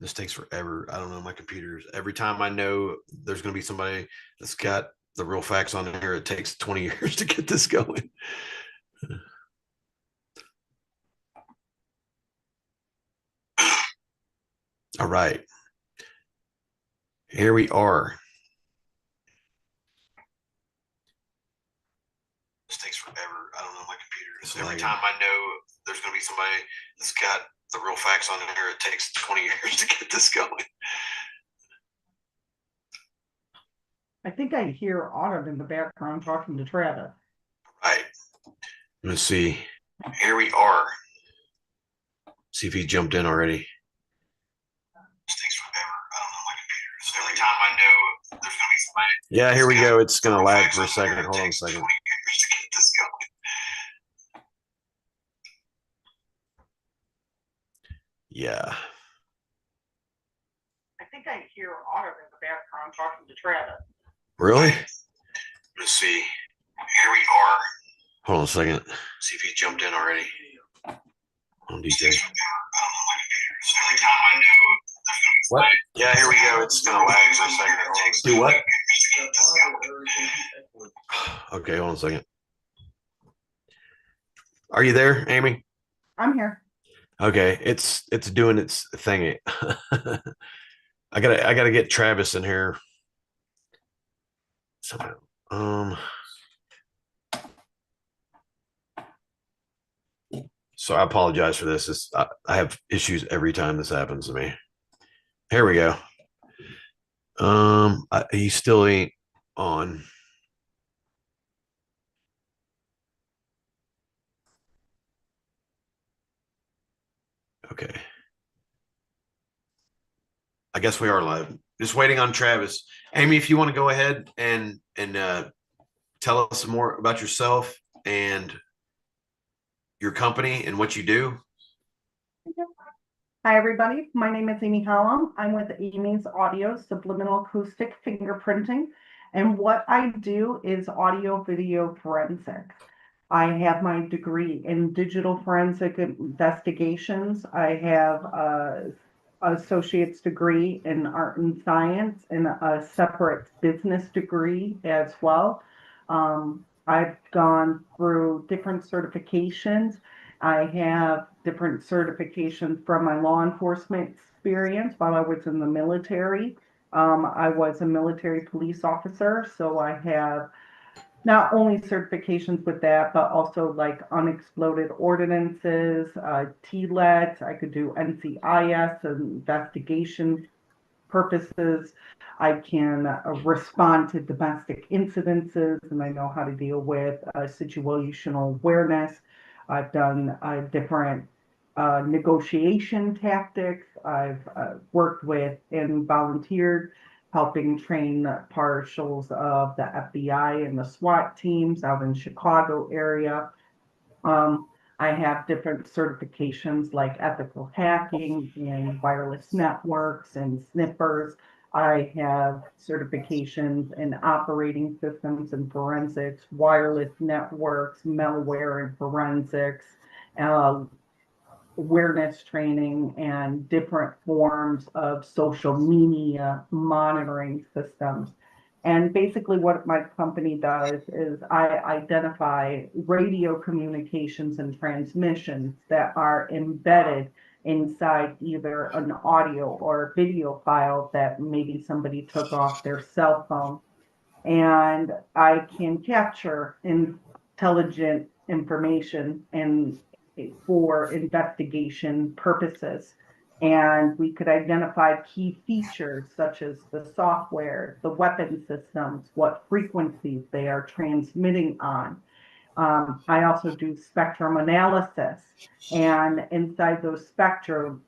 This takes forever. I don't know my computers. Every time I know there's going to be somebody that's got the real facts on here, it takes 20 years to get this going. All right. Here we are. This takes forever. I don't know my computers. Every time I know there's going to be somebody that's got the real facts on here, it takes 20 years to get this going. I think I hear Autumn in the background talking to Travis. Right. Let's see. Here we are. See if he jumped in already. This takes forever. I don't know my computers. Every time I know there's going to be somebody. Yeah, here we go. It's going to lag for a second. Hold on a second. 20 years to get this going. Yeah. I think I hear Autumn in the background talking to Travis. Really? Let's see. Here we are. Hold on a second. See if he jumped in already. On DJ. Every time I know. What? Yeah, here we go. It's gonna lag for a second. Do what? Okay, hold on a second. Are you there, Aimee? I'm here. Okay, it's doing its thing. I gotta get Travis in here. So I apologize for this. I have issues every time this happens to me. Here we go. He still ain't on. Okay. I guess we are live. Just waiting on Travis. Aimee, if you want to go ahead and tell us some more about yourself and your company and what you do. Hi, everybody. My name is Aimee Holem. I'm with Aimee's Audio Subliminal Acoustic Fingerprinting. And what I do is audio video forensics. I have my degree in digital forensic investigations. I have an associate's degree in art and science and a separate business degree as well. I've gone through different certifications. I have different certifications from my law enforcement experience while I was in the military. I was a military police officer, so I have not only certifications with that, but also like unexploded ordinances, TLETs. I could do NCIS, investigation purposes. I can respond to domestic incidences, and I know how to deal with situational awareness. I've done different negotiation tactics. I've worked with and volunteered helping train partials of the FBI and the SWAT teams out in Chicago area. I have different certifications like ethical hacking and wireless networks and sniffers. I have certifications in operating systems and forensics, wireless networks, malware and forensics, uh, awareness training, and different forms of social media monitoring systems. And basically, what my company does is I identify radio communications and transmissions that are embedded inside either an audio or video file that maybe somebody took off their cell phone. And I can capture intelligent information and for investigation purposes. And we could identify key features such as the software, the weapon systems, what frequencies they are transmitting on. I also do spectrum analysis, and inside those spectrums,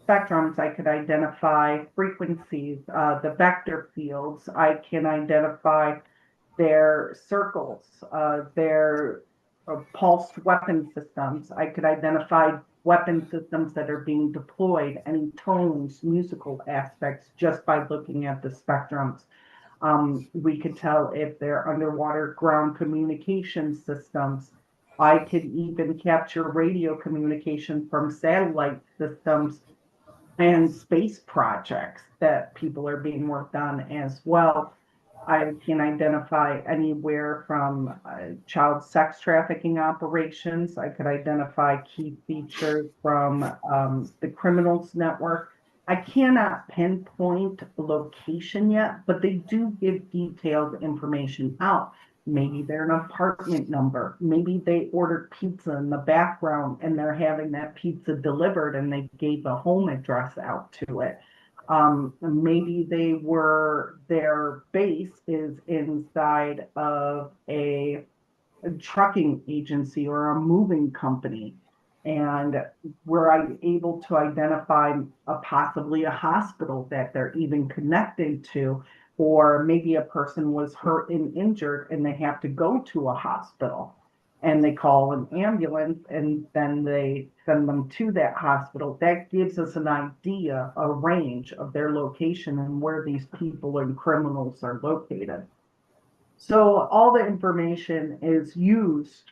I could identify frequencies, the vector fields. I can identify their circles, their pulsed weapon systems. I could identify weapon systems that are being deployed, any tones, musical aspects, just by looking at the spectrums. We could tell if they're underwater ground communication systems. I could even capture radio communication from satellite systems and space projects that people are being worked on as well. I can identify anywhere from child sex trafficking operations. I could identify key features from the criminals network. I cannot pinpoint the location yet, but they do give detailed information out. Maybe they're an apartment number. Maybe they ordered pizza in the background and they're having that pizza delivered and they gave a home address out to it. Maybe their base is inside of a trucking agency or a moving company. And were I able to identify possibly a hospital that they're even connected to, or maybe a person was hurt and injured and they have to go to a hospital and they call an ambulance and then they send them to that hospital. That gives us an idea, a range of their location and where these people and criminals are located. So all the information is used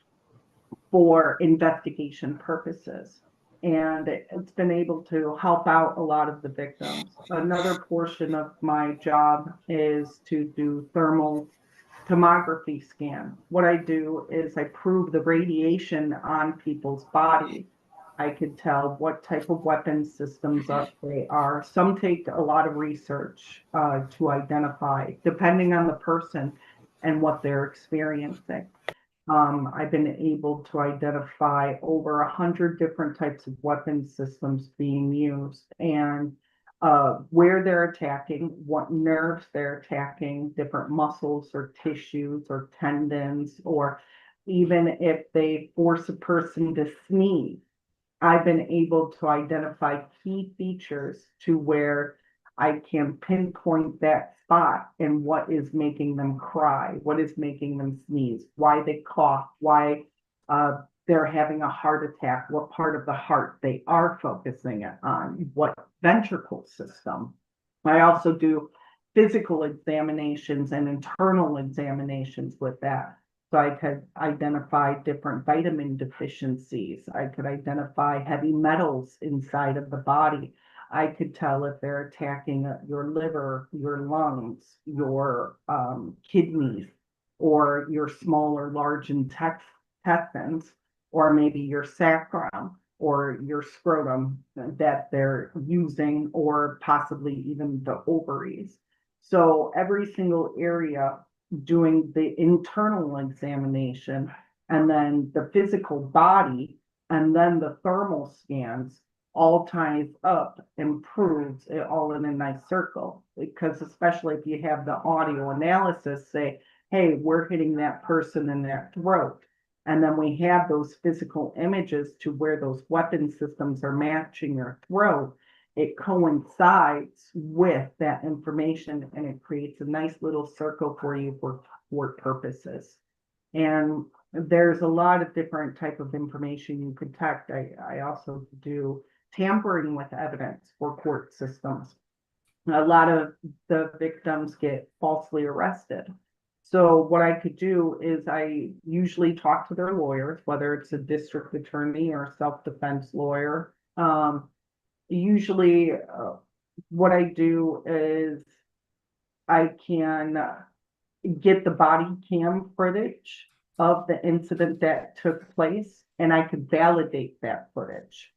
for investigation purposes. And it's been able to help out a lot of the victims. Another portion of my job is to do thermal tomography scan. What I do is I prove the radiation on people's body. I could tell what type of weapon systems they are. Some take a lot of research to identify, depending on the person and what they're experiencing. I've been able to identify over 100 different types of weapon systems being used and where they're attacking, what nerves they're attacking, different muscles or tissues or tendons, or even if they force a person to sneeze. I've been able to identify key features to where I can pinpoint that spot and what is making them cry, what is making them sneeze, why they cough, why they're having a heart attack, what part of the heart they are focusing on, what ventricle system. I also do physical examinations and internal examinations with that. So I could identify different vitamin deficiencies. I could identify heavy metals inside of the body. I could tell if they're attacking your liver, your lungs, your kidneys, or your small or large intestines, or maybe your sacrum or your scrotum that they're using, or possibly even the ovaries. So every single area doing the internal examination and then the physical body and then the thermal scans all ties up and proves it all in a nice circle. Because especially if you have the audio analysis say, hey, we're hitting that person in their throat. And then we have those physical images to where those weapon systems are matching your throat. It coincides with that information and it creates a nice little circle for you for work purposes. And there's a lot of different type of information you could detect. I also do tampering with evidence for court systems. A lot of the victims get falsely arrested. So what I could do is I usually talk to their lawyers, whether it's a district attorney or a self-defense lawyer. Usually what I do is I can get the body cam footage of the incident that took place and I could validate that footage.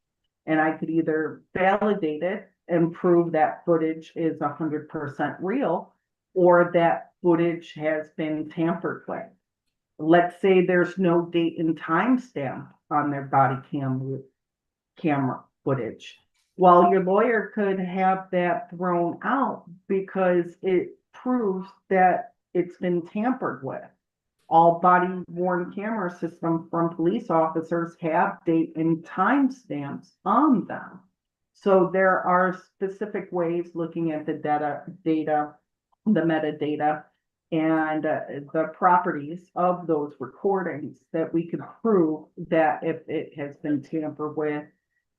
And I could either validate it and prove that footage is 100% real or that footage has been tampered with. Let's say there's no date and time stamp on their body camera footage. Well, your lawyer could have that thrown out because it proves that it's been tampered with. All body worn camera systems from police officers have date and time stamps on them. So there are specific ways looking at the data, the metadata, and the properties of those recordings that we could prove that if it has been tampered with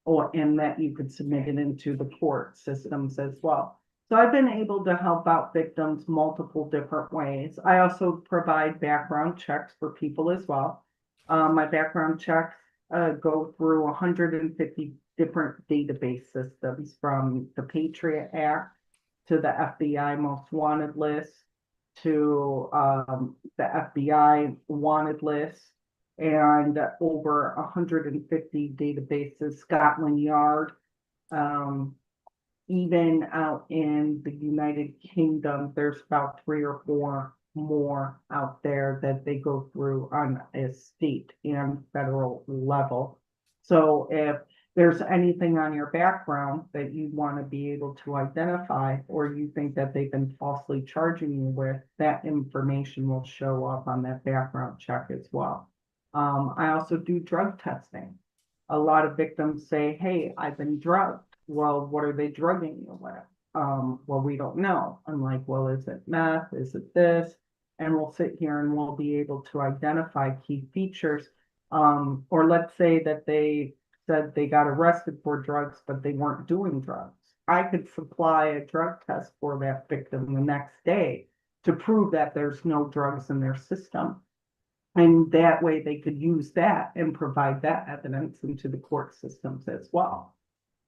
or and that you could submit it into the court systems as well. So I've been able to help out victims multiple different ways. I also provide background checks for people as well. My background checks go through 150 different database systems, from the Patriot Act to the FBI Most Wanted list to the FBI wanted list, and over 150 databases, Scotland Yard, even out in the United Kingdom, there's about 3 or 4 more out there that they go through on a state and federal level. So if there's anything on your background that you want to be able to identify, or you think that they've been falsely charging you with, that information will show up on that background check as well. I also do drug testing. A lot of victims say, hey, I've been drugged. Well, what are they drugging you with? Well, we don't know. I'm like, well, is it meth? Is it this? And we'll sit here and we'll be able to identify key features. Or let's say that they said they got arrested for drugs, but they weren't doing drugs. I could supply a drug test for that victim the next day to prove that there's no drugs in their system. And that way they could use that and provide that evidence into the court systems as well.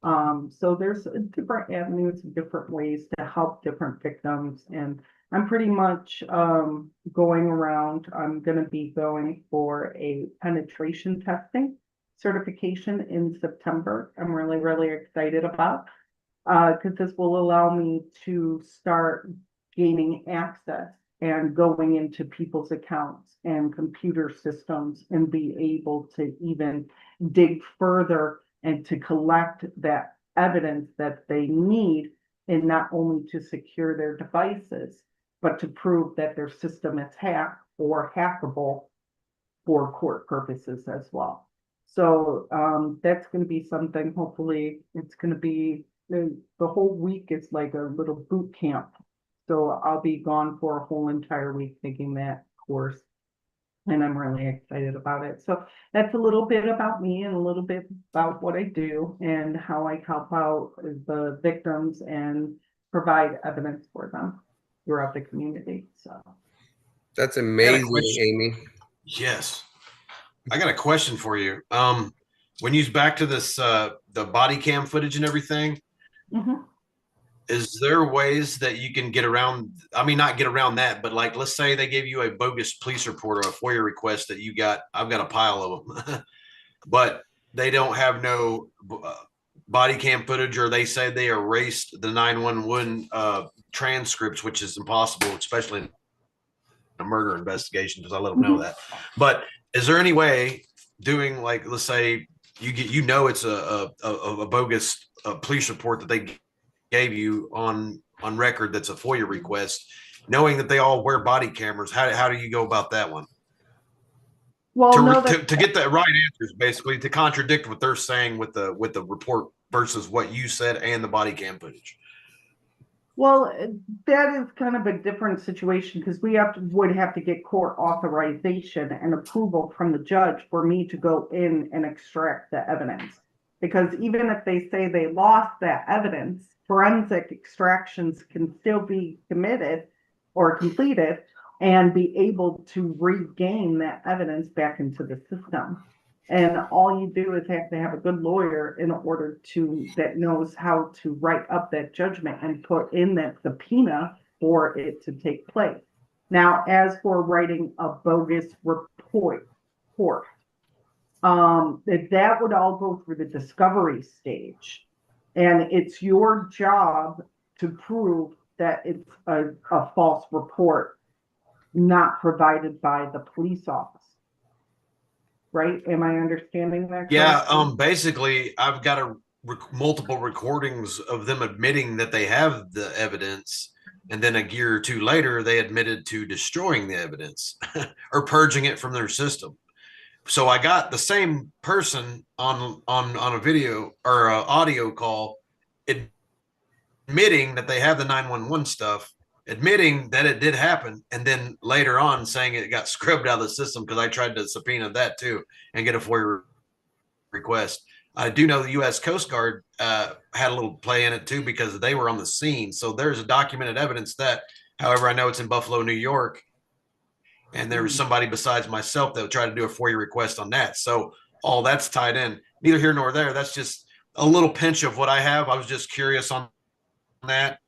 So there's different avenues, different ways to help different victims. And I'm pretty much going around. I'm going to be going for a penetration testing certification in September. I'm really, really excited about, because this will allow me to start gaining access and going into people's accounts and computer systems and be able to even dig further and to collect that evidence that they need, and not only to secure their devices, but to prove that their system is hacked or hackable for court purposes as well. So that's going to be something. Hopefully it's going to be the whole week. It's like a little boot camp. So I'll be gone for a whole entire week taking that course, and I'm really excited about it. So that's a little bit about me and a little bit about what I do and how I help out the victims and provide evidence for them throughout the community. So that's amazing, Aimee. Yes. I got a question for you. When you back to this, the body cam footage and everything, is there ways that you can get around? I mean, not get around that, but like, let's say they gave you a bogus police report or a FOIA request that you got. I've got a pile of them, but they don't have no body cam footage, or they say they erased the 911 transcripts, which is impossible, especially in a murder investigation, because I let them know that. But is there any way doing, like, let's say you get, it's a bogus police report that they gave you on record that's a FOIA request, knowing that they all wear body cameras? How do you go about that one? Well, to get the right answers, basically, to contradict what they're saying with the report versus what you said and the body cam footage. Well, that is kind of a different situation, because we would have to get court authorization and approval from the judge for me to go in and extract the evidence. Because even if they say they lost that evidence, forensic extractions can still be committed or completed and be able to regain that evidence back into the system. And all you do is have to have a good lawyer in order that knows how to write up that judgment and put in that subpoena for it to take place. Now, as for writing a bogus report, that would all go through the discovery stage. And it's your job to prove that it's a false report not provided by the police office. Right? Am I understanding that correctly? Yeah. Basically, I've got multiple recordings of them admitting that they have the evidence, and then a year or two later, they admitted to destroying the evidence or purging it from their system. So I got the same person on a video or an audio call admitting that they have the 911 stuff, admitting that it did happen, and then later on saying it got scrubbed out of the system because I tried to subpoena that too and get a FOIA request. I do know the U.S. Coast Guard had a little play in it too, because they were on the scene. So there's a documented evidence that, however, I know it's in Buffalo, New York, and there was somebody besides myself that would try to do a FOIA request on that. So all that's tied in. Neither here nor there. That's just a little pinch of what I have. I was just curious on that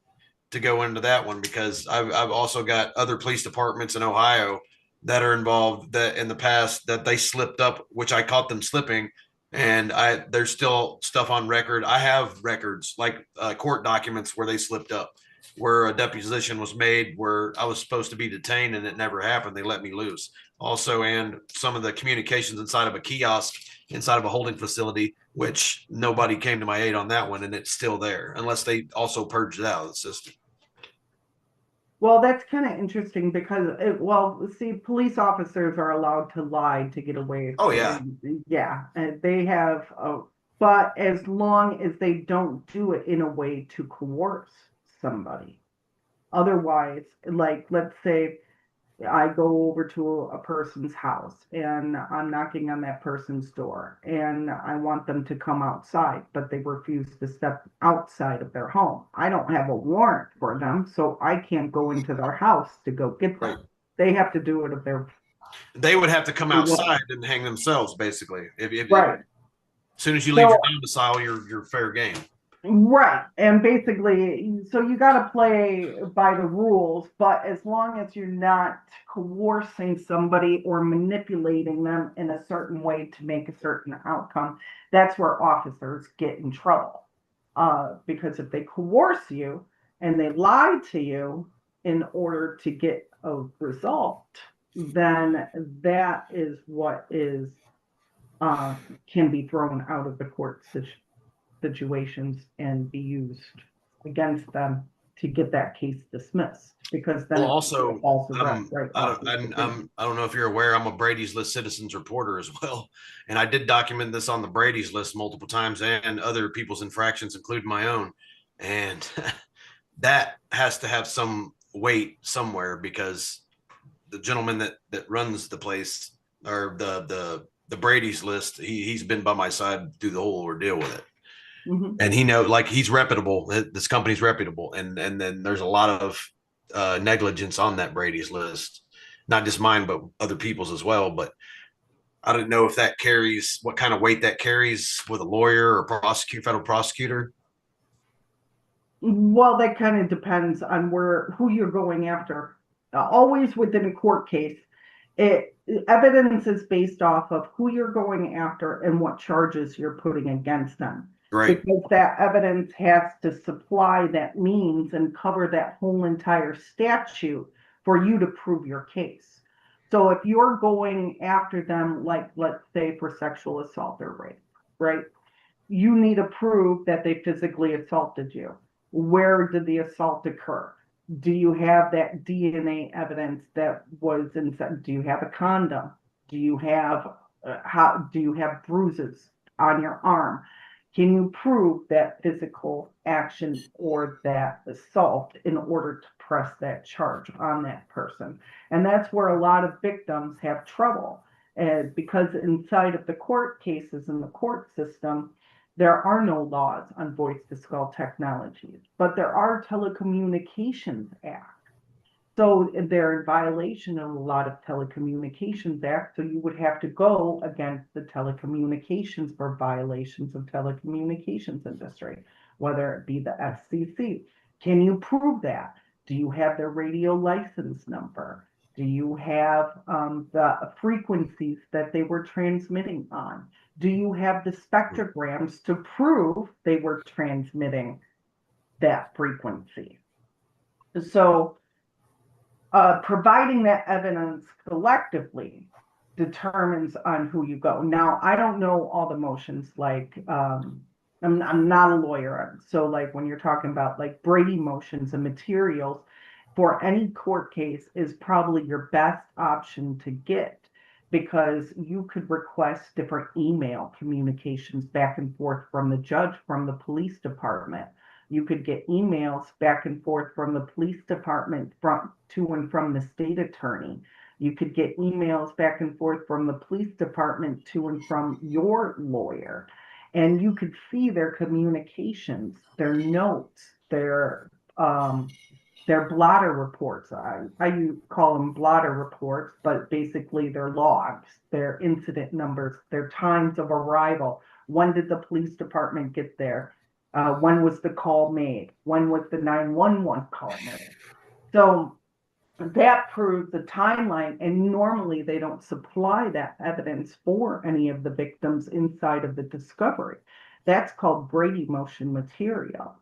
to go into that one because I've also got other police departments in Ohio that are involved that in the past that they slipped up, which I caught them slipping. And there's still stuff on record. I have records like court documents where they slipped up, where a deposition was made where I was supposed to be detained and it never happened. They let me loose. Also, and some of the communications inside of a kiosk, inside of a holding facility, which nobody came to my aid on that one, and it's still there unless they also purged it out of the system. Well, that's kind of interesting because, see, police officers are allowed to lie to get away. Oh, yeah. Yeah, they have, but as long as they don't do it in a way to coerce somebody. Otherwise, like, let's say I go over to a person's house and I'm knocking on that person's door and I want them to come outside, but they refuse to step outside of their home. I don't have a warrant for them, so I can't go into their house to go get them. Right. They have to do it of their. They would have to come outside and hang themselves, basically. Right. As soon as you leave your domicile, you're fair game. Right. And basically, so you got to play by the rules, but as long as you're not coercing somebody or manipulating them in a certain way to make a certain outcome, that's where officers get in trouble. Because if they coerce you and they lie to you in order to get a result, then that is what is can be thrown out of the court situations and be used against them to get that case dismissed because then also right. I don't know if you're aware, I'm a Brady's List citizens reporter as well, and I did document this on the Brady's List multiple times and other people's infractions, including my own, and that has to have some weight somewhere because the gentleman that runs the place or the Brady's List, he's been by my side through the whole ordeal with it. Mm-hmm. And he knows, like, he's reputable. This company's reputable, and then there's a lot of negligence on that Brady's List, not just mine, but other people's as well. But I don't know if that carries what kind of weight that carries with a lawyer or federal prosecutor. Well, that kind of depends on who you're going after. Always within a court case, evidence is based off of who you're going after and what charges you're putting against them. Right. Because that evidence has to supply that means and cover that whole entire statute for you to prove your case. So if you're going after them, like, let's say for sexual assault or rape, right? You need to prove that they physically assaulted you. Where did the assault occur? Do you have that DNA evidence that was inside? Do you have a condom? Do you have do you have bruises on your arm? Can you prove that physical action or that assault in order to press that charge on that person? And that's where a lot of victims have trouble, because inside of the court cases in the court system, there are no laws on voice-to-skull technologies, but there are telecommunications acts. So they're in violation of a lot of telecommunications acts. So you would have to go against the telecommunications for violations of telecommunications industry, whether it be the FCC. Can you prove that? Do you have their radio license number? Do you have the frequencies that they were transmitting on? Do you have the spectrograms to prove they were transmitting that frequency? So providing that evidence collectively determines on who you go. Now, I don't know all the motions, like I'm not a lawyer. So like when you're talking about like Brady motions and materials for any court case is probably your best option to get, because you could request different email communications back and forth from the judge, from the police department. You could get emails back and forth from the police department to and from the state attorney. You could get emails back and forth from the police department to and from your lawyer. And you could see their communications, their notes, their They're blotter reports. I call them blotter reports, but basically they're logs, they're incident numbers, their times of arrival. When did the police department get there? When was the call made? When was the 911 call made? So that proves the timeline, and normally they don't supply that evidence for any of the victims inside of the discovery. That's called Brady motion material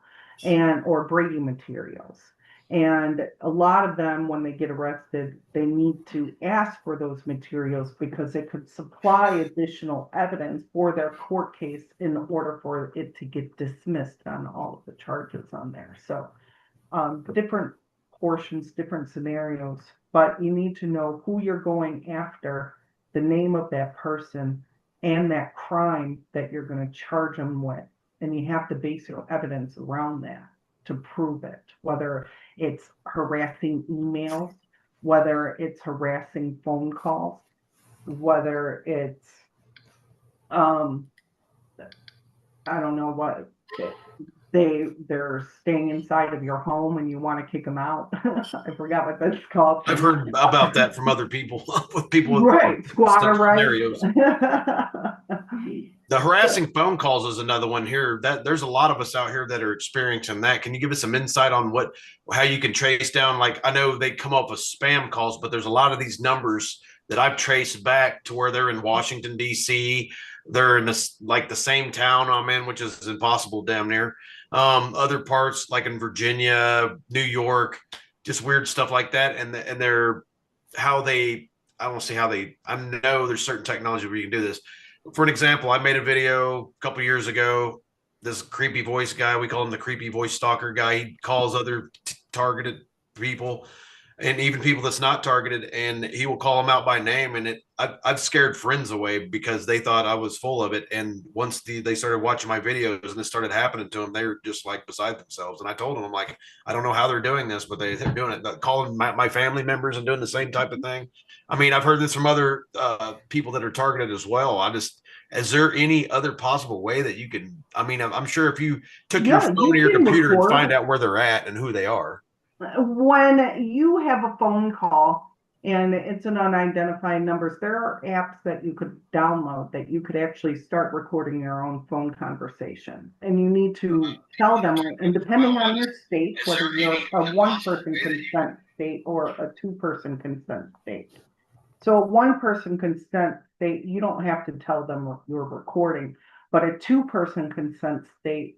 or Brady materials. And a lot of them, when they get arrested, they need to ask for those materials because it could supply additional evidence for their court case in order for it to get dismissed on all of the charges on there. So different portions, different scenarios, but you need to know who you're going after, the name of that person, and that crime that you're going to charge them with. And you have to base your evidence around that to prove it, whether it's harassing emails, whether it's harassing phone calls, whether it's, I don't know what, they're staying inside of your home and you want to kick them out. I forgot what that's called. I've heard about that from other people with people with Right, squatter scenarios. rights. The harassing phone calls is another one here. That there's a lot of us out here that are experiencing that. Can you give us some insight on how you can trace down? Like, I know they come up with spam calls, but there's a lot of these numbers that I've traced back to where they're in Washington, D.C. They're in the same town I'm in, which is impossible damn near. Other parts like in Virginia, New York, just weird stuff like that. And they're how they, I don't see how they, I know there's certain technology where you can do this. For an example, I made a video a couple years ago. This creepy voice guy, we call him the creepy voice stalker guy. He calls other targeted people and even people that's not targeted, and he will call them out by name. And I've scared friends away because they thought I was full of it. And once they started watching my videos and it started happening to them, they were just like beside themselves. And I told them, I'm like, I don't know how they're doing this, but they're doing it. Calling my family members and doing the same type of thing. I mean, I've heard this from other people that are targeted as well. Is there any other possible way that you can, I mean, I'm sure if you took your phone or your computer and find out where they're at and who they are. When you have a phone call and it's an unidentified numbers, there are apps that you could download that you could actually start recording your own phone conversation. And you need to tell them, and depending on your state, whether you're a one-person consent state or a two-person consent state. So a one-person consent state, you don't have to tell them you're recording, but a two-person consent state,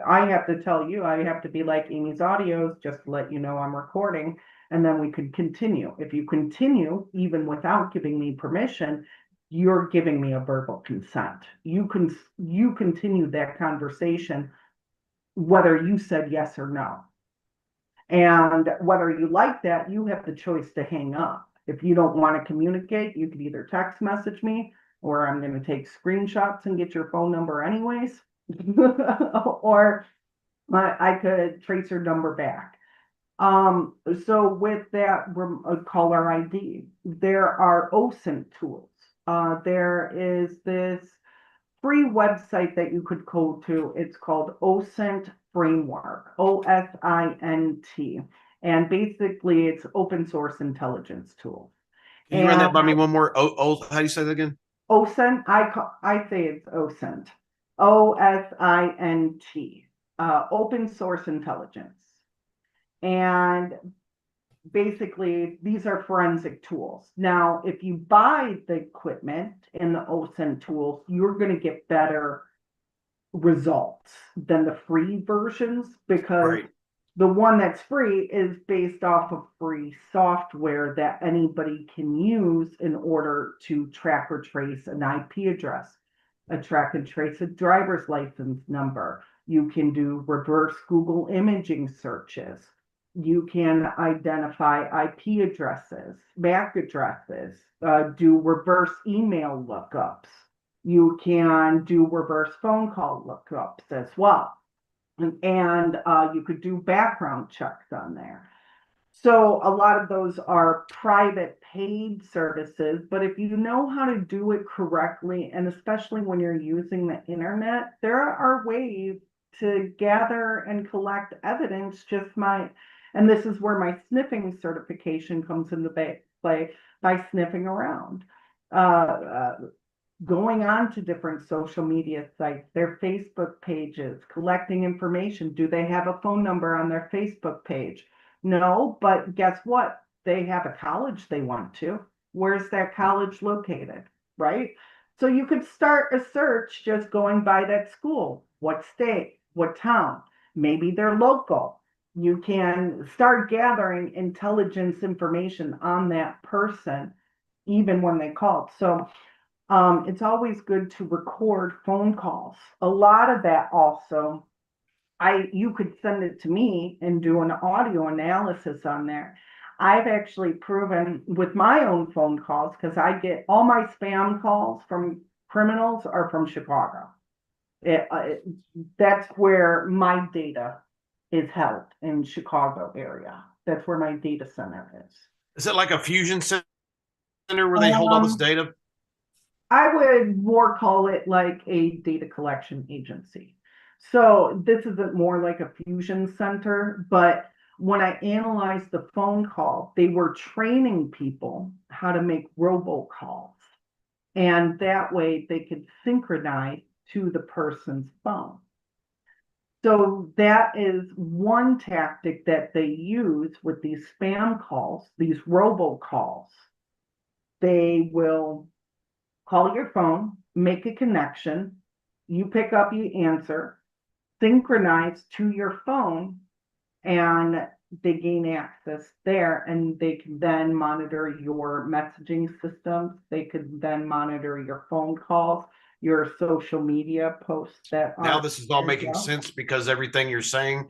I have to tell you, I have to be like Amy's audios, just to let you know I'm recording, and then we could continue. If you continue, even without giving me permission, you're giving me a verbal consent. You continue that conversation, whether you said yes or no. And whether you like that, you have the choice to hang up. If you don't want to communicate, you could either text message me, or I'm going to take screenshots and get your phone number anyways. Or I could trace your number back. So with that caller ID, there are OSINT tools. There is this free website that you could go to. It's called OSINT Framework, OSINT. And basically it's open source intelligence tool. Can you run that by me one more? How do you say that again? OSINT, I say it's OSINT. OSINT, open source intelligence. And basically, these are forensic tools. Now, if you buy the equipment and the OSINT tools, you're going to get better results than the free versions, because the one that's free is based off of free software that anybody can use in order to track or trace an IP address, track and trace a driver's license number. You can do reverse Google imaging searches. You can identify IP addresses, MAC addresses, do reverse email lookups. You can do reverse phone call lookups as well. And you could do background checks on there. So a lot of those are private paid services, but if you know how to do it correctly, and especially when you're using the internet, there are ways to gather and collect evidence And this is where my sniffing certification comes into play by sniffing around. Going on to different social media sites, their Facebook pages, collecting information. Do they have a phone number on their Facebook page? No, but guess what? They have a college they went to. Where's that college located, right? So you could start a search just going by that school. What state, what town, maybe they're local. You can start gathering intelligence information on that person, even when they called. So it's always good to record phone calls. A lot of that also, you could send it to me and do an audio analysis on there. I've actually proven with my own phone calls, because I get all my spam calls from criminals are from Chicago. That's where my data is held, in Chicago area. That's where my data center is. Is it like a fusion center where they hold all this data? I would more call it like a data collection agency. So this isn't more like a fusion center, but when I analyzed the phone call, they were training people how to make robocalls. And that way they could synchronize to the person's phone. So that is one tactic that they use with these spam calls, these robocalls. They will call your phone, make a connection, you pick up, you answer, synchronize to your phone, and they gain access there, and they can then monitor your messaging systems. They could then monitor your phone calls, your social media posts that now this is all making sense, because everything you're saying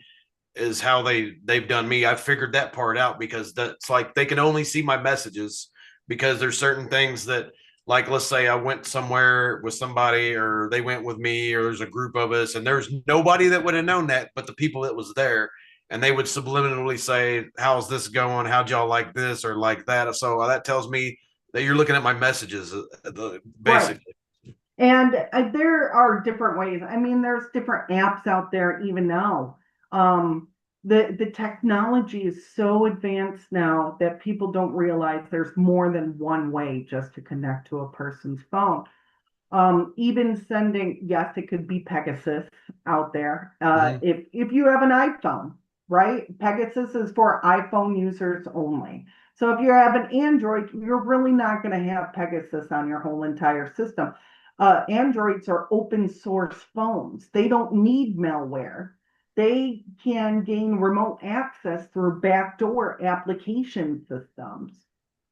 is how they've done me. I figured that part out, because that's like they can only see my messages, because there's certain things that, like, let's say I went somewhere with somebody, or they went with me, or there's a group of us, and there's nobody that would have known that but the people that was there, and they would subliminally say, how's this going, how'd y'all like this or like that? So that tells me that you're looking at my messages, basically. Right. And there are different ways. I mean, there's different apps out there even now. The technology is so advanced now that people don't realize there's more than one way just to connect to a person's phone. Even sending, yes, it could be Pegasus out there. If you have an iPhone, right? Pegasus is for iPhone users only. So if you have an Android, you're really not going to have Pegasus on your whole entire system. Androids are open source phones. They don't need malware. They can gain remote access through backdoor application systems.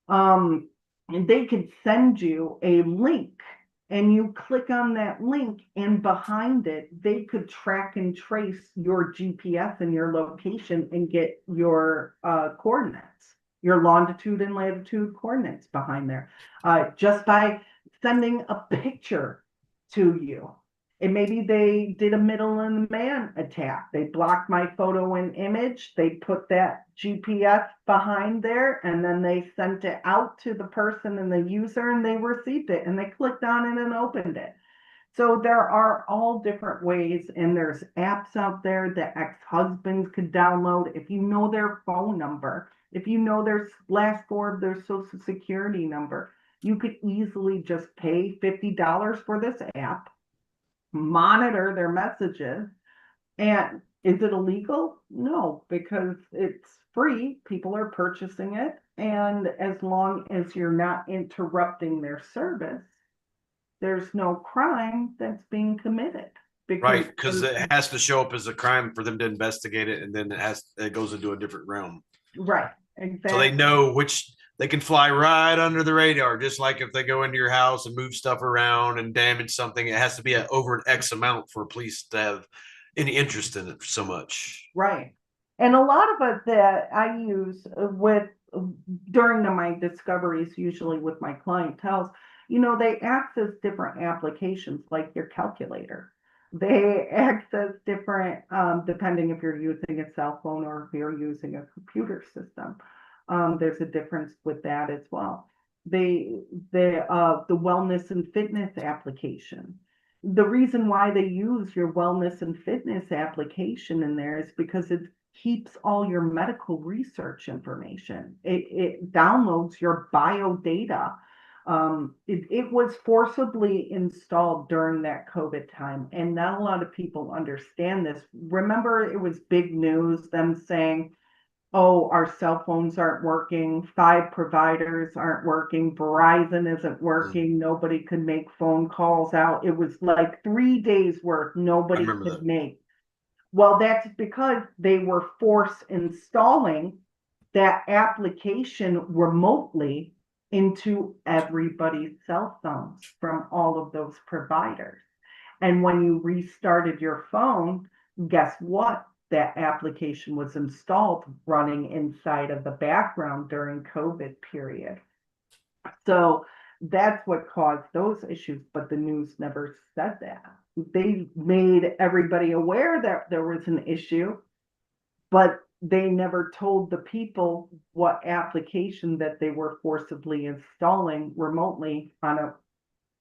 And they could send you a link, and you click on that link, and behind it, they could track and trace your GPS and your location and get your coordinates, your longitude and latitude coordinates behind there, just by sending a picture to you. And maybe they did a middleman attack. They blocked my photo and image. They put that GPS behind there, and then they sent it out to the person and the user, and they received it, and they clicked on it and opened it. So there are all different ways, and there's apps out there that ex-husbands could download. If you know their phone number, if you know their last four of their social security number, you could easily just pay $50 for this app, monitor their messages. And is it illegal? No, because it's free. People are purchasing it. And as long as you're not interrupting their service, there's no crime that's being committed. Right, because it has to show up as a crime for them to investigate it, and then it goes into a different realm. Right, exactly. So they know they can fly right under the radar, just like if they go into your house and move stuff around and damage something, it has to be over an X amount for police to have any interest in it so much. Right. And a lot of it that I use during my discoveries, usually with my clientele, they access different applications like your calculator. They access different, depending if you're using a cell phone or if you're using a computer system. There's a difference with that as well. The wellness and fitness application. The reason why they use your wellness and fitness application in there is because it's keeps all your medical research information. It downloads your bio data. It was forcibly installed during that COVID time, and not a lot of people understand this. Remember, it was big news, them saying, oh, our cell phones aren't working, 5 providers aren't working, Verizon isn't working, nobody could make phone calls out. It was like 3 days worth I nobody remember could that. make. Well, that's because they were force installing that application remotely into everybody's cell phones from all of those providers. And when you restarted your phone, guess what? That application was installed running inside of the background during COVID period. So that's what caused those issues, but the news never said that. They made everybody aware that there was an issue, but they never told the people what application that they were forcibly installing remotely on a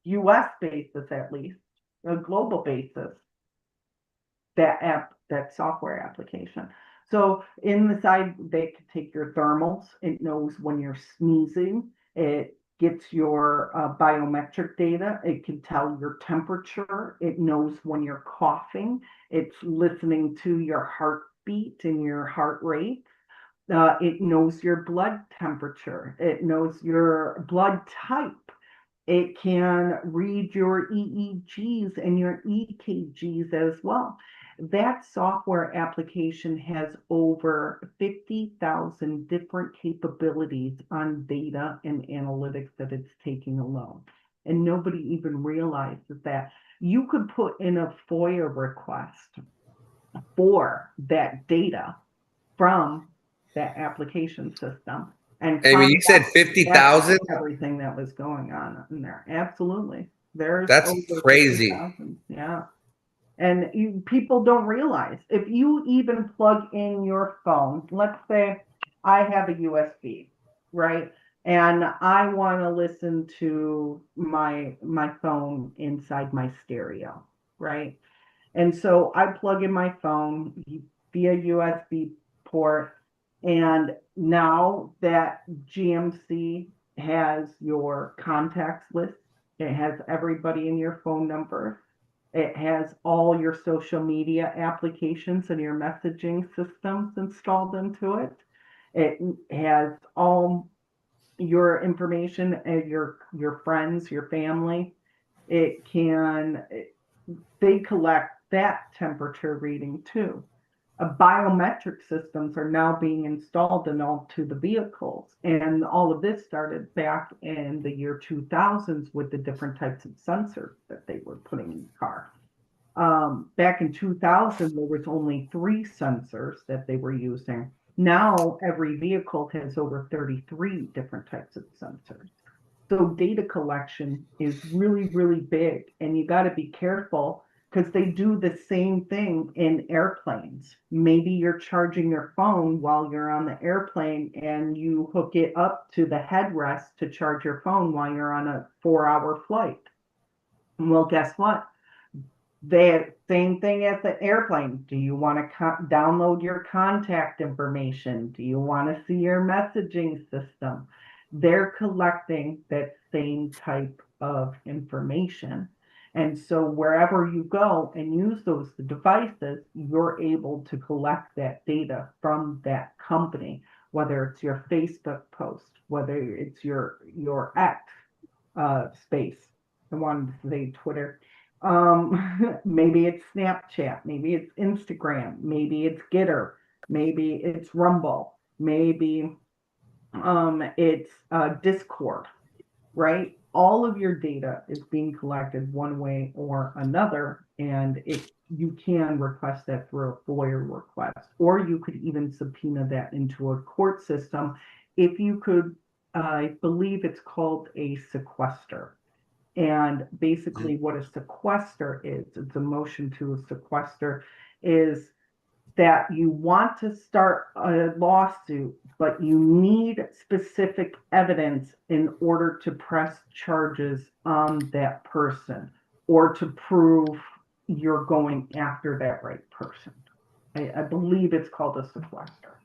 US basis, at least, a global basis, that software application. So in the side, they can take your thermals. It knows when you're sneezing. It gets your biometric data. It can tell your temperature. It knows when you're coughing. It's listening to your heartbeat and your heart rate. It knows your blood temperature. It knows your blood type. It can read your EEGs and your EKGs as well. That software application has over 50,000 different capabilities on data and analytics that it's taking alone. And nobody even realizes that. You could put in a FOIA request for that data from that application system and Aimee, you said find out 50,000? everything that was going on in there. Absolutely. There's That's over crazy. 50,000. Yeah. And people don't realize, if you even plug in your phone, let's say I have a USB, right? And I want to listen to my phone inside my stereo, right? And so I plug in my phone via USB port. And now that GMC has your contacts list, it has everybody in your phone number. It has all your social media applications and your messaging systems installed into it. It has all your information and your friends, your family. They collect that temperature reading too. Biometric systems are now being installed in all to the vehicles. And all of this started back in the year 2000s with the different types of sensors that they were putting in the car. Back in 2000, there was only 3 sensors that they were using. Now every vehicle has over 33 different types of sensors. So data collection is really, really big, and you got to be careful because they do the same thing in airplanes. Maybe you're charging your phone while you're on the airplane and you hook it up to the headrest to charge your phone while you're on a 4-hour flight. Well, guess what? The same thing at the airplane. Do you want to download your contact information? Do you want to see your messaging system? They're collecting that same type of information. And so wherever you go and use those devices, you're able to collect that data from that company, whether it's your Facebook post, whether it's your X space. I wanted to say Twitter. Maybe it's Snapchat, maybe it's Instagram, maybe it's Gitter, maybe it's Rumble, maybe it's Discord, right? All of your data is being collected one way or another, and you can request that through a FOIA request, or you could even subpoena that into a court system if you could. I believe it's called a sequester. And basically what a sequester is, it's a motion to a sequester, is that you want to start a lawsuit, but you need specific evidence in order to press charges on that person or to prove you're going after that right person. I believe it's called a sequester.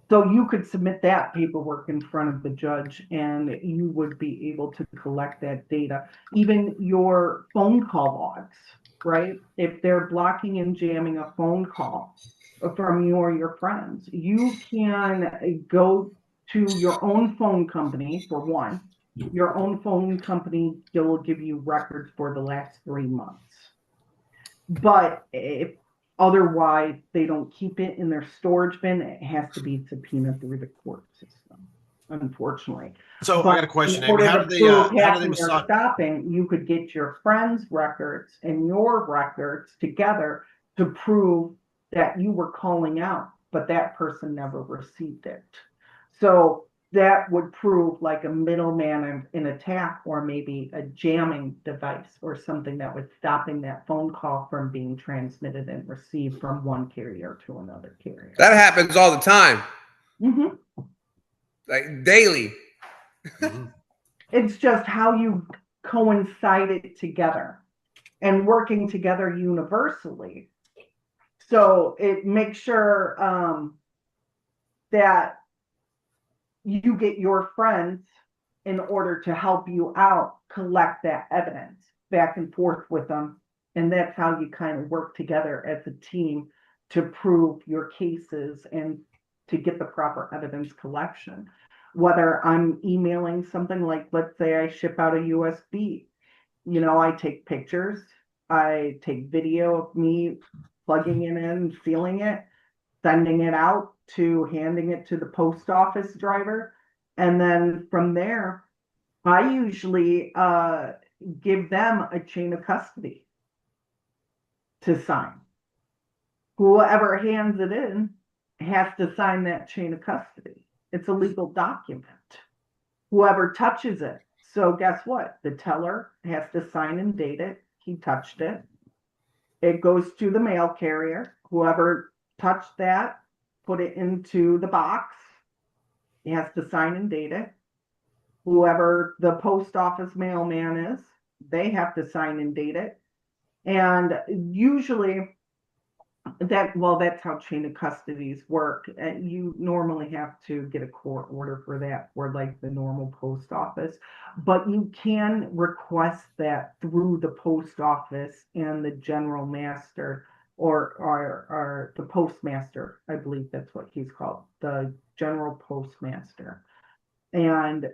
So you could submit that paperwork in front of the judge and you would be able to collect that data. Even your phone call logs, right? If they're blocking and jamming a phone call from you or your friends, you can go to your own phone company for one. Your own phone company will give you records for the last 3 months. But if otherwise they don't keep it in their storage bin, it has to be subpoenaed through the court system, unfortunately. So But I got a question, in Aimee. order How to do they prove how do they hacking or massage? stopping, you could get your friends' records and your records together to prove that you were calling out, but that person never received it. So that would prove like a middleman in attack, or maybe a jamming device or something that was stopping that phone call from being transmitted and received from one carrier to another carrier. That happens all the time, Mhm. like daily. Mhm. It's just how you coincide it together and working together universally. So it makes sure that you get your friends in order to help you out, collect that evidence back and forth with them. And that's how you kind of work together as a team to prove your cases and to get the proper evidence collection. Whether I'm emailing something like, let's say I ship out a USB, I take pictures, I take video of me plugging it in, sealing it, sending it out to handing it to the post office driver. And then from there, I usually give them a chain of custody to sign. Whoever hands it in has to sign that chain of custody. It's a legal document. Whoever touches it. So guess what? The teller has to sign and date it. He touched it. It goes to the mail carrier. Whoever touched that, put it into the box. He has to sign and date it. Whoever the post office mailman is, they have to sign and date it. And usually that's how chain of custodies work. You normally have to get a court order for that, for like the normal post office, but you can request that through the post office and the general master, or the postmaster. I believe that's what he's called, the general postmaster. And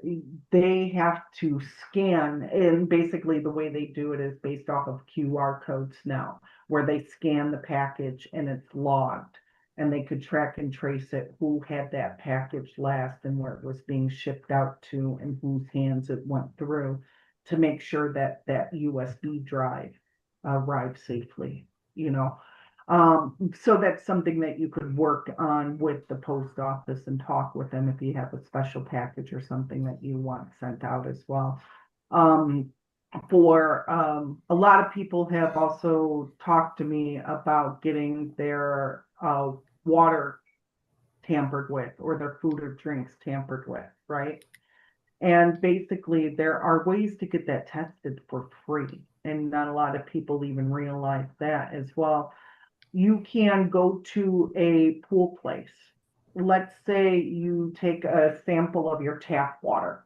they have to scan, and basically the way they do it is based off of QR codes now, where they scan the package and it's logged, and they could track and trace it, who had that package last and where it was being shipped out to and whose hands it went through, to make sure that that USB drive arrived safely, you know. So that's something that you could work on with the post office and talk with them if you have a special package or something that you want sent out as well. For a lot of people have also talked to me about getting their water tampered with, or their food or drinks tampered with, right? And basically, there are ways to get that tested for free, and not a lot of people even realize that as well. You can go to a pool place. Let's say you take a sample of your tap water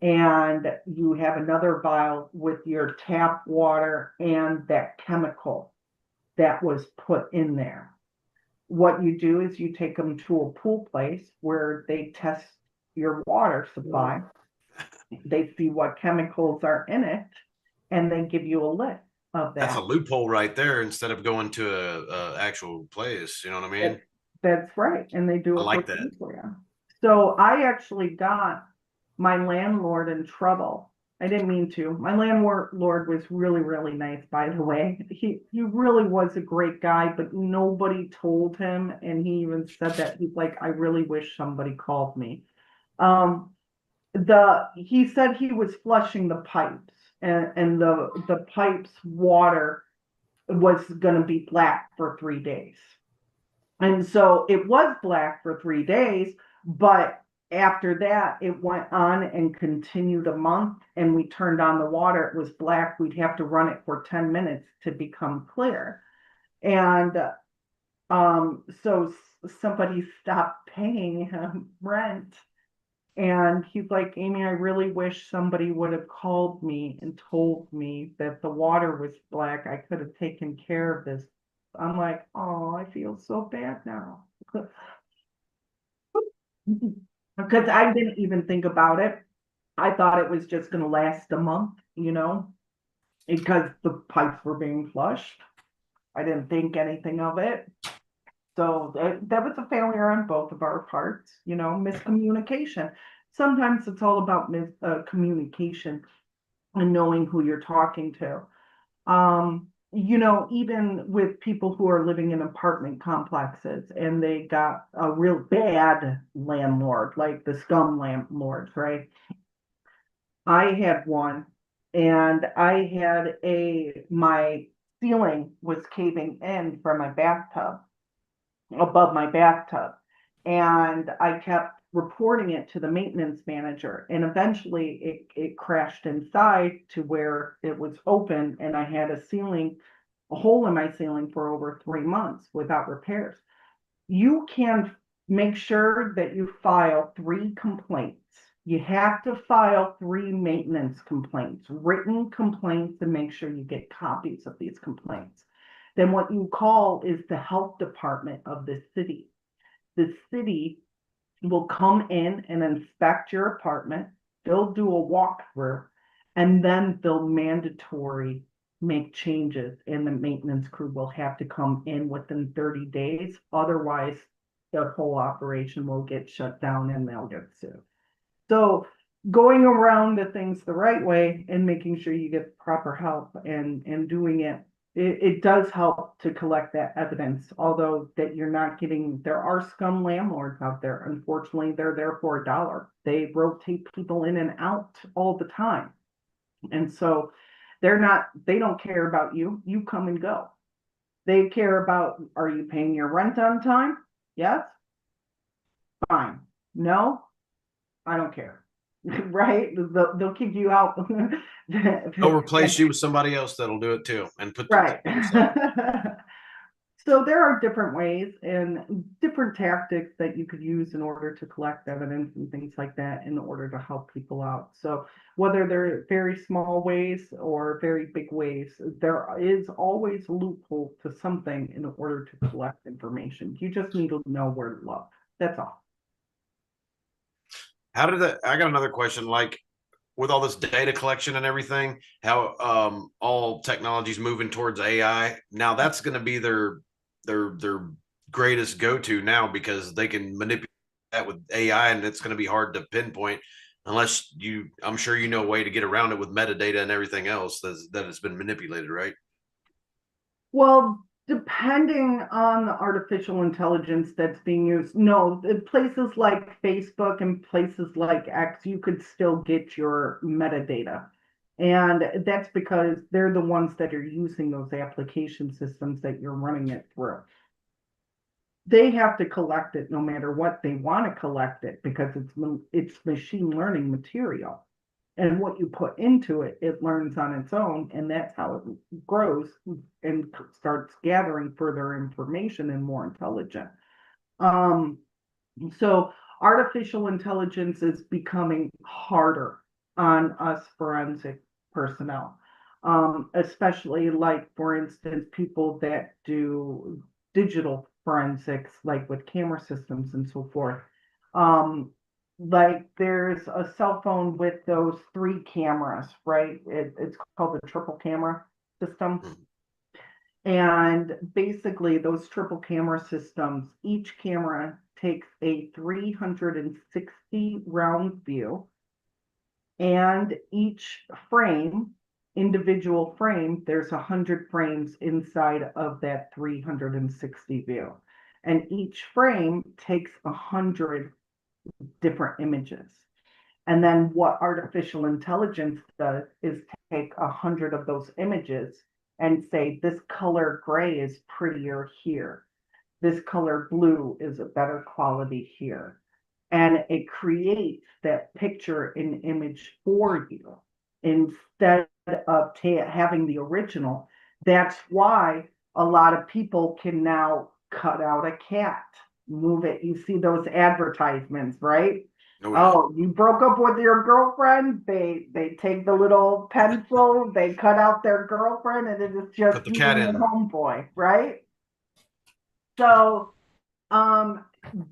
and you have another vial with your tap water and that chemical that was put in there. What you do is you take them to a pool place where they test your water supply. They see what chemicals are in it, and they give you a list of That's a that. loophole right there. Instead of going to a actual place, you know what I mean? That's right, and they do I it for like that. free for you. So I actually got my landlord in trouble. I didn't mean to. My landlord was really, really nice, by the way. He really was a great guy, but nobody told him, and he even said that. He's like, I really wish somebody called me. He said he was flushing the pipes, and the pipes water was going to be black for 3 days. And so it was black for 3 days, but after that, it went on and continued a month, and we turned on the water. It was black. We'd have to run it for 10 minutes to become clear. And so somebody stopped paying him rent. And he's like, Aimee, I really wish somebody would have called me and told me that the water was black. I could have taken care of this. I'm like, oh, I feel so bad now. Because I didn't even think about it. I thought it was just going to last a month, because the pipes were being flushed. I didn't think anything of it. So that was a failure on both of our parts, miscommunication. Sometimes it's all about communication and knowing who you're talking to. Even with people who are living in apartment complexes and they got a real bad landlord, like the scum landlords, right? I had one, and I had my ceiling was caving in from my bathtub, above my bathtub. And I kept reporting it to the maintenance manager. And eventually it crashed inside to where it was open, and I had a hole in my ceiling for over 3 months without repairs. You can make sure that you file 3 complaints. You have to file 3 maintenance complaints, written complaints, and make sure you get copies of these complaints. Then what you call is the health department of the city. The city will come in and inspect your apartment. They'll do a walkthrough, and then they'll mandatory make changes, and the maintenance crew will have to come in within 30 days. Otherwise, the whole operation will get shut down and they'll get sued. So going around the things the right way and making sure you get proper help and doing it does help to collect that evidence, although that you're not getting, there are scum landlords out there. Unfortunately, they're there for $1. They rotate people in and out all the time. And so they don't care about you. You come and go. They care about, are you paying your rent on time? Yes? Fine. No? I don't care. Right? They'll kick you out. They'll replace you with somebody else that'll do it too, and put Right. the So there are different ways and different tactics that you could use in order to collect evidence and things like that in order to help people out. So whether they're very small ways or very big ways, there is always a loophole to something in order to collect information. You just need to know where to look. That's all. I got another question. Like, with all this data collection and everything, how all technology's moving towards AI. Now that's going to be their greatest go-to now, because they can manipulate that with AI, and it's going to be hard to pinpoint unless I'm sure you know a way to get around it with metadata and everything else that it's been manipulated, right? Well, depending on the artificial intelligence that's being used, no, places like Facebook and places like X, you could still get your metadata. And that's because they're the ones that are using those application systems that you're running it through. They have to collect it no matter what. They want to collect it because it's machine learning material. And what you put into it, it learns on its own, and that's how it grows and starts gathering further information and more intelligent. So artificial intelligence is becoming harder on us forensic personnel, especially like, for instance, people that do digital forensics, like with camera systems and so forth. Like there's a cell phone with those 3 cameras, right? It's called the triple camera system. And basically those triple camera systems, each camera takes a 360 round view, and each individual frame, there's 100 frames inside of that 360 view. And each frame takes 100 different images. And then what artificial intelligence does is take 100 of those images and say, this color gray is prettier here. This color blue is a better quality here. And it creates that picture and image for you instead of having the original. That's why a lot of people can now cut out a cat, move it. You see those advertisements, right? Oh, yeah. Oh, you broke up with your girlfriend. They take the little pencil, they cut out their girlfriend, and it is just Put the you cat and in. your homeboy, right? So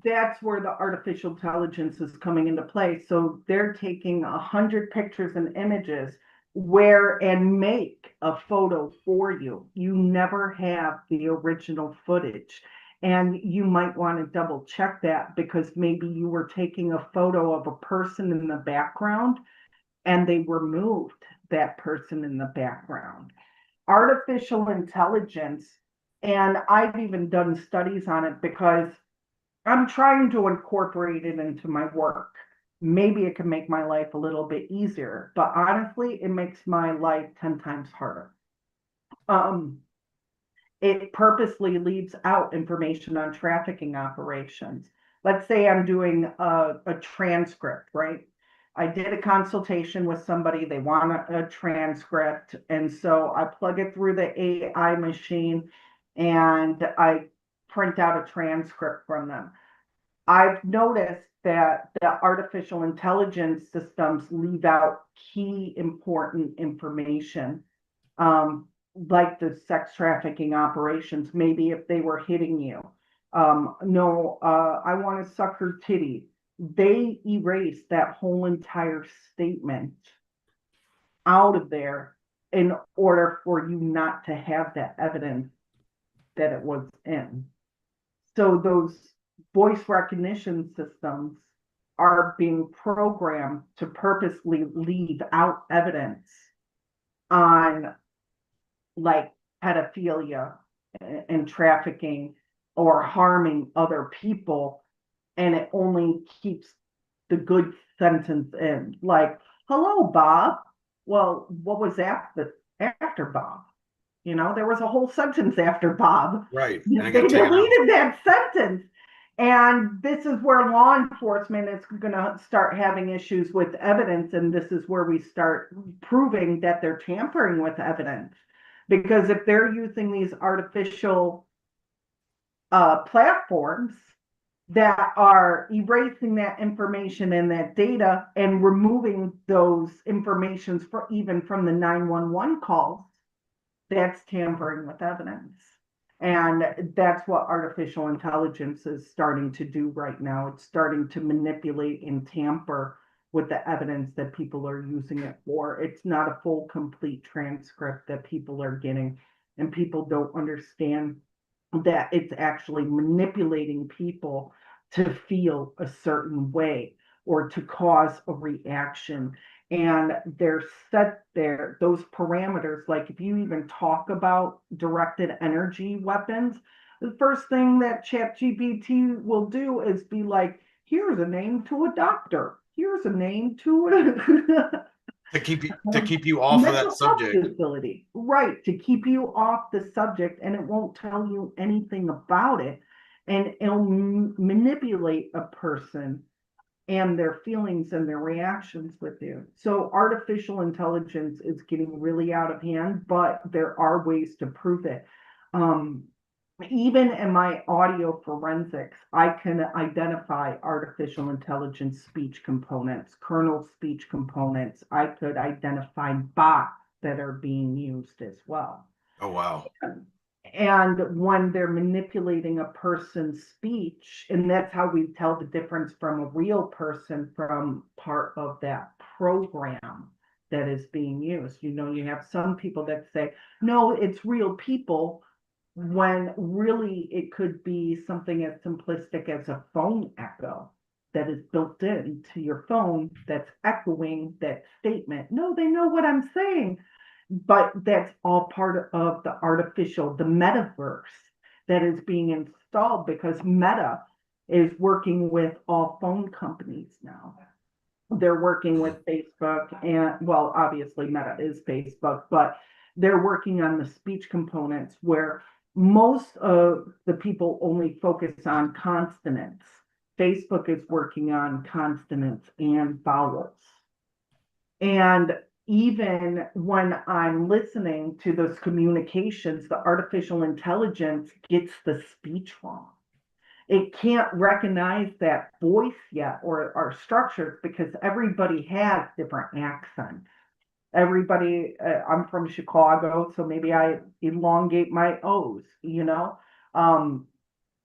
that's where the artificial intelligence is coming into play. So they're taking 100 pictures and images where and make a photo for you. You never have the original footage. And you might want to double check that because maybe you were taking a photo of a person in the background and they removed that person in the background. Artificial intelligence, and I've even done studies on it because I'm trying to incorporate it into my work. Maybe it can make my life a little bit easier, but honestly, it makes my life 10 times harder. It purposely leaves out information on trafficking operations. Let's say I'm doing a transcript, right? I did a consultation with somebody, they want a transcript, and so I plug it through the AI machine and I print out a transcript from them. I've noticed that the artificial intelligence systems leave out key important information, like the sex trafficking operations. Maybe if they were hitting you, no, I want to suck her titty. They erase that whole entire statement out of there in order for you not to have that evidence that it was in. So those voice recognition systems are being programmed to purposely leave out evidence on like pedophilia and trafficking or harming other people, and it only keeps the good sentence in. Like, hello, Bob. Well, what was after Bob? You know, there was a whole sentence after Bob. Right. And I They got taken out. deleted that sentence. And this is where law enforcement is going to start having issues with evidence. And this is where we start proving that they're tampering with evidence. Because if they're using these artificial platforms that are erasing that information and that data and removing those informations even from the 911 calls, that's tampering with evidence. And that's what artificial intelligence is starting to do right now. It's starting to manipulate and tamper with the evidence that people are using it for. It's not a full, complete transcript that people are getting, and people don't understand that it's actually manipulating people to feel a certain way or to cause a reaction. And they're set there, those parameters, like if you even talk about directed energy weapons, the first thing that ChatGPT will do is be like, here's a name to a doctor. Here's a name to a To keep you off of that subject. facility. Right, to keep you off the subject, and it won't tell you anything about it. And it'll manipulate a person and their feelings and their reactions with you. So artificial intelligence is getting really out of hand, but there are ways to prove it. Even in my audio forensics, I can identify artificial intelligence speech components, kernel speech components. I could identify bots that are being used as well. Oh, wow. And when they're manipulating a person's speech, and that's how we tell the difference from a real person from part of that program that is being used. You know, you have some people that say, no, it's real people, when really it could be something as simplistic as a phone echo that is built into your phone that's echoing that statement. No, they know what I'm saying. But that's all part of the metaverse that is being installed, because Meta is working with all phone companies now. They're working with Facebook, and well, obviously Meta is Facebook, but they're working on the speech components where most of the people only focus on consonants. Facebook is working on consonants and vowels. And even when I'm listening to those communications, the artificial intelligence gets the speech wrong. It can't recognize that voice yet or structures because everybody has different accents. Everybody, I'm from Chicago, so maybe I elongate my O's, you know?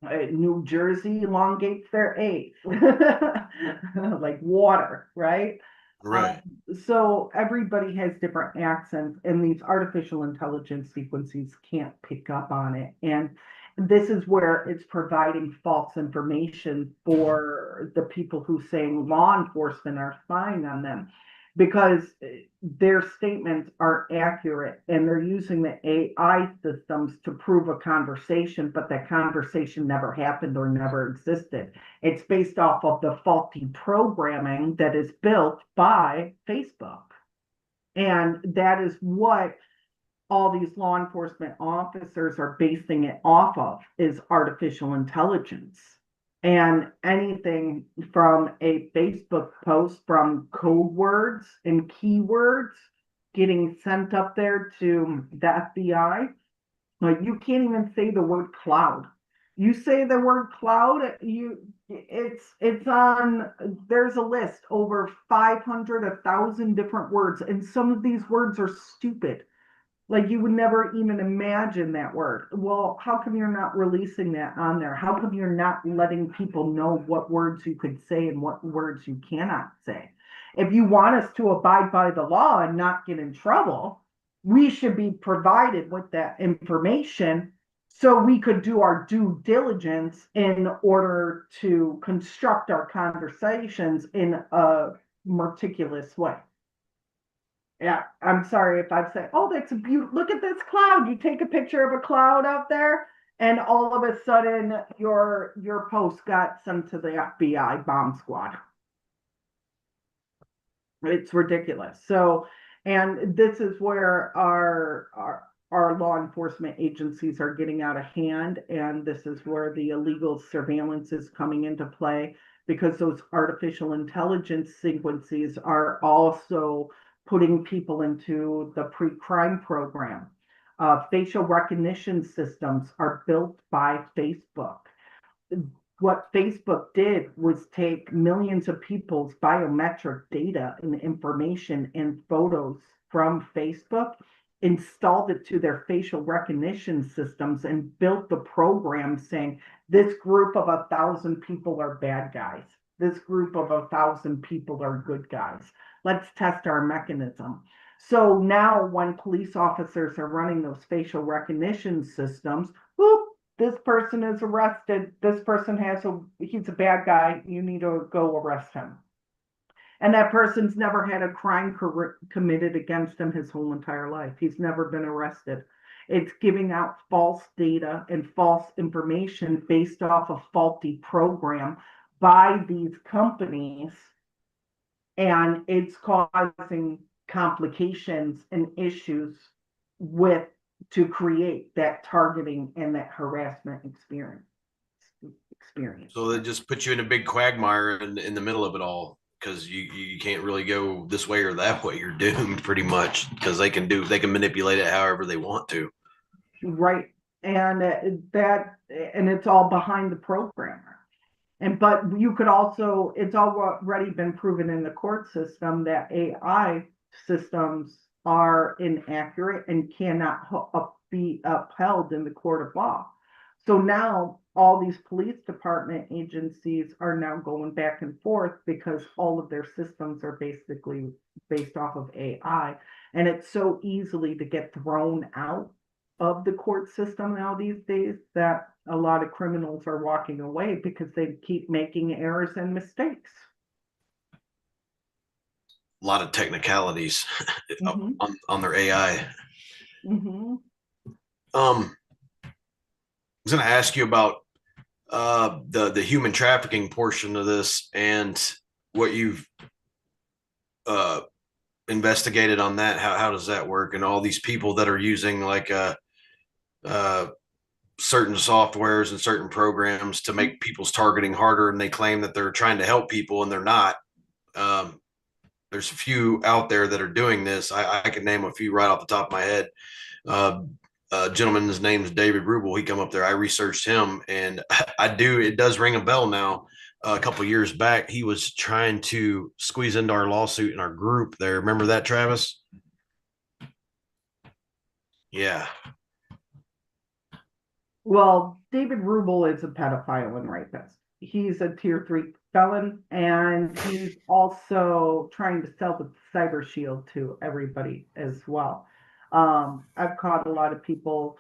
New Jersey elongates their A's, like water, right? Um, Right. so everybody has different accents, and these artificial intelligence sequences can't pick up on it. And this is where it's providing false information for the people who saying law enforcement are spying on them because their statements are accurate and they're using the AI systems to prove a conversation, but that conversation never happened or never existed. It's based off of the faulty programming that is built by Facebook. And that is what all these law enforcement officers are basing it off of is artificial intelligence. And anything from a Facebook post from code words and keywords getting sent up there to the FBI, like you can't even say the word cloud. You say the word cloud, it's on there's a list over 500, 1,000 different words, and some of these words are stupid. Like you would never even imagine that word. Well, how come you're not releasing that on there? How come you're not letting people know what words you could say and what words you cannot say? If you want us to abide by the law and not get in trouble, we should be provided with that information so we could do our due diligence in order to construct our conversations in a meticulous way. Yeah, I'm sorry if I've said, oh, that's a beautiful, look at this cloud. You take a picture of a cloud out there, and all of a sudden your post got sent to the FBI bomb squad. It's ridiculous. So, and this is where our law enforcement agencies are getting out of hand, and this is where the illegal surveillance is coming into play because those artificial intelligence sequences are also putting people into the pre-crime program. Facial recognition systems are built by Facebook. What Facebook did was take millions of people's biometric data and information and photos from Facebook, installed it to their facial recognition systems, and built the program saying this group of 1,000 people are bad guys. This group of 1,000 people are good guys. Let's test our mechanism. So now when police officers are running those facial recognition systems, whoop, this person is arrested. This person he's a bad guy. You need to go arrest him. And that person's never had a crime committed against him his whole entire life. He's never been arrested. It's giving out false data and false information based off a faulty program by these companies. And it's causing complications and issues with to create that targeting and that harassment experience. So they just put you in a big quagmire in the middle of it all because you can't really go this way or that way. You're doomed pretty much because they can manipulate it however they want to. Right. And and it's all behind the programmer. But you could also, it's already been proven in the court system that AI systems are inaccurate and cannot be upheld in the court of law. So now all these police department agencies are now going back and forth because all of their systems are basically based off of AI. And it's so easily to get thrown out of the court system now these days that a lot of criminals are walking away because they keep making errors and mistakes. A lot of technicalities Mhm. on their AI. Mhm. I was going to ask you about the human trafficking portion of this and what you've investigated on that. How does that work? And all these people that are using like certain softwares and certain programs to make people's targeting harder, and they claim that they're trying to help people and they're not. there's a few out there that are doing this. I can name a few right off the top of my head. Gentleman, his name's David Rubel. He come up there. I researched him, and it does ring a bell now. A couple of years back, he was trying to squeeze into our lawsuit in our group there. Remember that, Travis? Yeah. Well, David Rubel is a pedophile and rapist. He's a tier 3 felon, and he's also trying to sell the cyber shield to everybody as well. I've caught a lot of people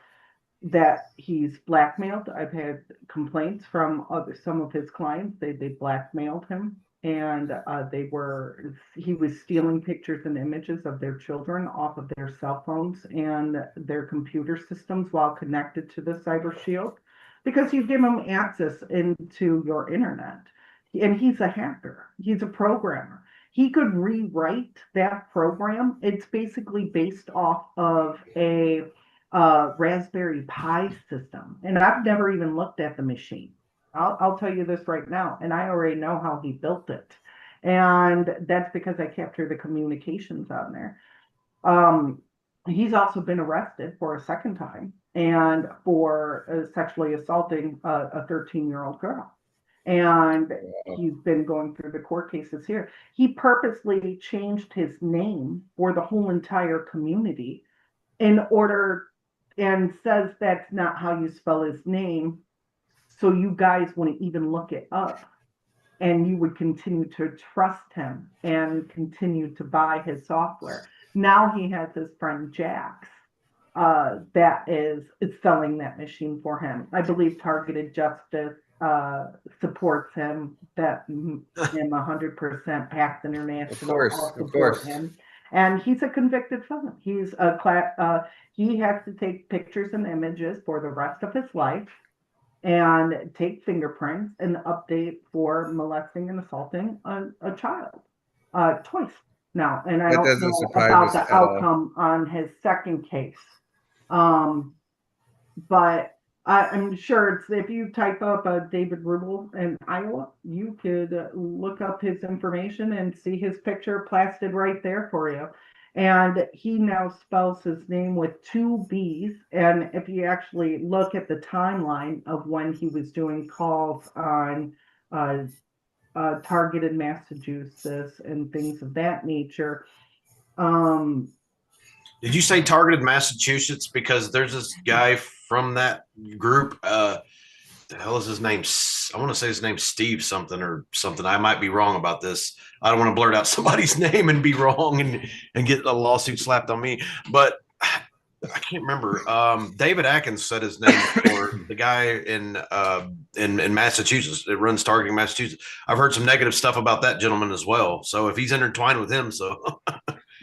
that he's blackmailed. I've had complaints from some of his clients. They blackmailed him, and he was stealing pictures and images of their children off of their cell phones and their computer systems while connected to the cyber shield, because you give him access into your internet. And he's a hacker. He's a programmer. He could rewrite that program. It's basically based off of a Raspberry Pi system. And I've never even looked at the machine. I'll tell you this right now. And I already know how he built it. And that's because I capture the communications on there. He's also been arrested for a second time and for sexually assaulting a 13-year-old girl. And he's been going through the court cases here. He purposely changed his name for the whole entire community in order, and says that's not how you spell his name, so you guys wouldn't even look it up, and you would continue to trust him and continue to buy his software. Now he has his friend Jax that is selling that machine for him. I believe Targeted Justice supports him, that him 100%. PAX International support him. And he's a convicted felon. He's he has to take pictures and images for the rest of his life, and take fingerprints and update for molesting and assaulting a child twice now. And I don't know about the outcome on his second case. But I'm sure if you type up David Rubel in Iowa, you could look up his information and see his picture plastered right there for you. And he now spells his name with 2 B's. And if you actually look at the timeline of when he was doing calls on targeted Massachusetts and things of that nature. Did you say targeted Massachusetts? Because there's this guy from that group. The hell is his name? I want to say his name's Steve something or something. I might be wrong about this. I don't want to blurt out somebody's name and be wrong and get a lawsuit slapped on me. But I can't remember. David Atkins said his name for the guy in Massachusetts that runs Targeting Massachusetts. I've heard some negative stuff about that gentleman as well. So if he's intertwined with him, so.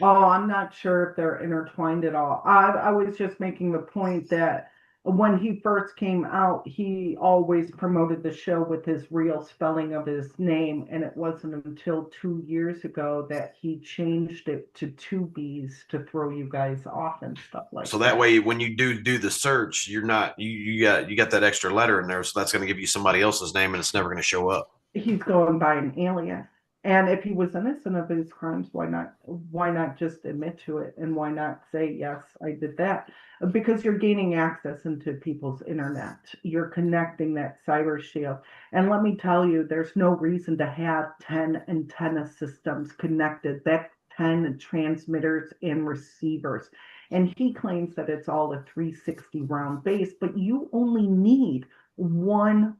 Oh, I'm not sure if they're intertwined at all. I was just making the point that when he first came out, he always promoted the show with his real spelling of his name. And it wasn't until 2 years ago that he changed it to 2 B's to throw you guys off and stuff like that. So that way, when you do the search, you're not, you got that extra letter in there. So that's going to give you somebody else's name and it's never going to show up. He's going by an alias. And if he was innocent of his crimes, why not just admit to it? And why not say, yes, I did that? Because you're gaining access into people's internet. You're connecting that cyber shield. And let me tell you, there's no reason to have 10 antenna systems connected. That's 10 transmitters and receivers. And he claims that it's all a 360 round base, but you only need one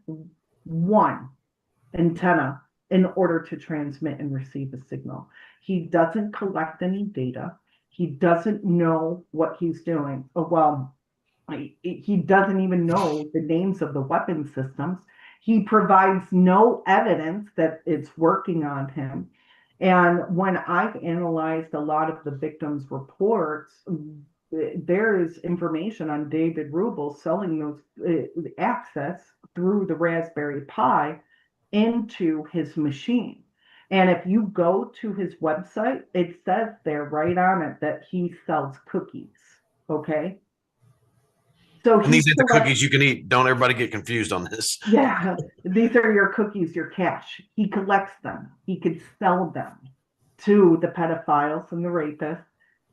antenna in order to transmit and receive a signal. He doesn't collect any data. He doesn't know what he's doing. Well, he doesn't even know the names of the weapon systems. He provides no evidence that it's working on him. And when I've analyzed a lot of the victims' reports, there is information on David Rubel selling those access through the Raspberry Pi into his machine. And if you go to his website, it says there right on it that he sells cookies. Okay. So and these are the cookies you can eat. Don't everybody get confused on this. Yeah, these are your cookies, your cash. He collects them. He could sell them to the pedophiles and the rapists.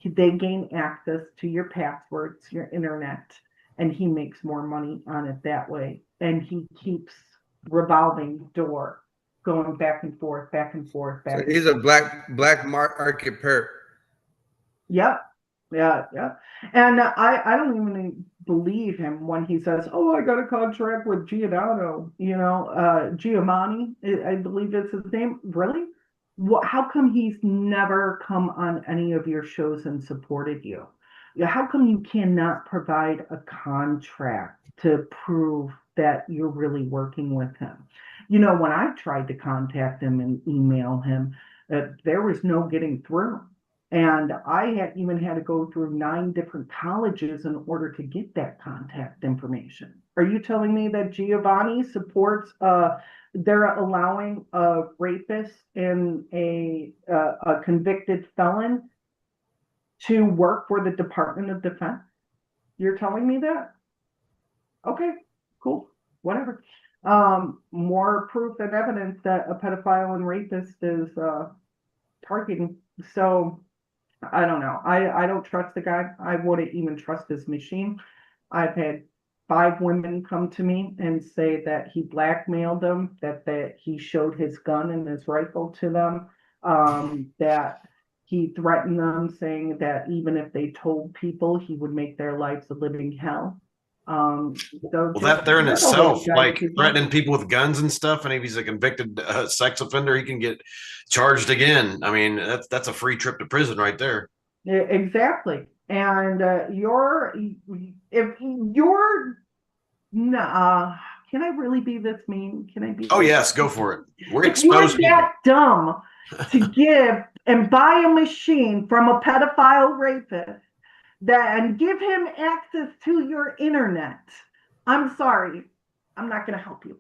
They gain access to your passwords, your internet, and he makes more money on it that way. And he keeps revolving door going back and forth, back and forth, back So and he's forth. a black market perp. Yep. Yeah, yeah. And I don't even believe him when he says, "Oh, I got a contract with Giordano," Giovanni, I believe it's his name. Really? How come he's never come on any of your shows and supported you? Yeah, how come you cannot provide a contract to prove that you're really working with him? When I tried to contact him and email him, there was no getting through. And I had even had to go through 9 different colleges in order to get that contact information. Are you telling me that Giovanni supports they're allowing a rapist and a convicted felon to work for the Department of Defense? You're telling me that? Okay, cool, whatever. More proof and evidence that a pedophile and rapist is targeting. So I don't know. I don't trust the guy. I wouldn't even trust his machine. I've had 5 women come to me and say that he blackmailed them, that he showed his gun and his rifle to them, that he threatened them, saying that even if they told people, he would make their lives a living hell. Well, that there in You're the whole itself, guy, like people. threatening people with guns and stuff, and if he's a convicted sex offender, he can get charged again. I mean, that's a free trip to prison right there. Exactly. And if you're, nah, can I really be this mean? Can I be? Oh yes, go for it. We're If you're exposed people. that dumb to give and buy a machine from a pedophile rapist and give him access to your internet, I'm sorry, I'm not going to help you.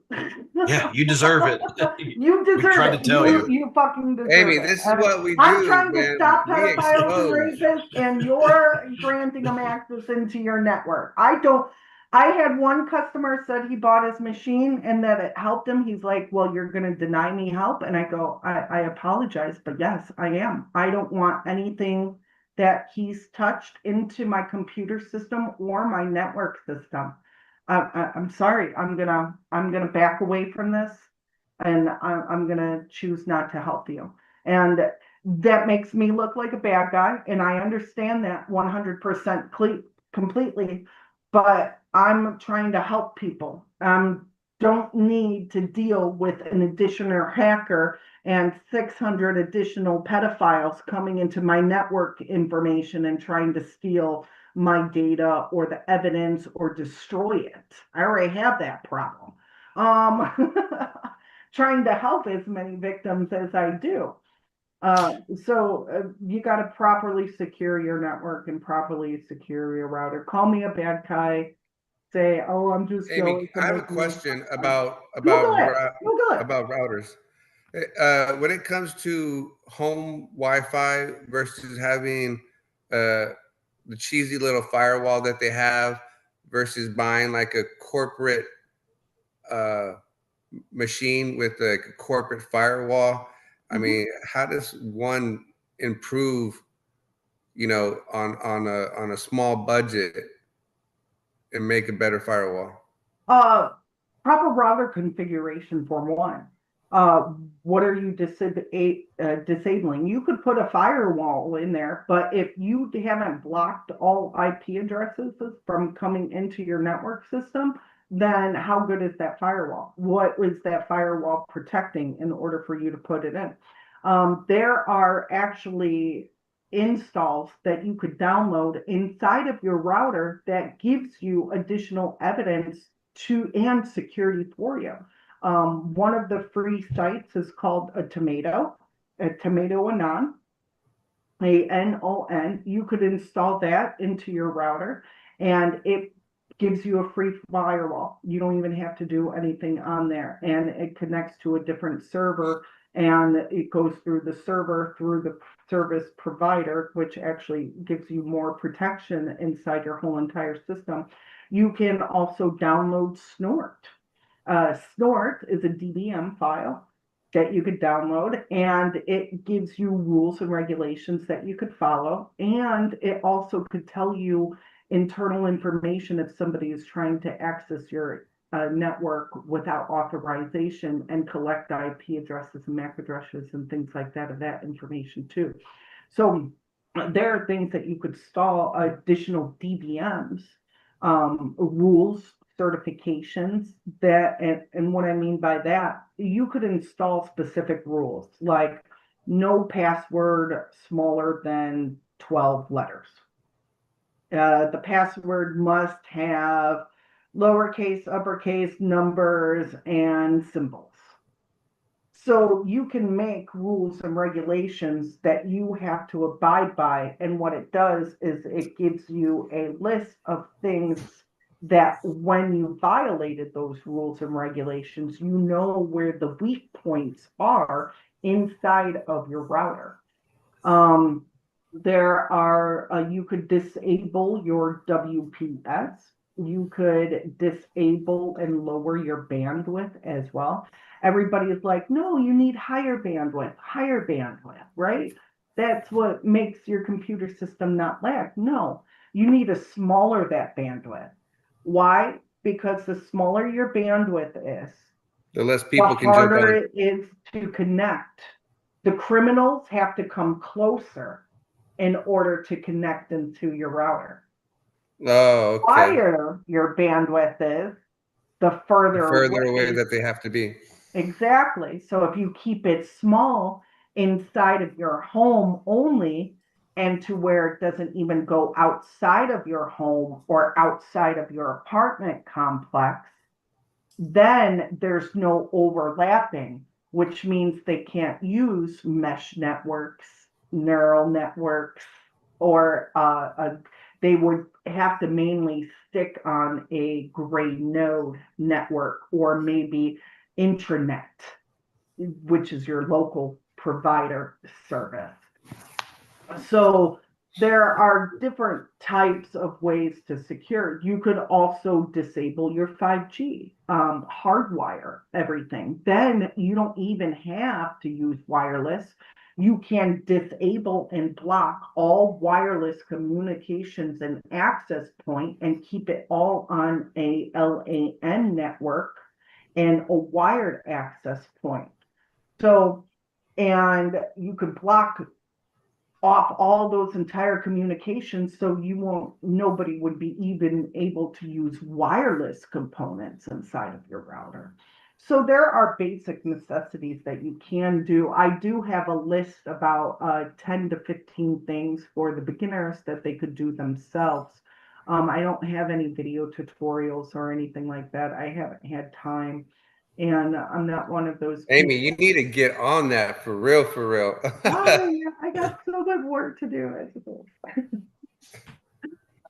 Yeah, you deserve it. You deserve We tried it. to tell you. You fucking deserve Amy, it. this is what we I'm do, trying to man. stop We pedophiles and expose. rapists, and you're granting them access into your network. I had one customer said he bought his machine and that it helped him. He's like, "Well, you're going to deny me help." And I go, I apologize, but yes, I am. I don't want anything that he's touched into my computer system or my network system. I'm sorry. I'm gonna back away from this, and I'm gonna choose not to help you. And that makes me look like a bad guy, and I understand that 100% completely. But I'm trying to help people. Don't need to deal with an additional hacker and 600 additional pedophiles coming into my network information and trying to steal my data or the evidence or destroy it. I already have that problem. Trying to help as many victims as I do. So you got to properly secure your network and properly secure your router. Call me a bad guy. Say, "Oh, I'm just Amy, going to I have a make you-" question about Google it. Google it. about routers. When it comes to home Wi-Fi versus having the cheesy little firewall that they have versus buying like a corporate machine with like a corporate firewall, I mean, how does one improve, on a small budget and make a better firewall? Proper router configuration for one. What are you disabling? You could put a firewall in there, but if you haven't blocked all IP addresses from coming into your network system, then how good is that firewall? What was that firewall protecting in order for you to put it in? There are actually installs that you could download inside of your router that gives you additional evidence and security for you. One of the free sites is called a Tomato Anon, ANON. You could install that into your router and it gives you a free firewall. You don't even have to do anything on there, and it connects to a different server, and it goes through the server through the service provider, which actually gives you more protection inside your whole entire system. You can also download Snort. Snort is a DBM file, that you could download, and it gives you rules and regulations that you could follow. And it also could tell you internal information if somebody is trying to access your network without authorization and collect IP addresses and MAC addresses and things like that, of that information too. So there are things that you could install, additional DVMs, rules, certifications, that, and what I mean by that, you could install specific rules like no password smaller than 12 letters. The password must have lowercase, uppercase, numbers, and symbols. So you can make rules and regulations that you have to abide by. And what it does is it gives you a list of things that when you violated those rules and regulations, you know where the weak points are inside of your router. There are, you could disable your WPS. You could disable and lower your bandwidth as well. Everybody is like, no, you need higher bandwidth, right? That's what makes your computer system not lag. No, you need to smaller that bandwidth. Why? Because the smaller your bandwidth is, The less people the can jump harder on. it is to connect. The criminals have to come closer in order to connect into your router. Oh, The okay. higher your bandwidth is, the further Away that they have to be. Exactly. So if you keep it small inside of your home only, and to where it doesn't even go outside of your home or outside of your apartment complex, then there's no overlapping, which means they can't use mesh networks, neural networks, or they would have to mainly stick on a gray node network, or maybe intranet, which is your local provider service. So there are different types of ways to secure. You could also disable your 5G, hardwire everything. Then you don't even have to use wireless. You can disable and block all wireless communications and access point and keep it all on a LAN network and a wired access point. So, and you could block off all those entire communications, so nobody would be even able to use wireless components inside of your router. So there are basic necessities that you can do. I do have a list about 10 to 15 things for the beginners that they could do themselves. I don't have any video tutorials or anything like that. I haven't had time. And I'm not one of those Aimee, you need to get on that for real, for real. Oh, yeah, I got so much work to do.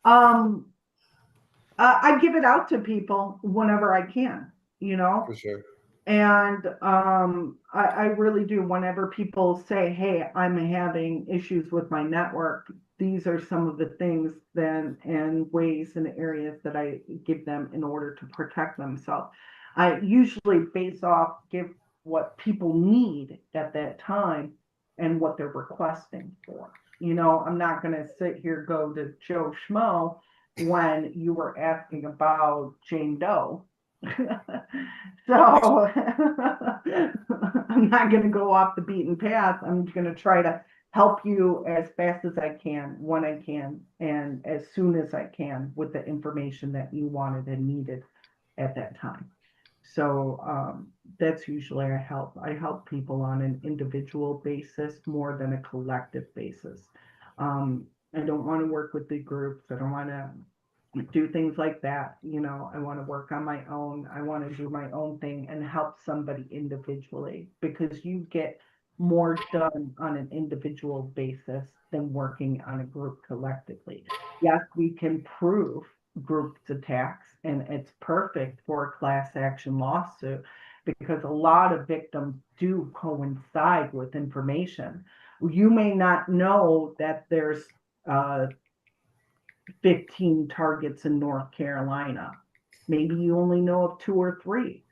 I give it out to people whenever I can, For sure. and I really do. Whenever people say, hey, I'm having issues with my network, these are some of the things then and ways and areas that I give them in order to protect themselves. I usually give what people need at that time and what they're requesting for. I'm not going to sit here, go to Joe Schmo when you were asking about Jane Doe. So I'm not going to go off the beaten path. I'm going to try to help you as fast as I can, when I can, and as soon as I can with the information that you wanted and needed at that time. So that's usually I help people on an individual basis more than a collective basis. I don't want to work with big groups. I don't want to do things like that. I want to work on my own. I want to do my own thing and help somebody individually, because you get more done on an individual basis than working on a group collectively. Yes, we can prove groups attacks, and it's perfect for a class action lawsuit because a lot of victims do coincide with information. You may not know that there's 15 targets in North Carolina. Maybe you only know of 2 or 3,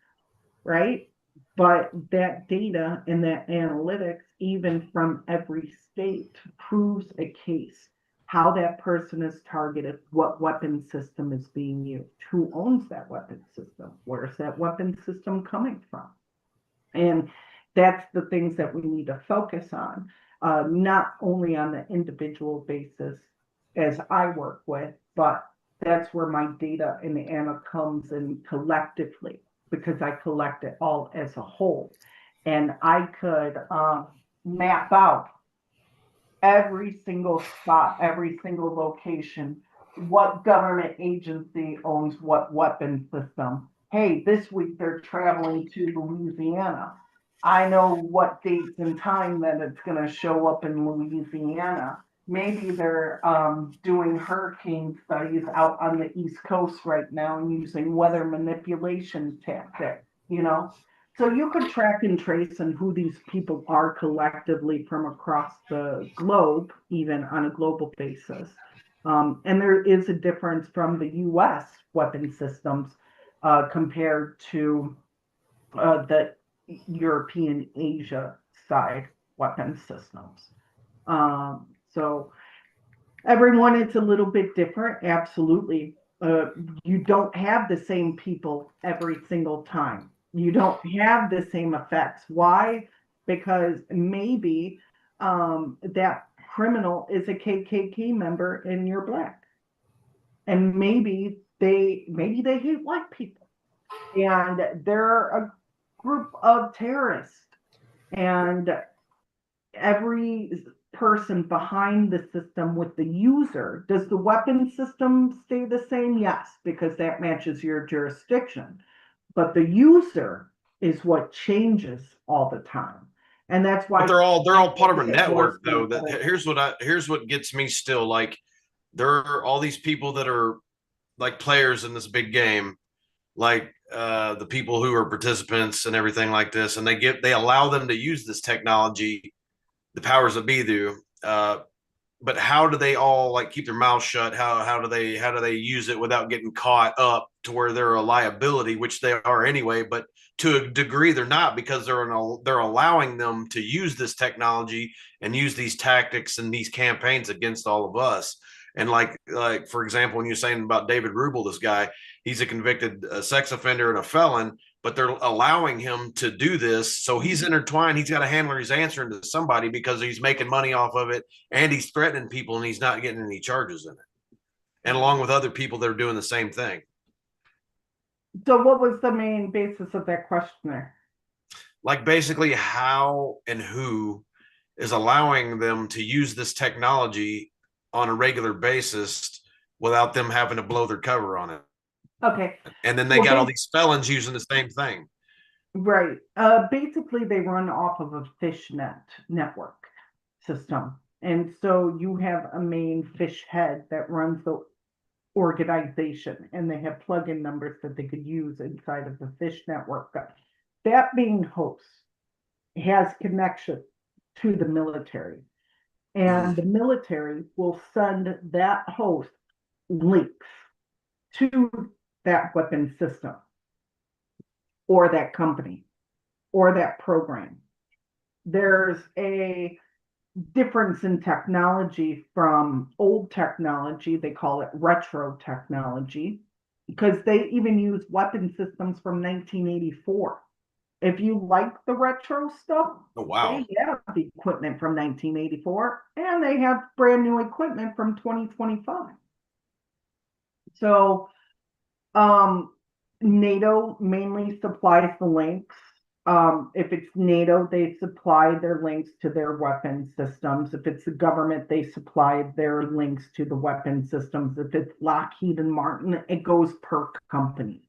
right? But that data and that analytics, even from every state, proves a case. How that person is targeted, what weapon system is being used, who owns that weapon system, where's that weapon system coming from? And that's the things that we need to focus on, not only on the individual basis as I work with, but that's where my data and the ANA comes in collectively, because I collect it all as a whole. And I could map out every single spot, every single location, what government agency owns what weapon system. Hey, this week they're traveling to Louisiana. I know what dates and time that it's going to show up in Louisiana. Maybe they're doing hurricane studies out on the East Coast right now and using weather manipulation tactics, you know? So you could track and trace on who these people are collectively from across the globe, even on a global basis. And there is a difference from the US weapon systems compared to the European Asia side weapon systems. So everyone is a little bit different, absolutely. You don't have the same people every single time. You don't have the same effects. Why? Because maybe that criminal is a KKK member and you're Black. And maybe they hate white people. And they're a group of terrorists. And every person behind the system with the user, does the weapon system stay the same? Yes, because that matches your jurisdiction. But the user is what changes all the time. And that's why but they're all part of a network though. That here's what gets me still, like there are all these people that are like players in this big game, like the people who are participants and everything like this, and they allow them to use this technology, the powers that be do. But how do they all like keep their mouths shut? How do they use it without getting caught up to where they're a liability, which they are anyway, but to a degree they're not, because they're allowing them to use this technology and use these tactics and these campaigns against all of us. And like for example, when you're saying about David Rubel, this guy, he's a convicted sex offender and a felon, but they're allowing him to do this. So he's intertwined. He's got a handler. He's answering to somebody because he's making money off of it, and he's threatening people, and he's not getting any charges in it. And along with other people that are doing the same thing. So what was the main basis of that question there? Like basically how and who is allowing them to use this technology on a regular basis without them having to blow their cover on it. Okay. And then they got all these felons using the same thing. Right. Basically, they run off of a fishnet network system. And so you have a main fish head that runs the organization, and they have plug-in numbers that they could use inside of the fish network. That main host has connection to the military, and the military will send that host links to that weapon system or that company or that program. There's a difference in technology from old technology. They call it retro technology, because they even use weapon systems from 1984. If you like the retro stuff, oh, wow, they have the equipment from 1984 and they have brand new equipment from 2025. So NATO mainly supplies the links. If it's NATO, they supply their links to their weapon systems. If it's the government, they supply their links to the weapon systems. If it's Lockheed and Martin, it goes per company.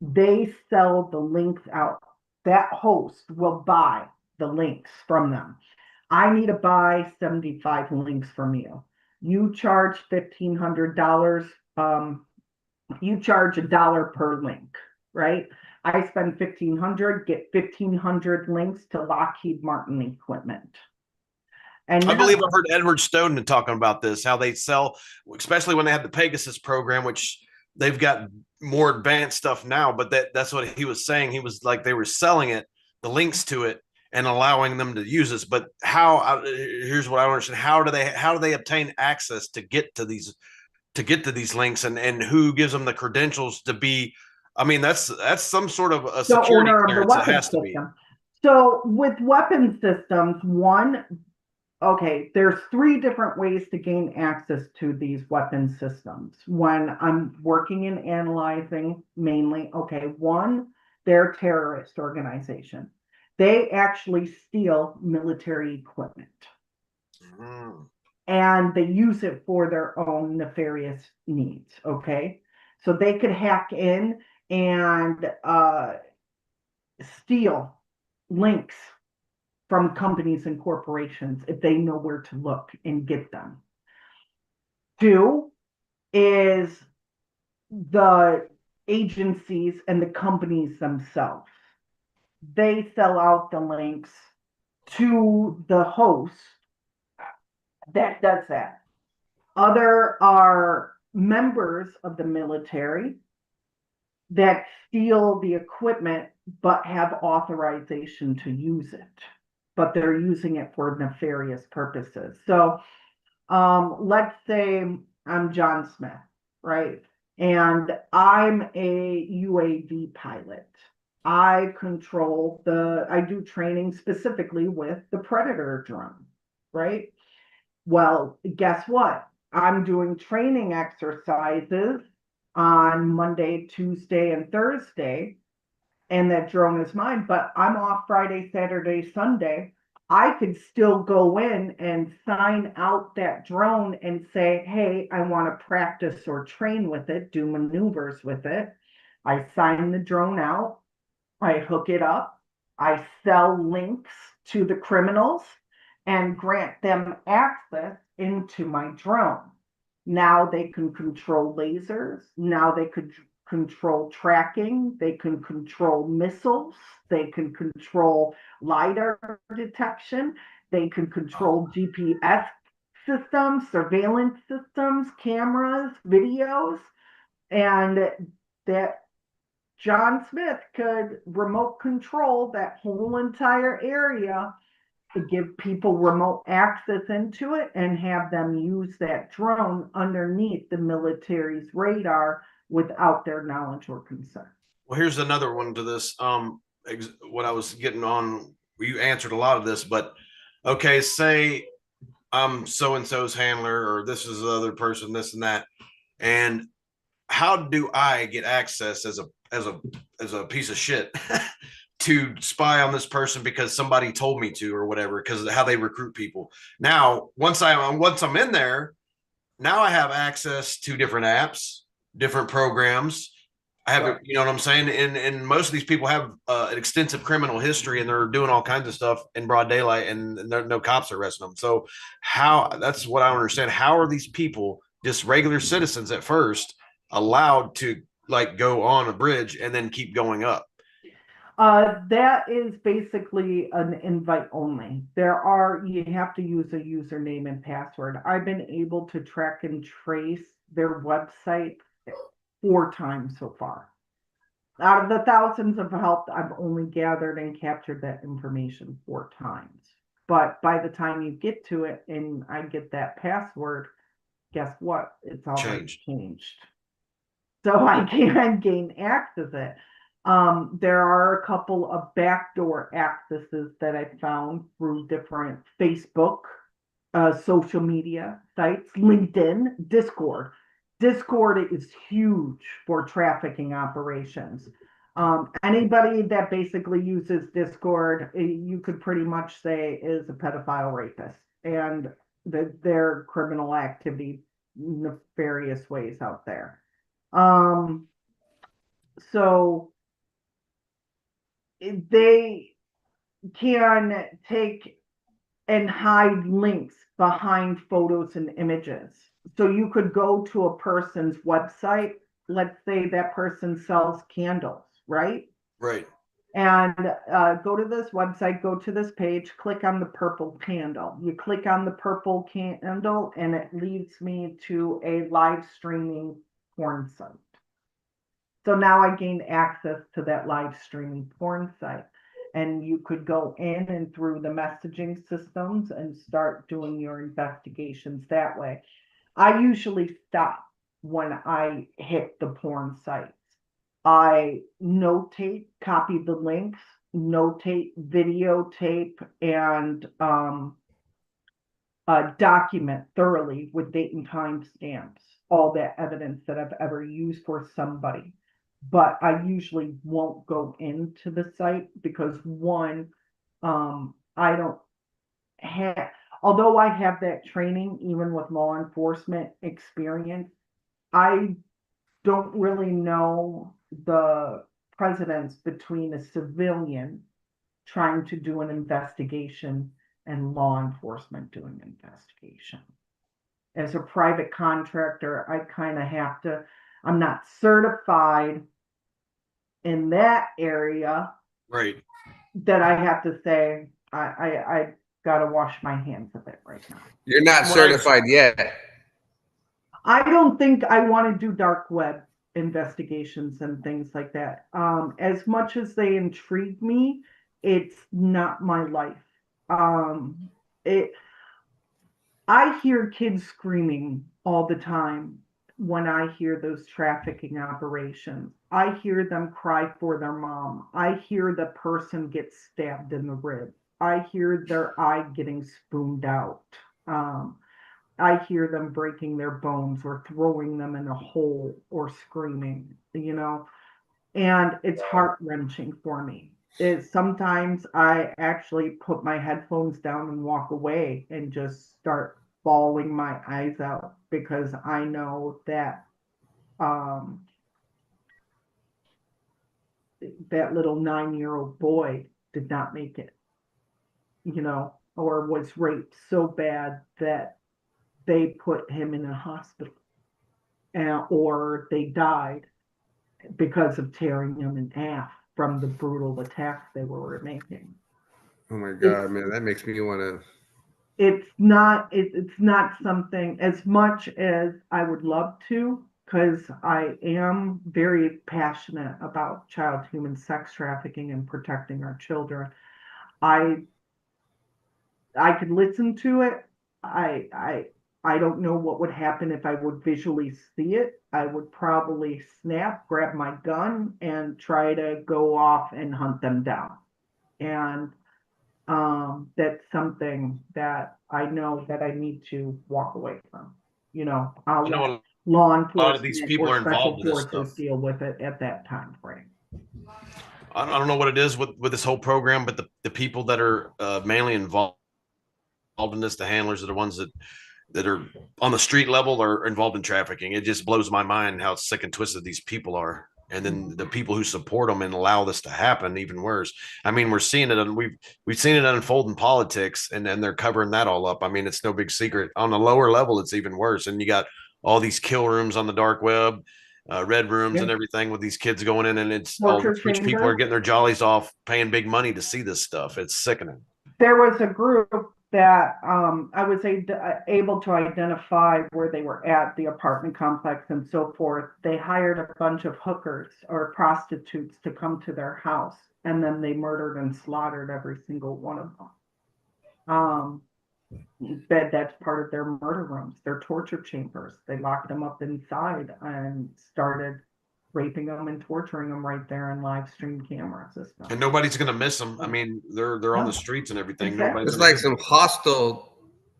They sell the links out. That host will buy the links from them. I need to buy 75 links from you. You charge $1,500. You charge $1 per link, right? I spend $1,500, get 1,500 links to Lockheed Martin equipment. And I believe I've heard Edward Snowden talking about this, how they sell, especially when they had the Pegasus program, which they've got more advanced stuff now, but that's what he was saying. He was like, they were selling it the links to it and allowing them to use this. But here's what I don't understand. How do they obtain access to get to these links, and who gives them the credentials to be? I mean, that's some sort of a The security owner of the clearance. It weapon has to be. system. So with weapon systems, okay, there's 3 different ways to gain access to these weapon systems. When I'm working and analyzing mainly, okay, 1, they're a terrorist organization. They actually steal military equipment. And they use it for their own nefarious needs, okay? So they could hack in and steal links from companies and corporations if they know where to look and get them. 2 is the agencies and the companies themselves. They sell out the links to the host that does that. Other are members of the military that steal the equipment but have authorization to use it, but they're using it for nefarious purposes. So let's say I'm John Smith, right? And I'm a UAV pilot. I do training specifically with the Predator drone, right? Well, guess what? I'm doing training exercises on Monday, Tuesday, and Thursday, and that drone is mine, but I'm off Friday, Saturday, Sunday. I could still go in and sign out that drone and say, hey, I want to practice or train with it, do maneuvers with it. I sign the drone out, I hook it up, I sell links to the criminals and grant them access into my drone. Now they can control lasers. Now they could control tracking. They can control missiles. They can control LiDAR detection. They can control GPS systems, surveillance systems, cameras, videos, and that John Smith could remote control that whole entire area to give people remote access into it and have them use that drone underneath the military's radar without their knowledge or consent. Well, here's another one to this. What I was getting on, you answered a lot of this, but okay, say I'm so and so's handler, or this is the other person, this and that, and how do I get access as a piece of shit to spy on this person because somebody told me to, or whatever, because of how they recruit people? Now, once I'm in there, now I have access to different apps, different programs. I have, right. You know what I'm saying? And most of these people have an extensive criminal history, and they're doing all kinds of stuff in broad daylight, and no cops are arresting them. So that's what I don't understand. How are these people, just regular citizens at first, allowed to like go on a bridge and then keep going up? That is basically an invite only. You have to use a username and password. I've been able to track and trace their website 4 times so far. Out of the thousands of help, I've only gathered and captured that information 4 times. But by the time you get to it and I get that password, guess what? It's already changed. So I can't gain access to it. There are a couple of backdoor accesses that I found through different Facebook, social media sites, LinkedIn, Discord. Discord is huge for trafficking operations. Anybody that basically uses Discord, you could pretty much say is a pedophile rapist, and their criminal activity, nefarious ways out there. So they can take and hide links behind photos and images. So you could go to a person's website. Let's say that person sells candles, right? Right. And go to this website, go to this page, click on the purple candle. You click on the purple candle and it leads me to a live streaming porn site. So now I gained access to that live streaming porn site. and you could go in and through the messaging systems and start doing your investigations that way. I usually stop when I hit the porn sites. I notate, copy the links, notate, videotape, and document thoroughly with date and time stamps all that evidence that I've ever used for somebody. But I usually won't go into the site because one, I don't have, although I have that training, even with law enforcement experience, I don't really know the precedence between a civilian trying to do an investigation and law enforcement doing an investigation. As a private contractor, I kind of have to, I'm not certified in that area, Right. that I have to say, I gotta wash my hands of it right now. You're not certified yet. I don't think I want to do dark web investigations and things like that. As much as they intrigue me, it's not my life. It I hear kids screaming all the time when I hear those trafficking operations. I hear them cry for their mom. I hear the person get stabbed in the rib. I hear their eye getting spooned out. I hear them breaking their bones or throwing them in a hole or screaming, and it's heart-wrenching for me. Sometimes I actually put my headphones down and walk away and just start bawling my eyes out because I know that that little 9-year-old boy did not make it, or was raped so bad that they put him in a hospital, or they died because of tearing him in half from the brutal attacks they were making. Oh my God, man, that makes me want to. It's not something, as much as I would love to, because I am very passionate about child human sex trafficking and protecting our children. I could listen to it. I don't know what would happen if I would visually see it. I would probably snap, grab my gun, and try to go off and hunt them down. And that's something that I know that I need to walk away from. I'll let law A lot of these enforcement people or are special involved in this forces stuff. deal with it at that time frame. I don't know what it is with this whole program, but the people that are mainly involved in this, the handlers are the ones that are on the street level are involved in trafficking. It just blows my mind how sick and twisted these people are. And then the people who support them and allow this to happen, even worse. I mean, we're seeing it, and we've seen it unfold in politics, and they're covering that all up. I mean, it's no big secret. On the lower level, it's even worse. And you got all these kill rooms on the dark web, red rooms, and everything with these kids going in, and it's all Torture rich people chamber. are getting their jollies off, paying big money to see this stuff. It's sickening. There was a group that I was able to identify where they were at, the apartment complex and so forth. They hired a bunch of hookers or prostitutes to come to their house, and then they murdered and slaughtered every single one of them. That's part of their murder rooms, their torture chambers. They locked them up inside and started raping them and torturing them right there in live stream camera systems. And nobody's gonna miss them. I mean, they're on the streets and everything. Exactly. Nobody's It's like some Hostel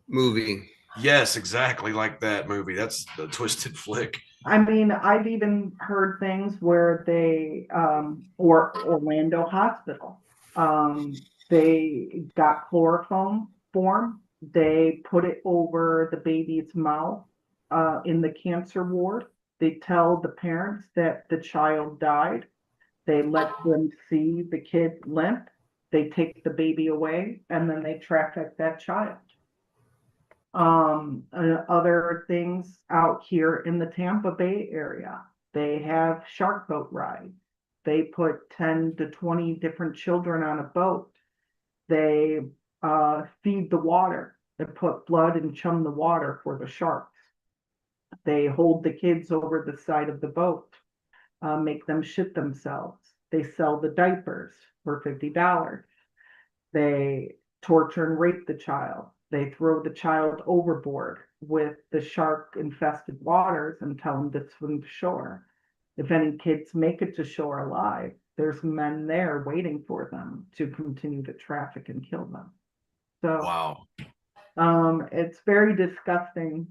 movie. Yes, exactly like that movie. That's the twisted flick. I mean, I've even heard things where they, or Orlando Hospital, they got chloroform form. They put it over the baby's mouth, in the cancer ward. They tell the parents that the child died. They let them see the kid limp. They take the baby away, and then they traffic that child. Other things out here in the Tampa Bay area, they have shark boat rides. They put 10 to 20 different children on a boat. They feed the water. They put blood and chum the water for the sharks. They hold the kids over the side of the boat, make them shit themselves. They sell the diapers, for $50. They torture and rape the child. They throw the child overboard with the shark infested waters and tell them to swim to shore. If any kids make it to shore alive, there's men there waiting for them to continue to traffic and kill them. So Wow. it's very disgusting,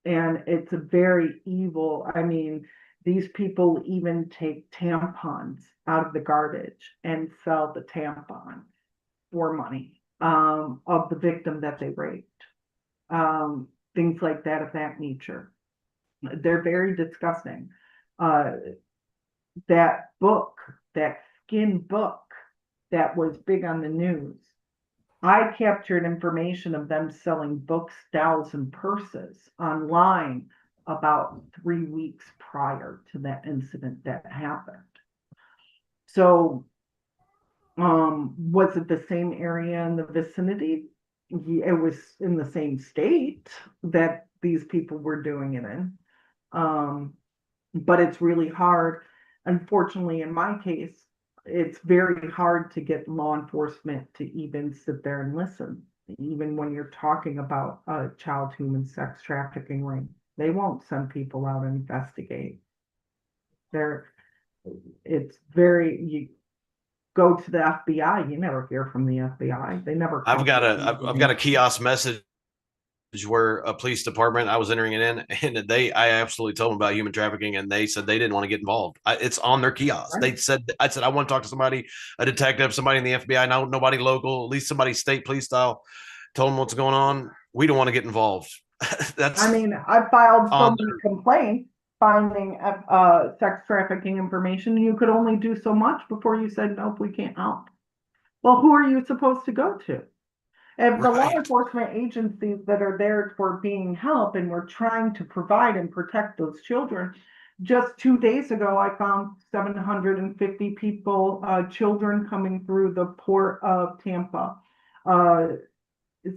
and it's a very evil. I mean, these people even take tampons out of the garbage and sell the tampon for money of the victim that they raped. Things like that of that nature. They're very disgusting. That book, that skin book that was big on the news, I captured information of them selling books, dolls, and purses online about 3 weeks prior to that incident that happened. So, was it the same area in the vicinity? It was in the same state that these people were doing it in. But it's really hard. Unfortunately, in my case, it's very hard to get law enforcement to even sit there and listen. Even when you're talking about a child human sex trafficking ring, they won't send people out and investigate. It's very, you go to the FBI, you never hear from the FBI. They never. I've got a kiosk message where a police department, I was entering it in, and I absolutely told them about human trafficking, and they said they didn't want to get involved. It's on their kiosk. Right. I said I want to talk to somebody, a detective, somebody in the FBI, nobody local, at least somebody state police style. Told them what's going on. We don't want to get involved. I mean, I filed so many complaints finding sex trafficking information. You could only do so much before you said, nope, we can't help. Well, who are you supposed to go to? If the law enforcement agencies that are there for being help and we're trying to provide and protect those children, just 2 days ago, I found 750 people, children coming through the port of Tampa.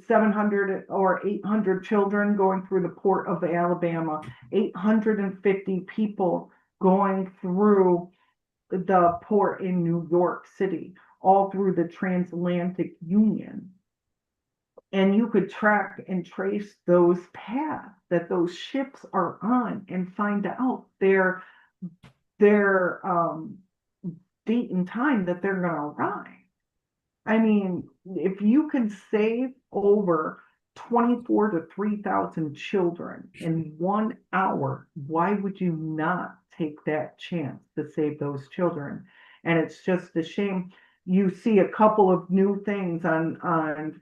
700 or 800 children going through the port of Alabama, 850 people going through the port in New York City, all through the transatlantic union. And you could track and trace those paths that those ships are on and find out their date and time that they're going to arrive. I mean, if you could save over 24 to 3,000 children in 1 hour, why would you not take that chance to save those children? And it's just a shame. You see a couple of new things on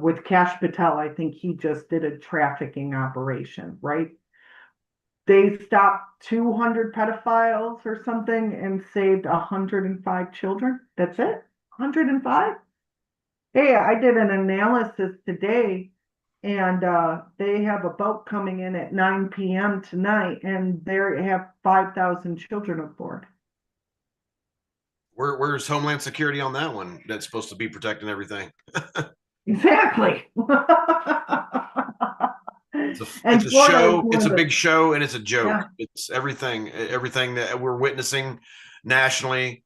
with Cash Patel. I think he just did a trafficking operation, right? They stopped 200 pedophiles or something and saved 105 children. That's it. 105? Hey, I did an analysis today, and they have a boat coming in at 9 p.m. tonight, and they have 5,000 children aboard. Where's Homeland Security on that one? That's supposed to be protecting everything. Exactly. It's a show. It's a big show, and it's a joke. Yeah. It's everything that we're witnessing nationally,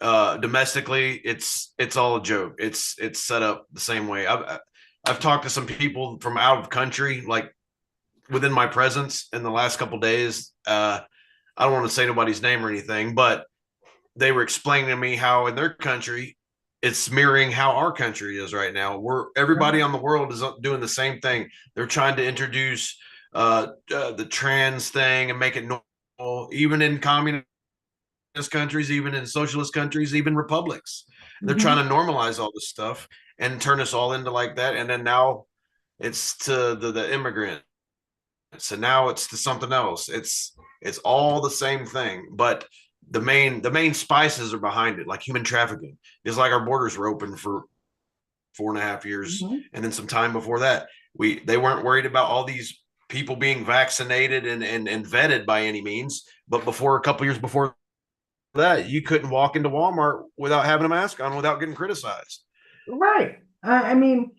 domestically. It's all a joke. It's set up the same way. I've talked to some people from out of country, like within my presence in the last couple of days. I don't want to say nobody's name or anything, but they were explaining to me how in their country it's mirroring how our country is right now. Everybody on the world is doing the same thing. They're trying to introduce the trans thing and make it normal, even in communist countries, even in socialist countries, even republics. They're trying to normalize all this stuff and turn us all into like that. And then now it's to the immigrant. So now it's to something else. It's all the same thing, but the main spices are behind it, like human trafficking. It's like our borders were open for 4.5 years, and then some time before that, they weren't worried about all these people being vaccinated and vetted by any means. But a couple years before that, you couldn't walk into Walmart without having a mask on, without getting criticized. Right. I mean,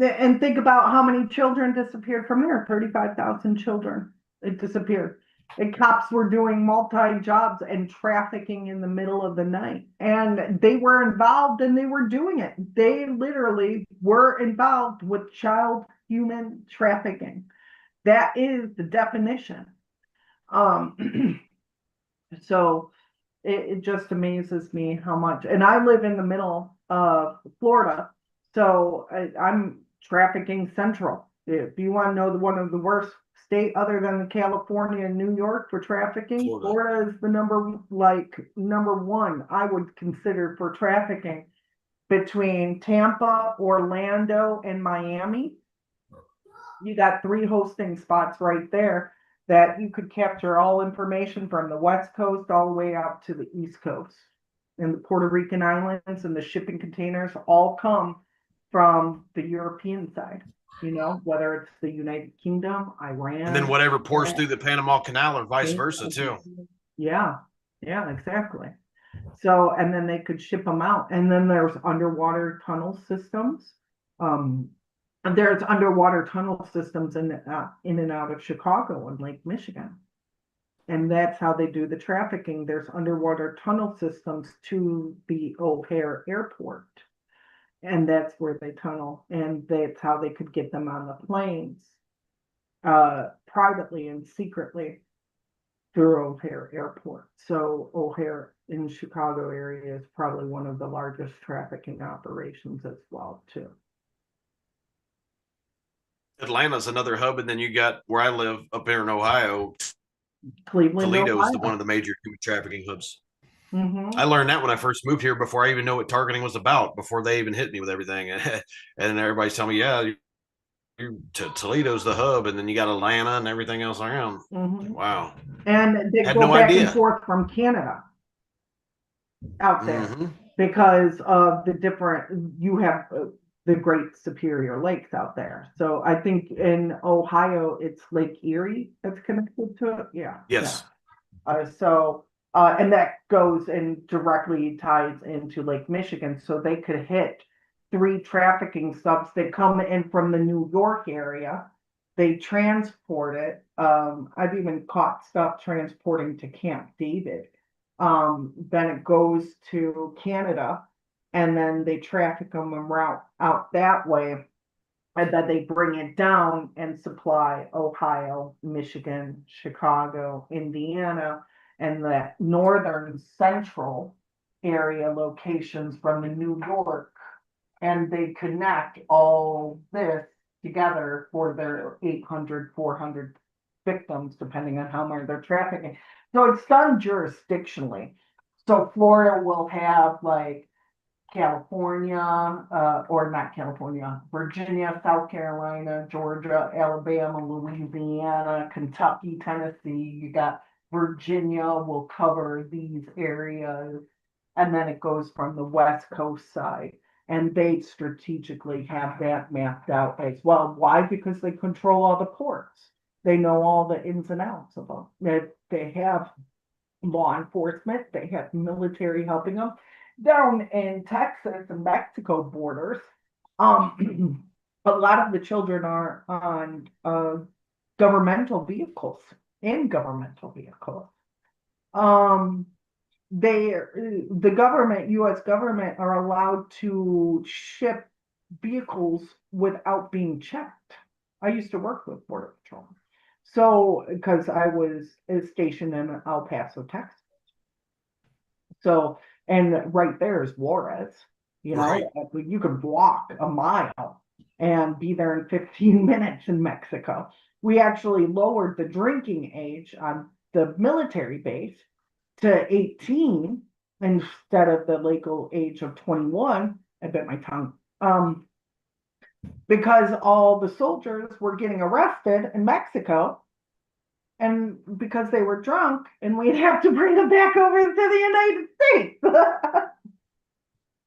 and think about how many children disappeared from there. 35,000 children. It disappeared. And cops were doing multi-jobs and trafficking in the middle of the night. And they were involved and they were doing it. They literally were involved with child human trafficking. That is the definition. So it just amazes me how much, and I live in the middle of Florida, so I'm trafficking central. If you want to know one of the worst state other than California and New York for trafficking, Florida is the number one I would consider for trafficking between Tampa, Orlando, and Miami. You got 3 hosting spots right there that you could capture all information from the West Coast all the way out to the East Coast. And the Puerto Rican islands and the shipping containers all come from the European side, you know, whether it's the United Kingdom, Iran. And then whatever pours through the Panama Canal or vice versa too. Yeah, exactly. So, and then they could ship them out. And then there's underwater tunnel systems. And there's underwater tunnel systems in and out of Chicago and Lake Michigan. And that's how they do the trafficking. There's underwater tunnel systems to the O'Hare Airport. And that's where they tunnel. And that's how they could get them on the planes privately and secretly through O'Hare Airport. So O'Hare in Chicago area is probably one of the largest trafficking operations as well, too. Atlanta's another hub, and then you got where I live up here in Ohio. Cleveland, Toledo is Ohio. one of the major human trafficking hubs. Mm-hmm. I learned that when I first moved here, before I even know what targeting was about, before they even hit me with everything. And everybody's telling me, yeah, Toledo's the hub, and then you got Atlanta and everything else around. Mm-hmm. Wow. And they Had go no back idea. and forth from Canada out there Mm-hmm. because of the different, you have the Great Superior Lakes out there. So I think in Ohio, it's Lake Erie that's connected to it. Yeah. Yes. Yeah. And that goes and directly ties into Lake Michigan. So they could hit 3 trafficking subs that come in from the New York area. They transport it. I've even caught stuff transporting to Camp David. Then it goes to Canada, and then they traffic them and route out that way. And then they bring it down and supply Ohio, Michigan, Chicago, Indiana, and the northern central area locations from the New York. And they connect all this together for their 800, 400 victims, depending on how many they're trafficking. So it's done jurisdictionally. So Florida will have like California, or not California, Virginia, South Carolina, Georgia, Alabama, Louisiana, Kentucky, Tennessee. You got Virginia will cover these areas. And then it goes from the West Coast side. And they strategically have that mapped out as well. Why? Because they control all the ports. They know all the ins and outs of them. They have law enforcement. They have military helping them. Down in Texas and Mexico borders, a lot of the children are on governmental vehicles, in governmental vehicles. The government, U.S. government, are allowed to ship vehicles without being checked. I used to work with Border Patrol. So, because I was stationed in El Paso, Texas. So, and right there is Juarez, you know, Right. you could walk a mile and be there in 15 minutes in Mexico. We actually lowered the drinking age on the military base to 18 instead of the legal age of 21. I bit my tongue. Because all the soldiers were getting arrested in Mexico, and because they were drunk, and we'd have to bring them back over to the United States.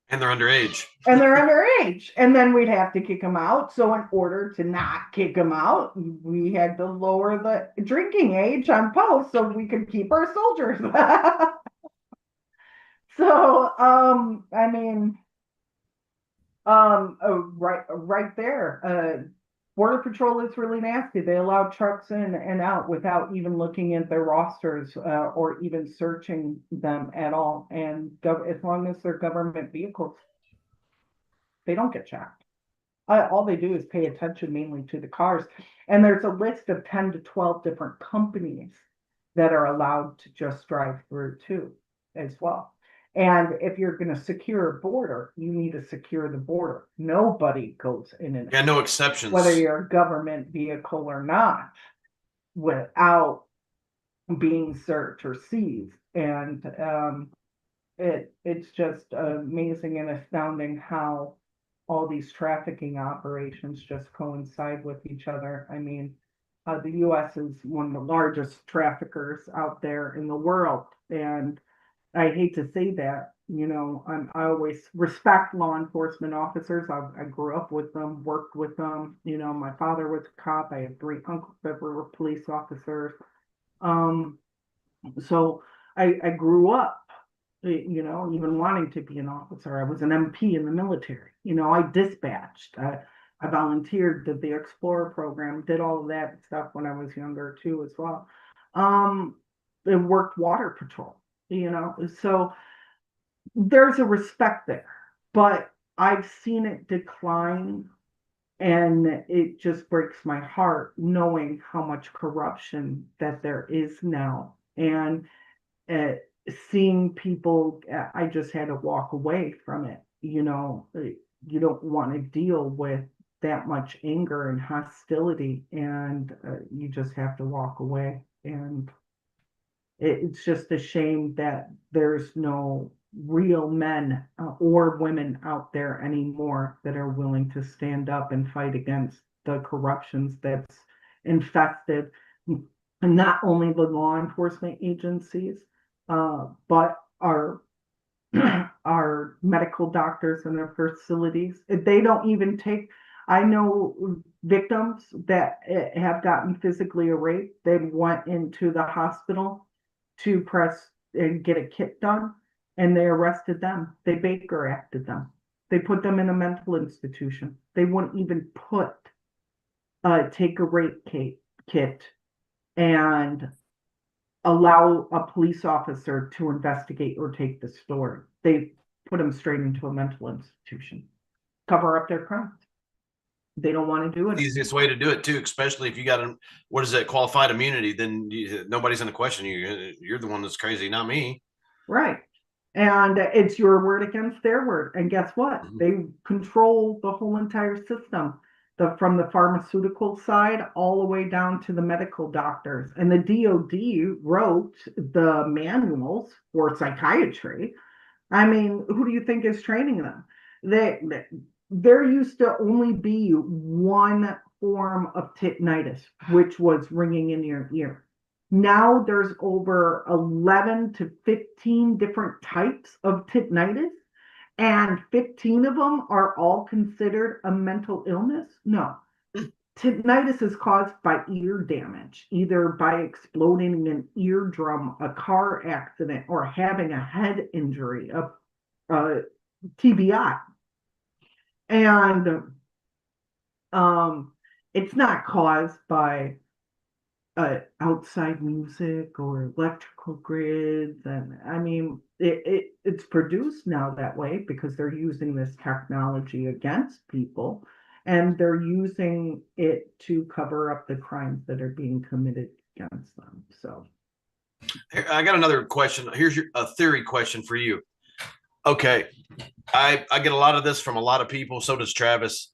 And they're underage. And they're underage. And then we'd have to kick them out. So in order to not kick them out, we had to lower the drinking age on post so we could keep our soldiers. So, I mean, right there, Border Patrol is really nasty. They allow trucks in and out without even looking at their rosters or even searching them at all. And as long as they're government vehicles, they don't get checked. All they do is pay attention mainly to the cars. And there's a list of 10 to 12 different companies that are allowed to just drive through too, as well. And if you're going to secure a border, you need to secure the border. Nobody goes in and Yeah, no exceptions. whether you're a government vehicle or not, without being searched or seized. And it's just amazing and astounding how all these trafficking operations just coincide with each other. I mean, the U.S. is one of the largest traffickers out there in the world, and I hate to say that. I always respect law enforcement officers. I grew up with them, worked with them. My father was a cop. I had 3 uncles that were police officers. So I grew up, even wanting to be an officer. I was an MP in the military. I dispatched. I volunteered, did the Explorer program, did all of that stuff when I was younger too, as well. I worked water patrol. So there's a respect there, but I've seen it decline, and it just breaks my heart knowing how much corruption that there is now. And uh, seeing people, I just had to walk away from it. You don't want to deal with that much anger and hostility, and you just have to walk away. And it's just a shame that there's no real men or women out there anymore that are willing to stand up and fight against the corruptions that's infested not only the law enforcement agencies, but our our medical doctors and their facilities. They don't even take. I know victims that have gotten physically raped. They went into the hospital to press and get a kit done, and they arrested them. They Baker acted them. They put them in a mental institution. They wouldn't even take a rape kit and allow a police officer to investigate or take the story. They put them straight into a mental institution, cover up their crimes. They don't want to do it. Easiest way to do it too, especially if you got qualified immunity, then nobody's going to question you. You're the one that's crazy, not me. Right. And it's your word against their word. And guess what? They control the whole entire system, from the pharmaceutical side all the way down to the medical doctors. And the DOD wrote the manuals for psychiatry. I mean, who do you think is training them? There used to only be one form of tinnitus, which was ringing in your ear. Now there's over 11 to 15 different types of tinnitus, and 15 of them are all considered a mental illness. No. Tinnitus is caused by ear damage, either by exploding an eardrum, a car accident, or having a head injury, a TBI. And it's not caused by outside music or electrical grids. And I mean, it's produced now that way because they're using this technology against people, and they're using it to cover up the crimes that are being committed against them. So I got another question. Here's a theory question for you. Okay. I get a lot of this from a lot of people. So does Travis.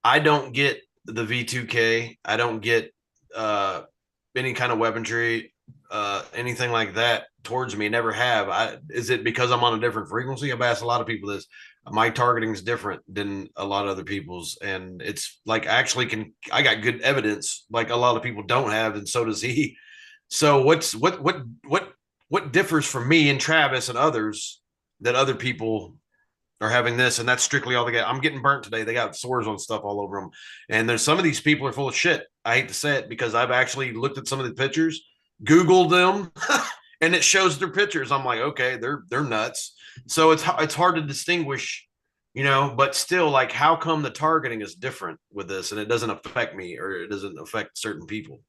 I don't get the V2K. I don't get any kind of weaponry, anything like that towards me. Never have. Is it because I'm on a different frequency? I've asked a lot of people this. My targeting is different than a lot of other people's, and it's like I got good evidence like a lot of people don't have, and so does he. So what differs from me and Travis and others that other people are having this? And that's strictly all they got. I'm getting burnt today. They got sores on stuff all over them. And there's some of these people are full of shit. I hate to say it because I've actually looked at some of the pictures, Googled them, and it shows their pictures. I'm like, okay, they're nuts. So it's hard to distinguish you know, but still, like, how come the targeting is different with this and it doesn't affect me or it doesn't affect certain people?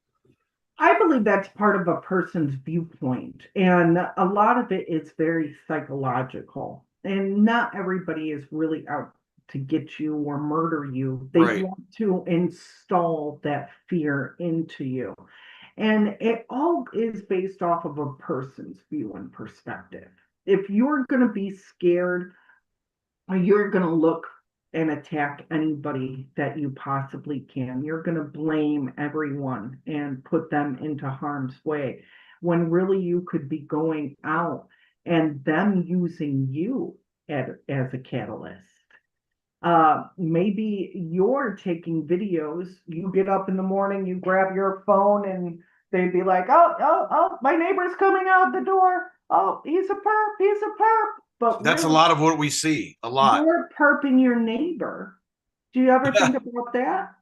I believe that's part of a person's viewpoint, and a lot of it is very psychological. And not everybody is really out to get you or murder you. They Right. want to install that fear into you. And it all is based off of a person's view and perspective. If you're going to be scared, you're going to look and attack anybody that you possibly can. You're going to blame everyone and put them into harm's way when really you could be going out and them using you as a catalyst. Maybe you're taking videos, you get up in the morning, you grab your phone, and they'd be like, oh, my neighbor's coming out the door. Oh, he's a perp, he's a perp. But That's a really, lot of what we see. A lot. you're perping your neighbor. Do you ever think about that?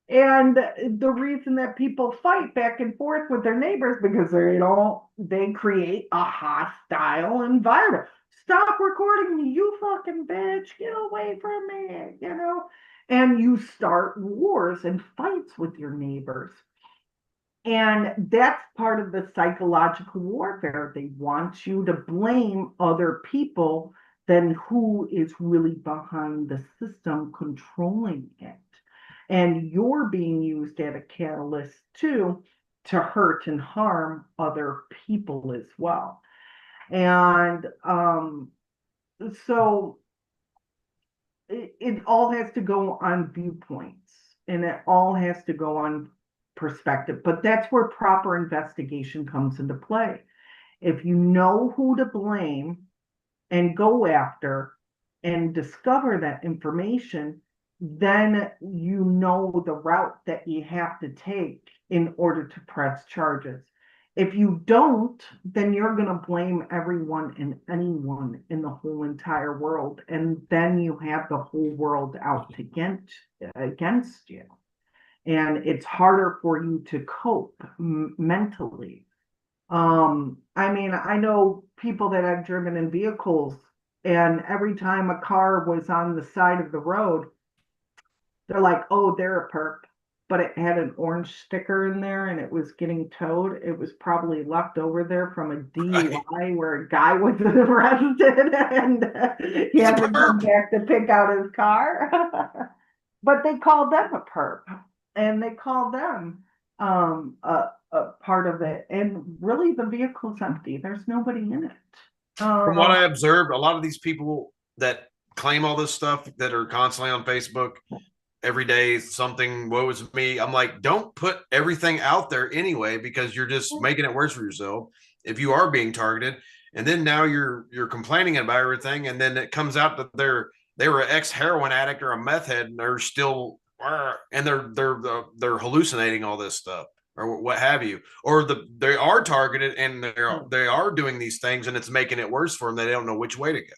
And the reason that people fight back and forth with their neighbors because they create a hostile environment. Stop recording me, you fucking bitch, get away from me, and you start wars and fights with your neighbors. And that's part of the psychological warfare. They want you to blame other people than who is really behind the system controlling it. And you're being used as a catalyst too to hurt and harm other people as well. And so it all has to go on viewpoints and it all has to go on perspective. But that's where proper investigation comes into play. If you know who to blame and go after and discover that information, then you know the route that you have to take in order to press charges. If you don't, then you're going to blame everyone and anyone in the whole entire world. And then you have the whole world out against you. And it's harder for you to cope mentally. I mean, I know people that have driven in vehicles, and every time a car was on the side of the road, they're like, oh, they're a perp. But it had an orange sticker in there and it was getting towed. It was probably left over there from a DUI where a guy was arrested and he He's a had to come perp. back to pick out his car. But they called them a perp and they called them a part of it. And really, the vehicle's empty. There's nobody in it. From what I observed, a lot of these people that claim all this stuff that are constantly on Facebook every day, something, woe is me. I'm like, don't put everything out there anyway, because you're just making it worse for yourself if you are being targeted. And then now you're complaining about everything, and then it comes out that they were an ex-heroin addict or a meth head, and they're still and they're hallucinating all this stuff or what have you, or they are targeted and they are doing these things, and it's making it worse for them. They don't know which way to go.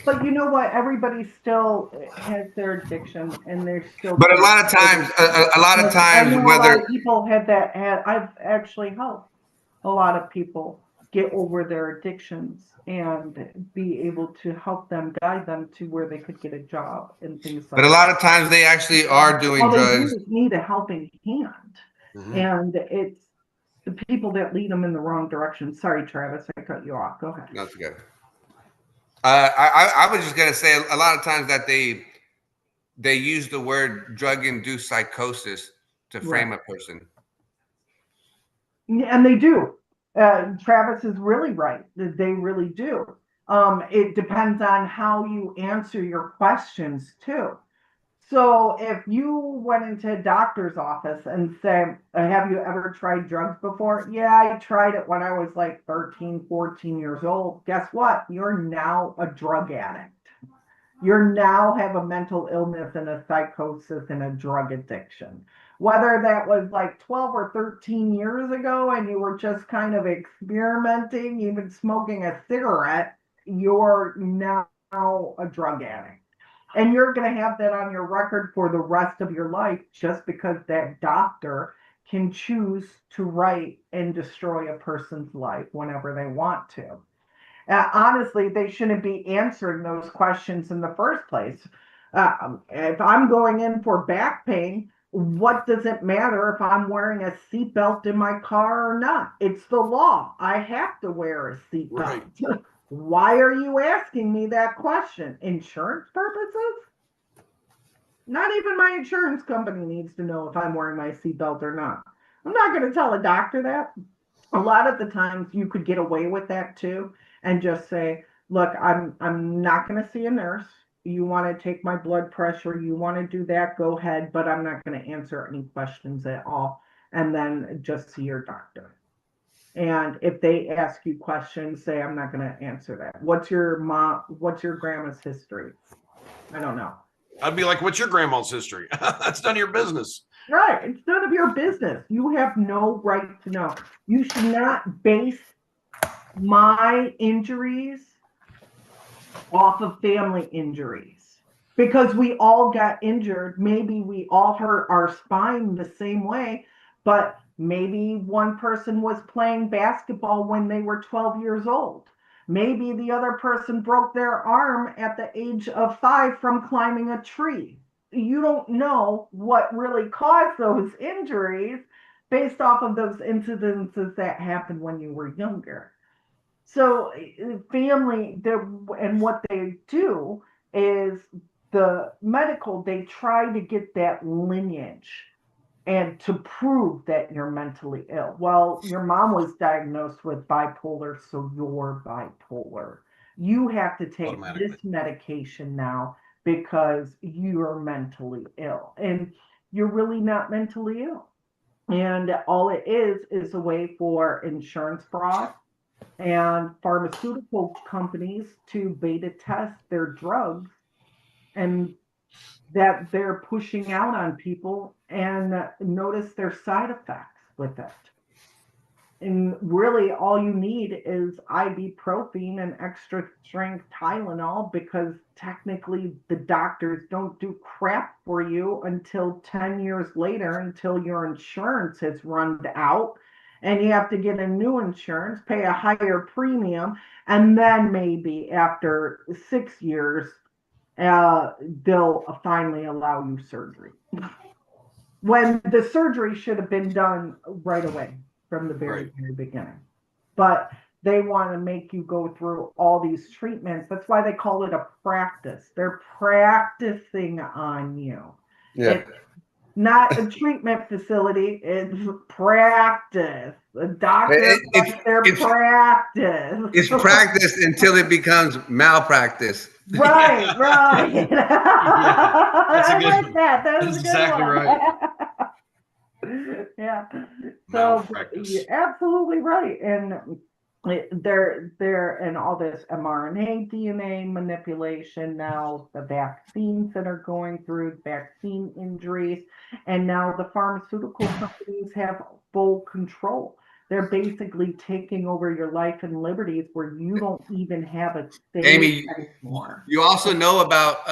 But you know what? Everybody still has their addiction, and they're still. But a lot of times, I know a lot whether of people have that. I've actually helped a lot of people get over their addictions and be able to help them, guide them to where they could get a job and things like but a that. lot of times they actually are doing All they do drugs. is need a helping hand, and it's the people that lead them in the wrong direction. Sorry, Travis, I cut you off. Go ahead. That's good. I was just gonna say a lot of times that they use the word drug-induced psychosis to frame Right. a person. And they do. Travis is really right. They really do. It depends on how you answer your questions too. So if you went into a doctor's office and said, have you ever tried drugs before? Yeah, I tried it when I was like 13, 14 years old. Guess what? You're now a drug addict. You now have a mental illness and a psychosis and a drug addiction. Whether that was like 12 or 13 years ago and you were just kind of experimenting, even smoking a cigarette, you're now a drug addict. And you're going to have that on your record for the rest of your life just because that doctor can choose to write and destroy a person's life whenever they want to. Honestly, they shouldn't be answering those questions in the first place. If I'm going in for back pain, what does it matter if I'm wearing a seatbelt in my car or not? It's the law. I have to wear a seatbelt. Right. Why are you asking me that question? Insurance purposes? Not even my insurance company needs to know if I'm wearing my seatbelt or not. I'm not going to tell a doctor that. A lot of the times you could get away with that too and just say, look, I'm not going to see a nurse. You want to take my blood pressure, you want to do that, go ahead, but I'm not going to answer any questions at all. And then just see your doctor. And if they ask you questions, say, I'm not going to answer that. What's your grandma's history? I don't know. I'd be like, what's your grandma's history? That's none of your business. Right. It's none of your business. You have no right to know. You should not base my injuries off of family injuries because we all got injured. Maybe we all hurt our spine the same way, but maybe one person was playing basketball when they were 12 years old. Maybe the other person broke their arm at the age of 5 from climbing a tree. You don't know what really caused those injuries based off of those incidences that happened when you were younger. So family, and what they do is the medical, they try to get that lineage and to prove that you're mentally ill. Well, your mom was diagnosed with bipolar, so you're bipolar. You have to take this medication now because you're mentally ill. And you're really not mentally ill. And all it is a way for insurance fraud and pharmaceutical companies to beta test their drugs and that they're pushing out on people and notice their side effects with it. And really all you need is ibuprofen and extra strength Tylenol because technically the doctors don't do crap for you until 10 years later, until your insurance has run out and you have to get a new insurance, pay a higher premium, and then maybe after 6 years, they'll finally allow you surgery. When the surgery should have been done right away from the very beginning. But they want to make you go through all these treatments. That's why they call it a practice. They're practicing on you. Yeah. It's not a treatment facility, it's practice. The doctor practice. It's practice until it becomes malpractice. Right. Yeah, that's a good I like one. that. That's exactly right. Yeah. So Malpractice. you're absolutely right. And they're and all this mRNA, DNA manipulation now, the vaccines that are going through, vaccine injuries, and now the pharmaceutical companies have full control. They're basically taking over your life and liberties where you don't even have a say Aimee, anymore. you also know about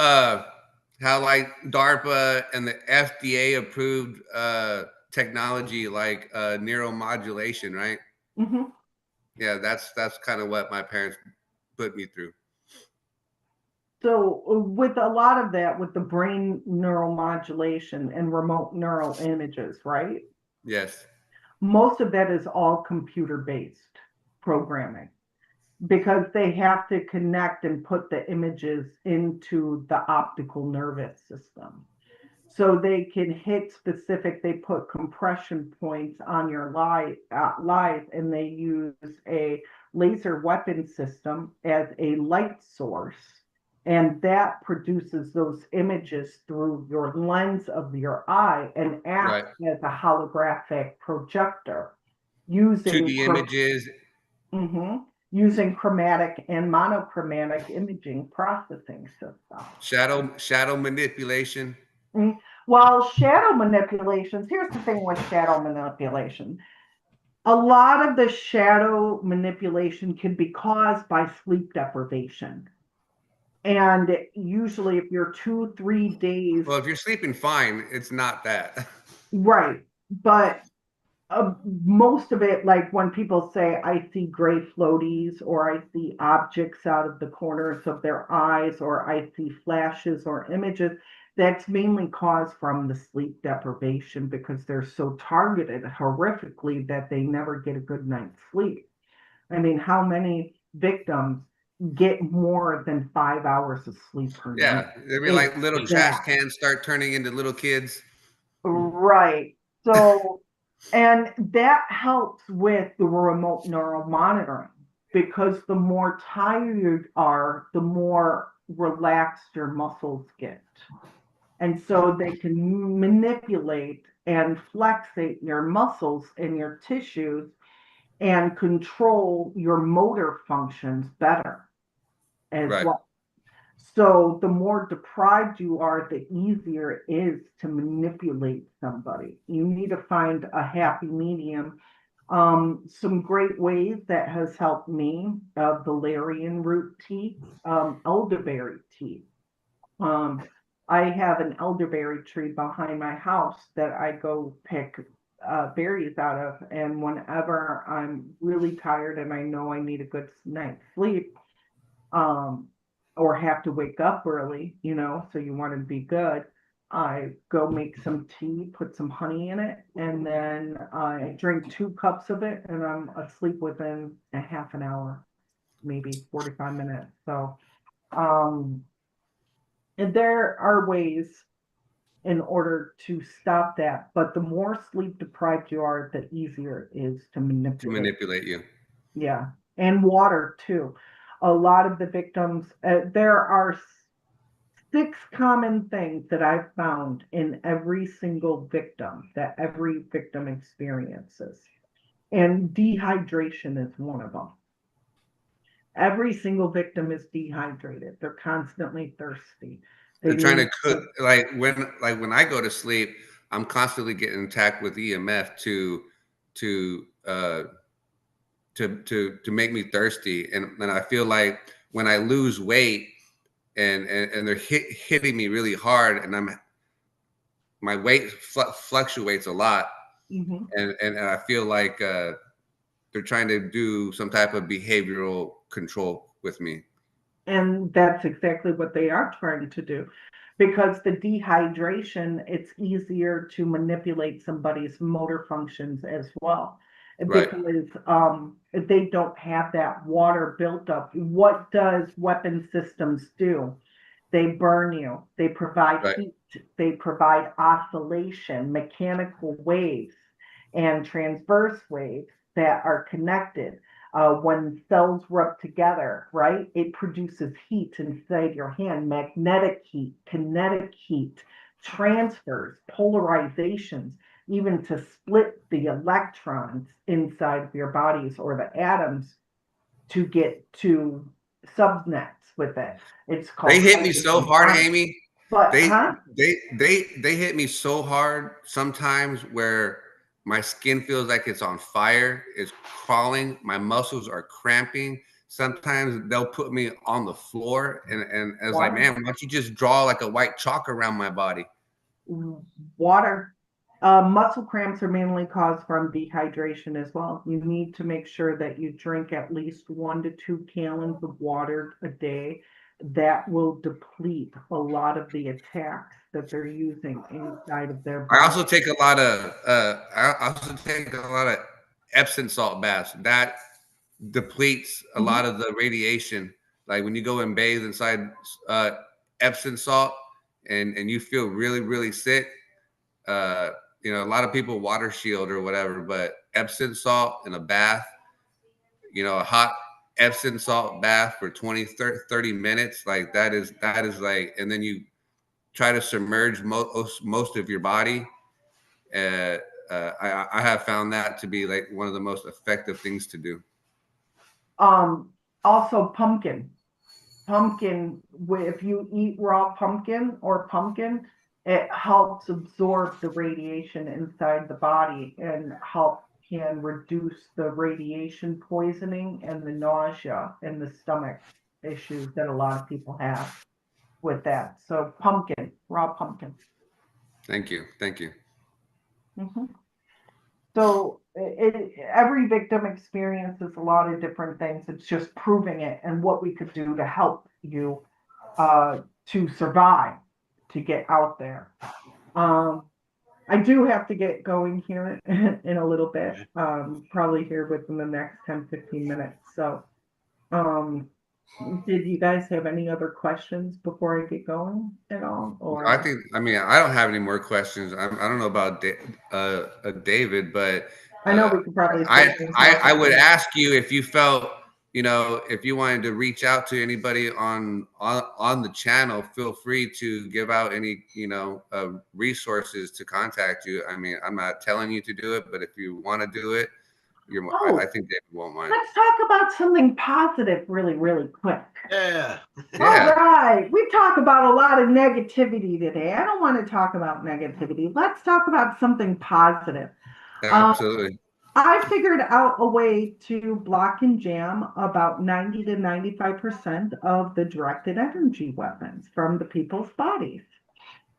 how like DARPA and the FDA approved technology like neuromodulation, right? Mm-hmm. Yeah, that's kind of what my parents put me through. So with a lot of that, with the brain neuromodulation and remote neural images, right? Yes. Most of that is all computer-based programming because they have to connect and put the images into the optical nervous system. So they can hit specific, they put compression points on your live, and they use a laser weapon system as a light source. And that produces those images through your lens of your eye and acts as a holographic projector using 2D images. Using chromatic and monochromatic imaging processing systems. Shadow manipulation. Well, shadow manipulations, here's the thing with shadow manipulation. A lot of the shadow manipulation can be caused by sleep deprivation. And usually if you're 2-3 days. Well, if you're sleeping fine, it's not that. Right. But Most of it, like when people say, I see gray floaties, or I see objects out of the corners of their eyes, or I see flashes or images, that's mainly caused from the sleep deprivation because they're so targeted horrifically that they never get a good night's sleep. I mean, how many victims get more than 5 hours of sleep per night? Yeah, there'd be It's like little trash that. cans start turning into little kids. Right. So, and that helps with the remote neural monitoring because the more tired you are, the more relaxed your muscles get. And so they can manipulate and flexate your muscles and your tissues and control your motor functions better as Right. well. So the more deprived you are, the easier it is to manipulate somebody. You need to find a happy medium. Some great ways that has helped me, valerian root tea, elderberry tea. Um, I have an elderberry tree behind my house that I go pick berries out of, and whenever I'm really tired and I know I need a good night's sleep, um, or have to wake up early, so you want to be good. I go make some tea, put some honey in it, and then I drink 2 cups of it, and I'm asleep within a half an hour, maybe 45 minutes. So, um, and there are ways in order to stop that, but the more sleep deprived you are, the easier it is to To manipulate. manipulate you. Yeah, and water too. A lot of the victims, there are 6 common things that I've found in every single victim that every victim experiences. And dehydration is one of them. Every single victim is dehydrated. They're constantly thirsty. They're They trying need to cook like when I go to sleep, I'm constantly getting attacked with EMF to to make me thirsty, and I feel like when I lose weight and they're hitting me really hard, and my weight fluctuates a lot, Mhm. and I feel like they're trying to do some type of behavioral control with me. And that's exactly what they are trying to do. Because the dehydration, it's easier to manipulate somebody's motor functions as well. Right, Because they don't have that water built up. What does weapon systems do? They burn you, they provide right. heat, they provide oscillation, mechanical waves, and transverse waves that are connected. When cells rub together, right, it produces heat inside your hand, magnetic heat, kinetic heat, transfers, polarizations, even to split the electrons inside of your bodies or the atoms to get to subnets with it. It's They called hit me so hydrogen hard, bonding. Aimee. But, They huh? they hit me so hard sometimes where my skin feels like it's on fire, it's crawling, my muscles are cramping. Sometimes they'll put me on the floor, and I was like, Water. man, why don't you just draw like a white chalk around my body? Water. Muscle cramps are mainly caused from dehydration as well. You need to make sure that you drink at least 1 to 2 gallons of water a day. That will deplete a lot of the attacks that they're using inside of their I body. also take a lot of Epsom salt baths. That depletes a Mhm. lot of the radiation. Like when you go and bathe inside uh, Epsom salt, and you feel really sick. Uh, a lot of people water shield or whatever, but Epsom salt in a bath, a hot Epsom salt bath for 20, 30 minutes, like that is like, and then you try to submerge most of your body. Uh, I have found that to be like one of the most effective things to do. Um, Also pumpkin. If you eat raw pumpkin or pumpkin, it helps absorb the radiation inside the body and can reduce the radiation poisoning and the nausea and the stomach issues that a lot of people have with that. So pumpkin, raw pumpkin. Thank you. Mhm. So every victim experiences a lot of different things. It's just proving it and what we could do to help you to survive, to get out there. I do have to get going here in a little bit, probably here within the next 10, 15 minutes. So, did you guys have any other questions before I get going at all? Or I mean, I don't have any more questions. I don't know about David, but I know we could probably I, set things I up. would ask you if you felt, if you wanted to reach out to anybody on the channel, feel free to give out any, resources to contact you. I mean, I'm not telling you to do it, but if you want to do it, I Oh, think David won't mind. let's talk about something positive really, really quick. Yeah. All right. We talk about a lot of negativity today. I don't want to talk about negativity. Let's talk about something positive. Absolutely. I figured out a way to block and jam about 90 to 95% of the directed energy weapons from the people's bodies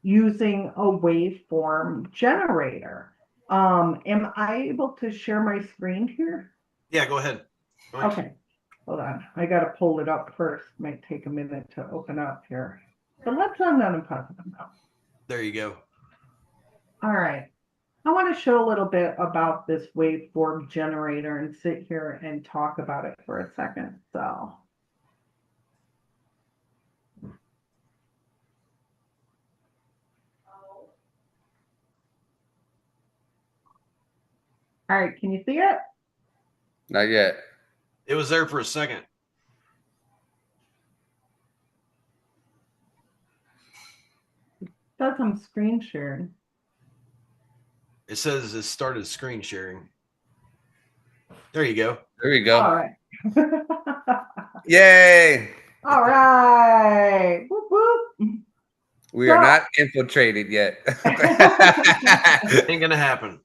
using a waveform generator. Am I able to share my screen here? Yeah, go ahead. Okay, hold on. I got to pull it up first. Might take a minute to open up here. But let's unpause it now. There you go. All right. I want to show a little bit about this waveform generator and sit here and talk about it for a second. So, all right, can you see it? Not yet. It was there for a second. That's on screen sharing. It says it started screen sharing. There you go. There you go. All right. Yay! All right. Whoop, whoop. We are not infiltrated yet. Ain't gonna happen.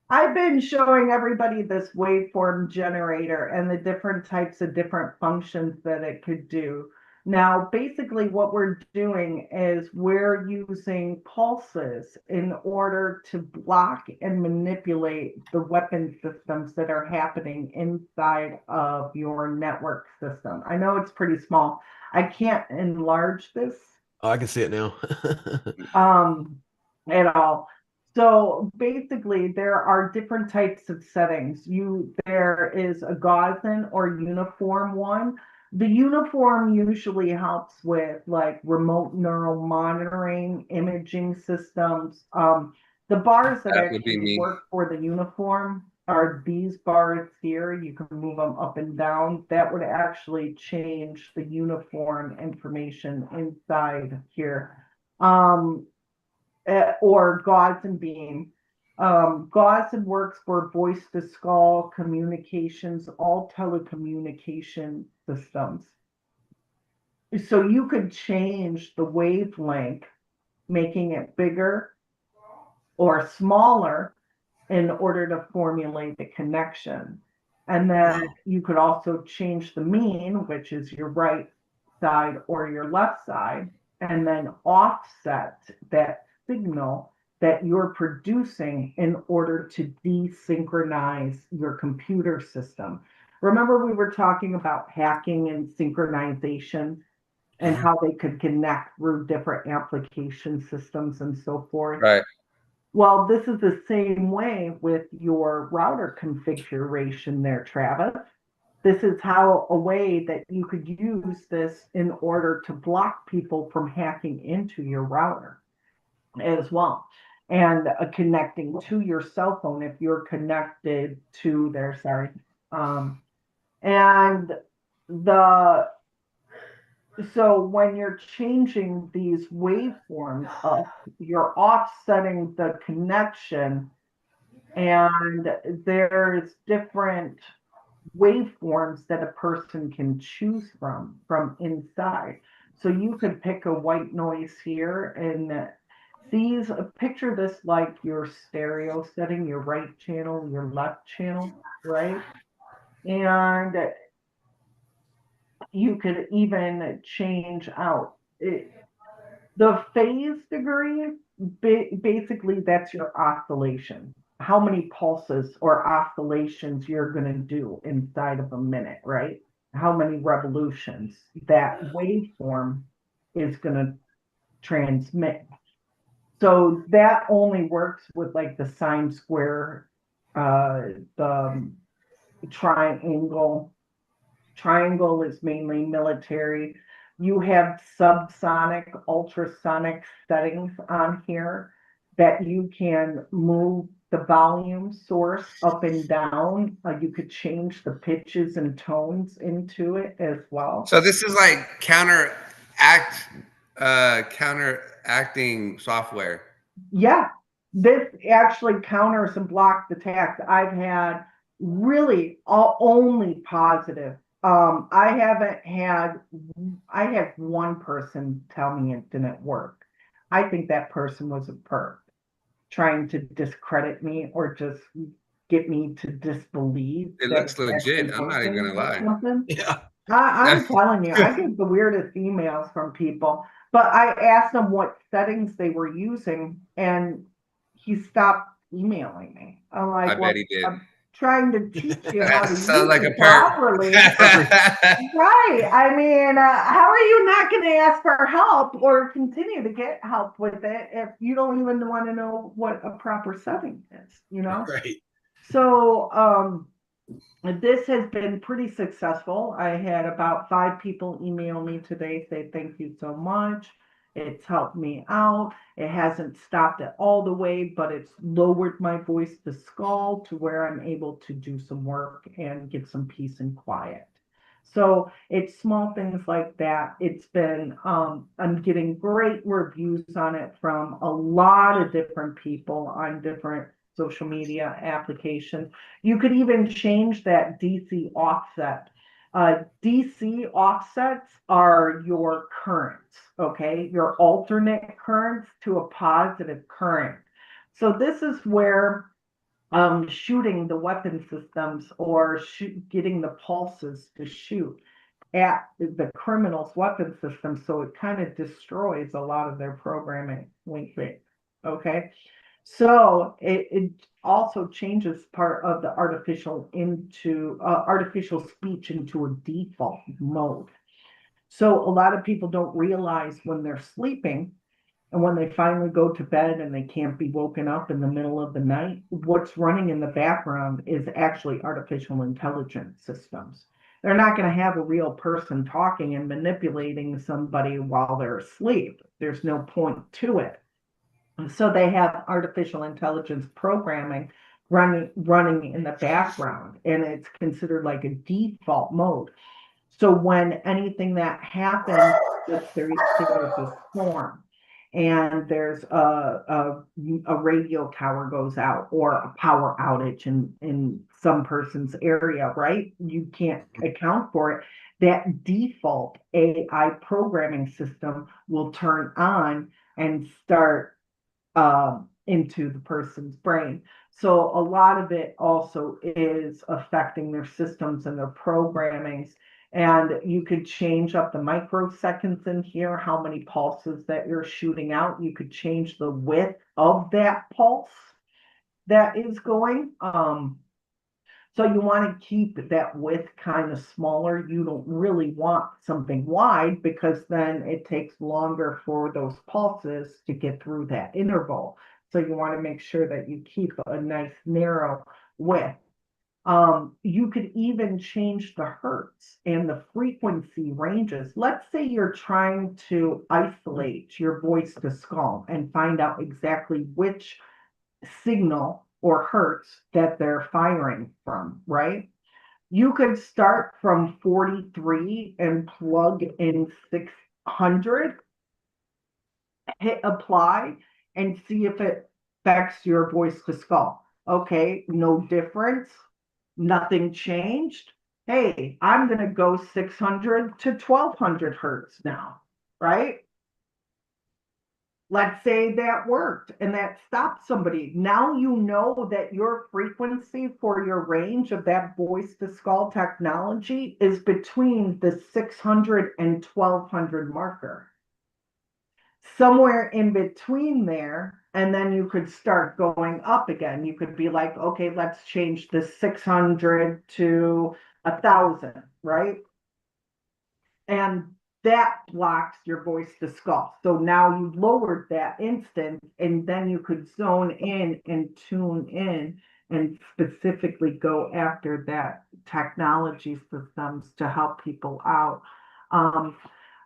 I've been showing everybody this waveform generator and the different types of different functions that it could do. Now, basically what we're doing is we're using pulses in order to block and manipulate the weapon systems that are happening inside of your network system. I know it's pretty small. I can't enlarge this. Oh, I can see it now. At all. So basically, there are different types of settings. There is a Gaussian or uniform one. The uniform usually helps with like remote neural monitoring, imaging systems. The bars that That would be actually me. work for the uniform are these bars here. You can move them up and down. That would actually change the uniform information inside here. Or Gaussian beam. Gaussian works for voice to skull communications, all telecommunication systems. So you could change the wavelength, making it bigger or smaller in order to formulate the connection. And then you could also change the mean, which is your right side or your left side, and then offset that signal that you're producing in order to desynchronize your computer system. Remember, we were talking about hacking and synchronization and how they could connect through different application systems and so forth. Right. Well, this is the same way with your router configuration there, Travis. This is how a way that you could use this in order to block people from hacking into your router as well. And connecting to your cell phone if you're connected to there, sorry. And so when you're changing these waveforms up, you're offsetting the connection, and there's different waveforms that a person can choose from inside. So you could pick a white noise here, and picture this like your stereo setting, your right channel, your left channel, right? And you could even change out the phase degree. Basically, that's your oscillation, how many pulses or oscillations you're going to do inside of a minute, right? How many revolutions that waveform is going to transmit. So that only works with like the sine square, the triangle. Triangle is mainly military. You have subsonic, ultrasonic settings on here that you can move the volume source up and down. You could change the pitches and tones into it as well. So this is like counteracting software. Yeah, this actually counters and blocks attacks. I've had really only positive. I haven't had, I had one person tell me it didn't work. I think that person was a perp trying to discredit me or just get me to disbelieve It that looks it's actually legit. I'm not even working gonna or lie. something. Yeah. I'm telling you, I get the weirdest emails from people. But I asked him what settings they were using, and he stopped emailing me. I'm I like, bet well, he did. I'm trying to teach you how to Sounds use like a it perp. properly. Right. I mean, how are you not going to ask for help or continue to get help with it if you don't even want to know what a proper setting is, you know? Right. So, this has been pretty successful. I had about 5 people email me today, say thank you so much. It's helped me out. It hasn't stopped it all the way, but it's lowered my voice to skull to where I'm able to do some work and get some peace and quiet. So it's small things like that. It's been, I'm getting great reviews on it from a lot of different people on different social media applications. You could even change that DC offset. DC offsets are your currents, okay? Your alternate currents to a positive current. So this is where shooting the weapon systems or getting the pulses to shoot at the criminal's weapon system, so it kind of destroys a lot of their programming. Wink, wink. Okay, so it also changes part of the artificial speech into a default mode. So a lot of people don't realize when they're sleeping and when they finally go to bed and they can't be woken up in the middle of the night, what's running in the background is actually artificial intelligence systems. They're not going to have a real person talking and manipulating somebody while they're asleep. There's no point to it. So they have artificial intelligence programming running in the background, and it's considered like a default mode. So when anything that happens, there's a storm and there's a radio tower goes out or a power outage in some person's area, right? You can't account for it. That default AI programming system will turn on and start into the person's brain. So a lot of it also is affecting their systems and their programmings. And you could change up the microseconds in here, how many pulses that you're shooting out. You could change the width of that pulse that is going. So you want to keep that width kind of smaller. You don't really want something wide because then it takes longer for those pulses to get through that interval. So you want to make sure that you keep a nice narrow width. You could even change the hertz and the frequency ranges. Let's say you're trying to isolate your voice to skull and find out exactly which signal or hertz that they're firing from, right? You could start from 43 and plug in 600, hit apply, and see if it affects your voice to skull. Okay, no difference, nothing changed. Hey, I'm going to go 600 to 1200 hertz now, right? Let's say that worked and that stopped somebody. Now you know that your frequency for your range of that voice to skull technology is between the 600 and 1200 marker. Somewhere in between there, And then you could start going up again. You could be like, okay, let's change the 600 to 1,000, right? And that blocks your voice to skull. So now you've lowered that instance, and then you could zone in and tune in and specifically go after that technology systems to help people out.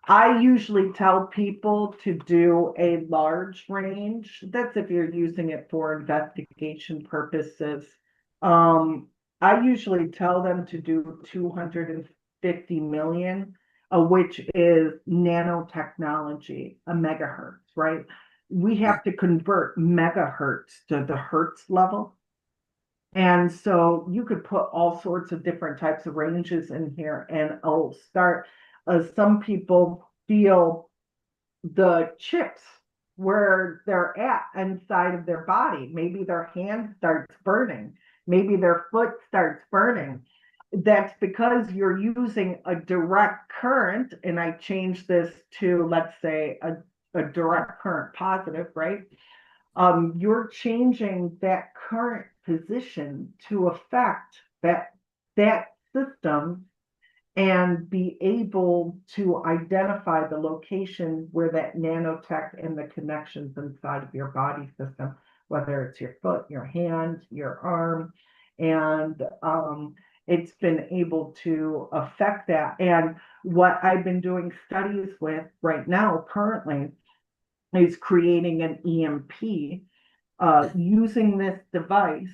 I usually tell people to do a large range. That's if you're using it for investigation purposes. I usually tell them to do 250 million, which is nanotechnology, a megahertz, right? We have to convert megahertz to the hertz level. And so you could put all sorts of different types of ranges in here and it'll start, some people feel the chips where they're at inside of their body. Maybe their hand starts burning. Maybe their foot starts burning. That's because you're using a direct current. And I changed this to, let's say, a direct current positive, right? You're changing that current position to affect that system and be able to identify the location where that nanotech and the connections inside of your body system, whether it's your foot, your hand, your arm, and it's been able to affect that. And what I've been doing studies with right now currently is creating an EMP using this device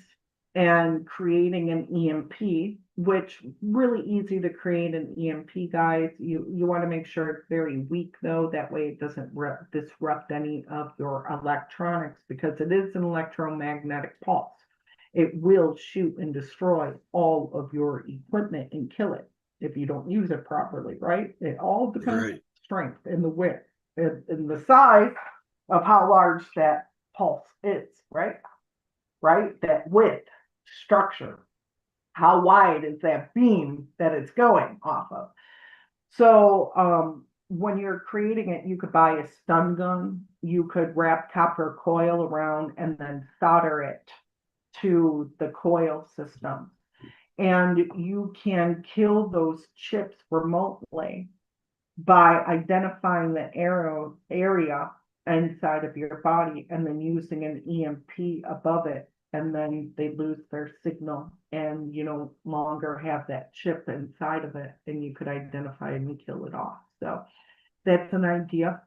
and creating an EMP, which really easy to create an EMP, guys. You want to make sure it's very weak though, that way it doesn't disrupt any of your electronics, because it is an electromagnetic pulse. It will shoot and destroy all of your equipment and kill it if you don't use it properly, right? It all depends on the strength and the width and the size of how large that pulse is, right? Right? That width, structure, how wide is that beam that it's going off of? So when you're creating it, you could buy a stun gun, you could wrap copper coil around and then solder it to the coil system. And you can kill those chips remotely by identifying the area inside of your body and then using an EMP above it, and then they lose their signal and you no longer have that chip inside of it, and you could identify and kill it off. So that's an idea.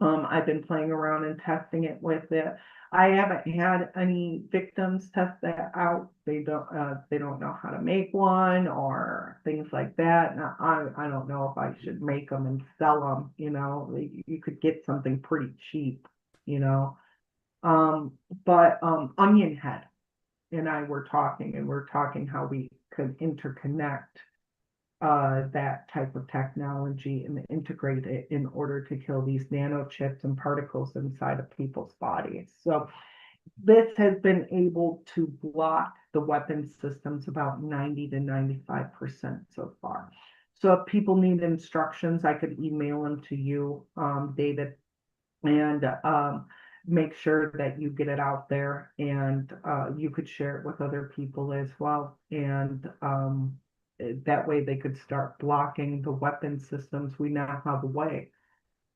I've been playing around and testing it with it. I haven't had any victims test that out. They don't know how to make one or things like that. Now, I don't know if I should make them and sell them. You know, you could get something pretty cheap. You know, but Onion Head and I were talking, and we're talking how we could interconnect that type of technology and integrate it in order to kill these nanochips and particles inside of people's bodies. So this has been able to block the weapon systems about 90 to 95% so far. So if people need instructions, I could email them to you, David, and make sure that you get it out there, and you could share it with other people as well. And that way they could start blocking the weapon systems. We now have a way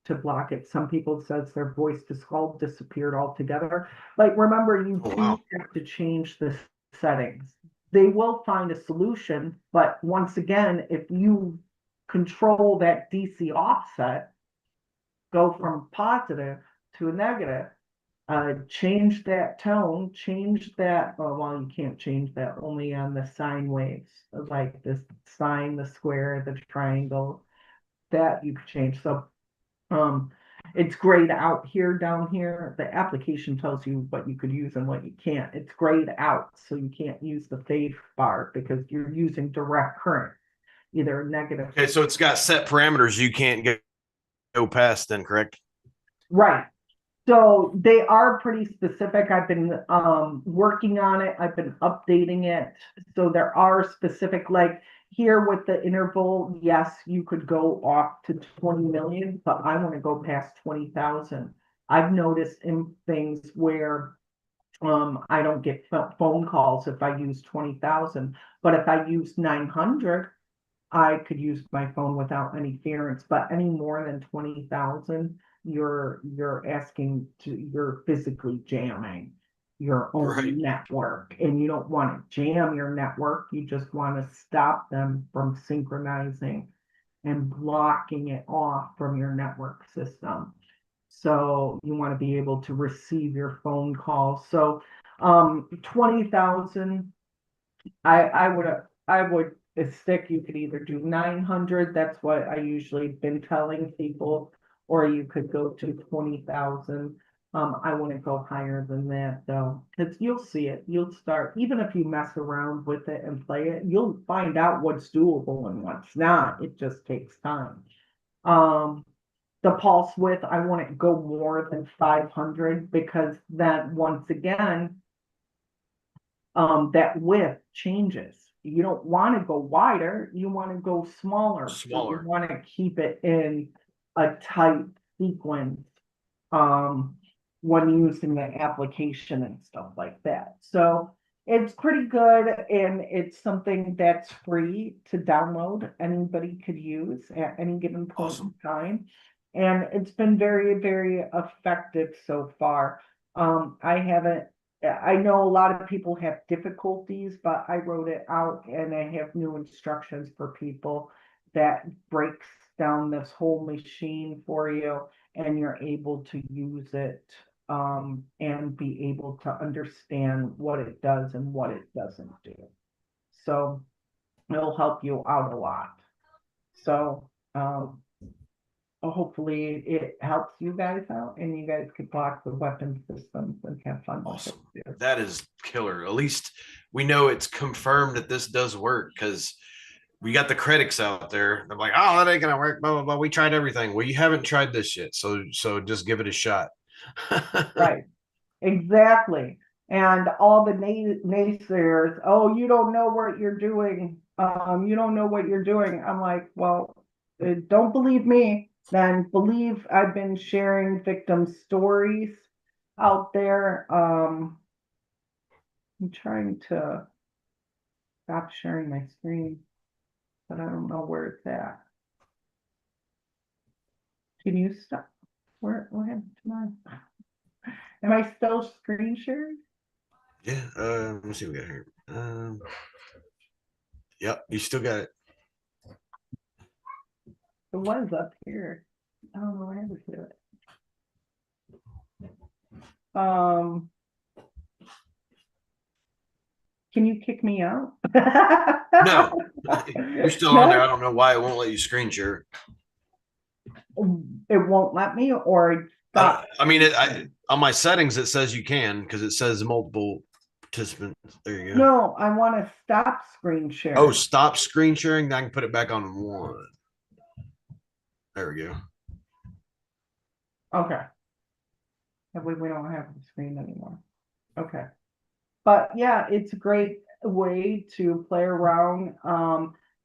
to block it. Some people says their voice to skull disappeared altogether. Like, remember, you do have to change the settings. They will find a solution, but once again, if you control that DC offset, go from positive to a negative, change that tone, change that, well, you can't change that, only on the sine waves, like the sine, the square, the triangle, that you could change. So it's grayed out here, down here. The application tells you what you could use and what you can't. It's grayed out, so you can't use the phase bar because you're using direct current, either negative. Okay, so it's got set parameters you can't go past then, correct? Right. So they are pretty specific. I've been working on it. I've been updating it. So there are specific, like here with the interval, yes, you could go off to 20 million, but I want to go past 20,000. I've noticed in things where I don't get phone calls if I use 20,000, but if I use 900, I could use my phone without any interference, but any more than 20,000, you're physically jamming your own Right. network, and you don't want to jam your network. You just want to stop them from synchronizing and blocking it off from your network system. So you want to be able to receive your phone calls. So 20,000, I would stick, you could either do 900, that's what I usually been telling people, or you could go to 20,000. I wouldn't go higher than that though, because you'll see it. You'll start, even if you mess around with it and play it, you'll find out what's doable and what's not. It just takes time. Um, the pulse width, I wouldn't go more than 500 because that, once again, that width changes. You don't want to go wider, you want to go smaller. So you Smaller. want to keep it in a tight sequence when using the application and stuff like that. So it's pretty good, and it's something that's free to download. Anybody could use at any given point Awesome. in time. And it's been very, very effective so far. I haven't I know a lot of people have difficulties, but I wrote it out and I have new instructions for people that breaks down this whole machine for you, and you're able to use it and be able to understand what it does and what it doesn't do. So it'll help you out a lot. So hopefully it helps you guys out and you guys could block the weapon systems and have fun with Awesome. it too. That is killer. At least we know it's confirmed that this does work, because we got the critics out there. They're like, oh, that ain't gonna work, blah blah blah. We tried everything. Well, you haven't tried this yet, so just give it a shot. Right, exactly. And all the naysayers, oh, you don't know what you're doing. You don't know what you're doing. I'm like, well, don't believe me, then believe I've been sharing victim stories out there. I'm trying to stop sharing my screen, but I don't know where it's at. Can you stop? What happened to mine? Am I still screen sharing? Yeah. Let me see what we got here. Yep, you still got it. It was up here. I don't know where to do it. Can you kick me out? No, you're still on there. I don't know why it won't let you screen share. It won't let me, or stop. I mean, on my settings it says you can, because it says multiple participants. There you go. No, I want to stop screen share. Oh, stop screen sharing. Then I can put it back on one. There we go. Okay. That way we don't have the screen anymore. Okay. But yeah, it's a great way to play around.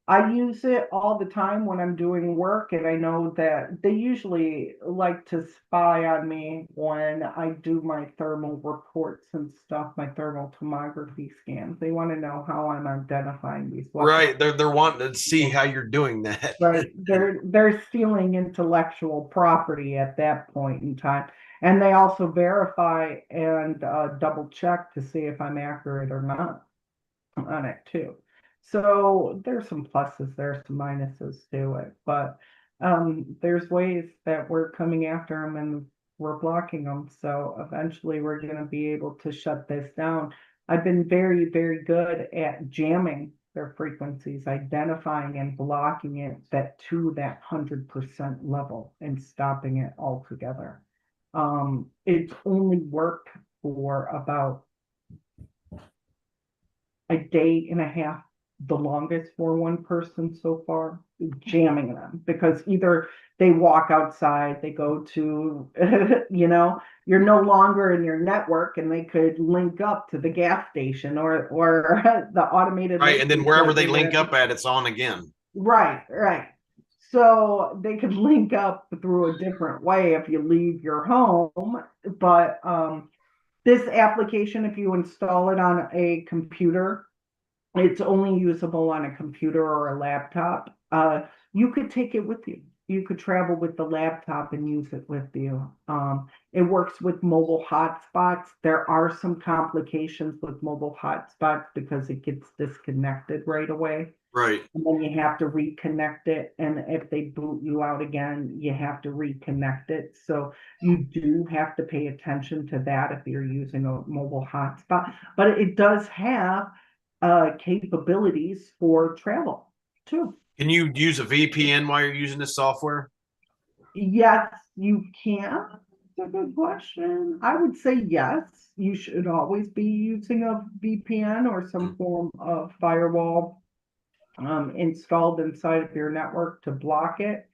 I use it all the time when I'm doing work, and I know that they usually like to spy on me when I do my thermal reports and stuff, my thermal tomography scans. They want to know how I'm identifying these weapons. Right. They're wanting to see how you're doing that. Right. They're stealing intellectual property at that point in time. And they also verify and double check to see if I'm accurate or not on it too. So there's some pluses, there's some minuses to it, but there's ways that we're coming after them and we're blocking them. So eventually we're going to be able to shut this down. I've been very, very good at jamming their frequencies, identifying and blocking it to that 100% level and stopping it altogether. It's only worked for about a day and a half, the longest for one person so far, jamming them, because either they walk outside, they go to, you're no longer in your network, and they could link up to the gas station or the automated. Right. And then wherever they link up at, it's on again. Right. So they could link up through a different way if you leave your home. But this application, if you install it on a computer, it's only usable on a computer or a laptop. You could take it with you. You could travel with the laptop and use it with you. It works with mobile hotspots. There are some complications with mobile hotspots because it gets disconnected right away. Right. And then you have to reconnect it. And if they boot you out again, you have to reconnect it. So you do have to pay attention to that if you're using a mobile hotspot. But it does have capabilities for travel too. Can you use a VPN while you're using this software? Yes, you can. That's a good question. I would say yes. You should always be using a VPN or some form of firewall installed inside of your network to block it.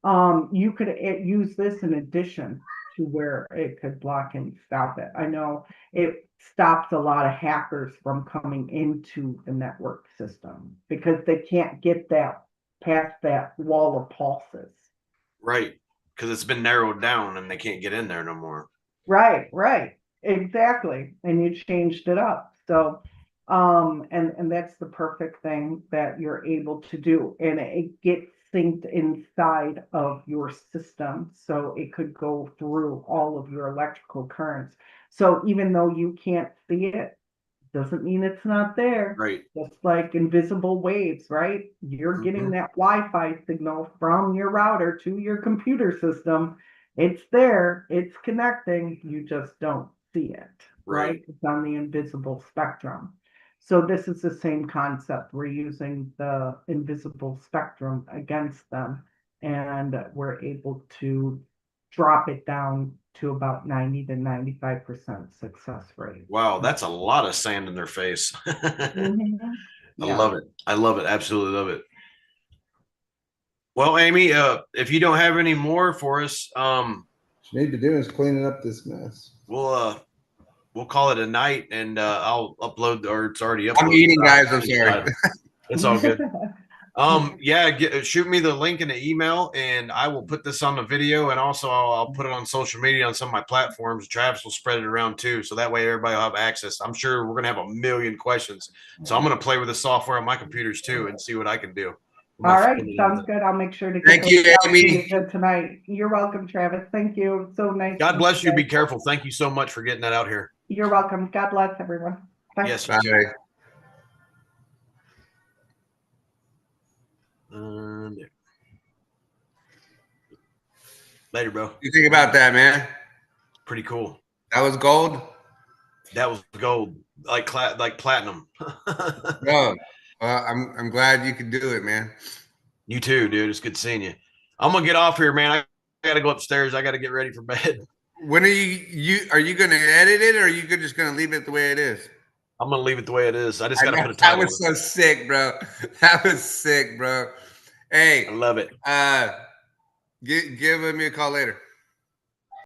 You could use this in addition to where it could block and stop it. I know it stops a lot of hackers from coming into the network system because they can't get that past that wall of pulses. Right. Because it's been narrowed down and they can't get in there no more. Right, exactly. And you changed it up. So, and that's the perfect thing that you're able to do. And it gets synced inside of your system. So it could go through all of your electrical currents. So even though you can't see it, doesn't mean it's not there. Right. Just like invisible waves, right? You're getting Mhm. that Wi-Fi signal from your router to your computer system. It's there, it's connecting, you just don't see it, right? Right. It's on the invisible spectrum. So this is the same concept. We're using the invisible spectrum against them, and we're able to drop it down to about 90 to 95% success rate. Wow, that's a lot of sand in their face. Mhm. I Yeah. love it. I love it. Absolutely love it. Well, Aimee, if you don't have any more for us, What you need to do is cleaning up this mess. we'll call it a night, and I'll upload, or it's already uploaded. I'm eating, guys. I'm sorry. It's all good. Yeah, shoot me the link in the email, and I will put this on the video, and also I'll put it on social media on some of my platforms. Travis will spread it around too, so that way everybody will have access. I'm sure we're gonna have a million questions, so I'm gonna play with the software on my computers too and see what I can do. All right, sounds good. I'll make sure to get Thank you, those out to Aimee. you good tonight. You're welcome, Travis. Thank you. So nice. God to bless you. meet Be careful. Thank you so much for getting that out here. You're welcome. God bless everyone. Bye. Yes, you Bye. too. Later, bro. What do you think about that, man? Pretty cool. That was gold. That was gold, like platinum. Bro, I'm glad you could do it, man. You too, dude. It's good seeing you. I'm gonna get off here, man. I gotta go upstairs. I gotta get ready for bed. When are you gonna edit it, or are you just gonna leave it the way it is? I'm gonna leave it the way it is. I just gotta put a That title. was so sick, bro. That was sick, bro. Hey, I love it. give me a call later.